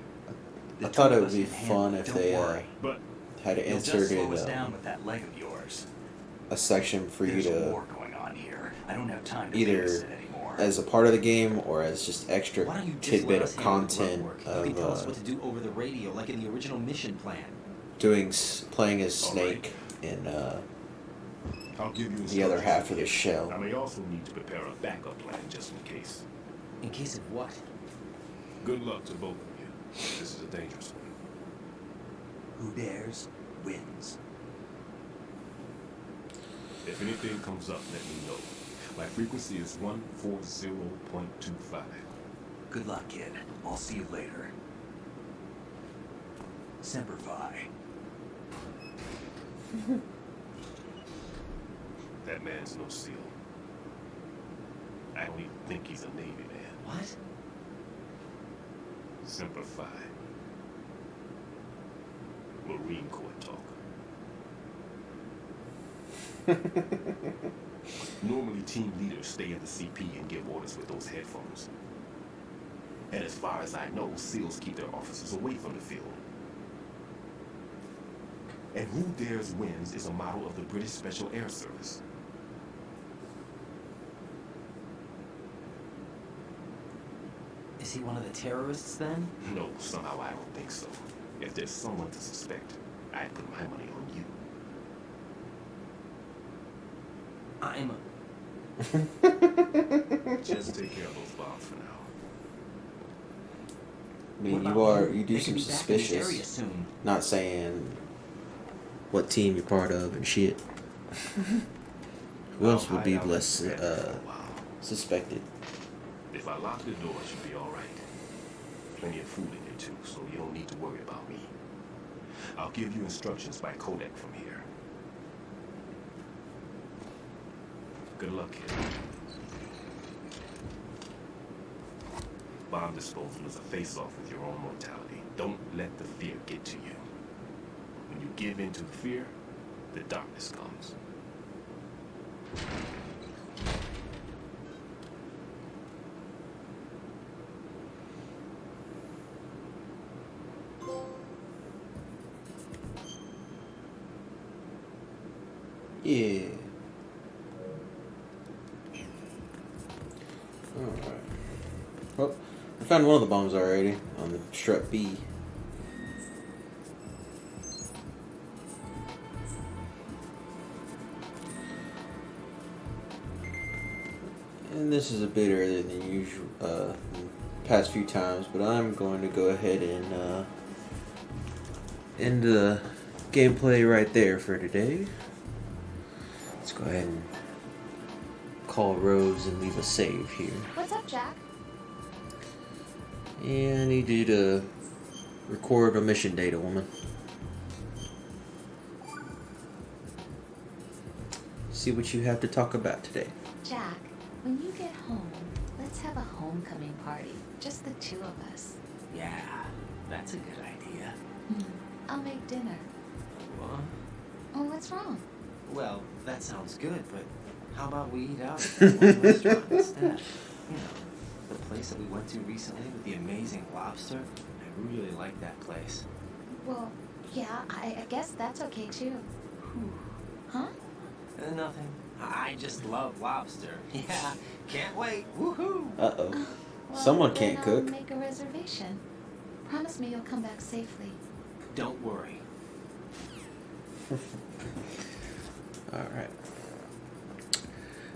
I thought it would be fun if they But had You'll just inserted slow us down with that leg of yours. a section for you There's a to war going on here. I don't have time to either babysit anymore. as a part of the game or as just extra Why don't you just tidbit let of us handle the grunt content work? You of can tell us what to do over the radio, like in the original mission plan. playing as Snake in I'll give you the other instructions half of the again. shell. I may also need to prepare a backup plan just in case. In case of what? Good luck to both of you. This is a dangerous one. Who dares, wins. If anything comes up, let me know. My frequency is 140.25. Good luck, kid. I'll see you later. Semper Fi. That man's no SEAL. I don't even think he's a Navy man. What? Semper Fi. Marine Corps talk. Normally, team leaders stay in the CP and give orders with those headphones. And as far as I know, SEALs keep their officers away from the field. And Who Dares Wins is a model of the British Special Air Service. Is he one of the terrorists then? No, somehow I don't think so. If there's someone to suspect, I'd put my money on you. I'm Just take care of those bombs for now. I mean, you do seem suspicious. Not saying what team you're part of and shit. Who else would be less suspected? If I lock the door, it should be all right. Plenty of food in here too, so you don't need to worry about me. I'll give you instructions by codec from here. Good luck, kid. Bomb disposal is a face-off with your own mortality. Don't let the fear get to you. When you give in to the fear, the darkness comes. Yeah. Alright. Well, I found one of the bombs already on the strut B. And this is a bit earlier than usual, past few times, but I'm going to go ahead and end the gameplay right there for today. Let's go ahead and call Rose and leave a save here. What's up, Jack? And I need you to record a mission data, woman. See what you have to talk about today. Jack, when you get home, let's have a homecoming party. Just the two of us. Yeah, that's a good idea. I'll make dinner. What? Oh, what's wrong? Well, that sounds good, but how about we eat out at one restaurant instead? You know, the place that we went to recently with the amazing lobster. I really like that place. Well, yeah, I guess that's okay too. Huh? Nothing. I just love lobster. Yeah, can't wait. Woohoo! Uh-oh. Well, Someone then can't I'll cook. make a reservation. Promise me you'll come back safely. Don't worry. Alright.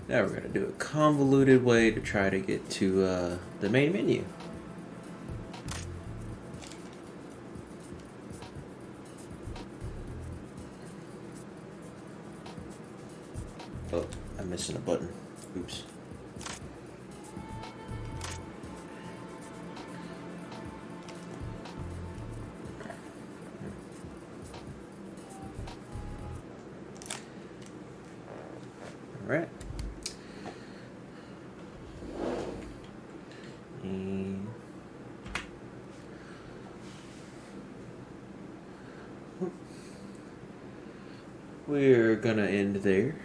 Now we're going to do a convoluted way to try to get to the main menu. Oh, I'm missing a button. Oops. Alright. And we're gonna end there.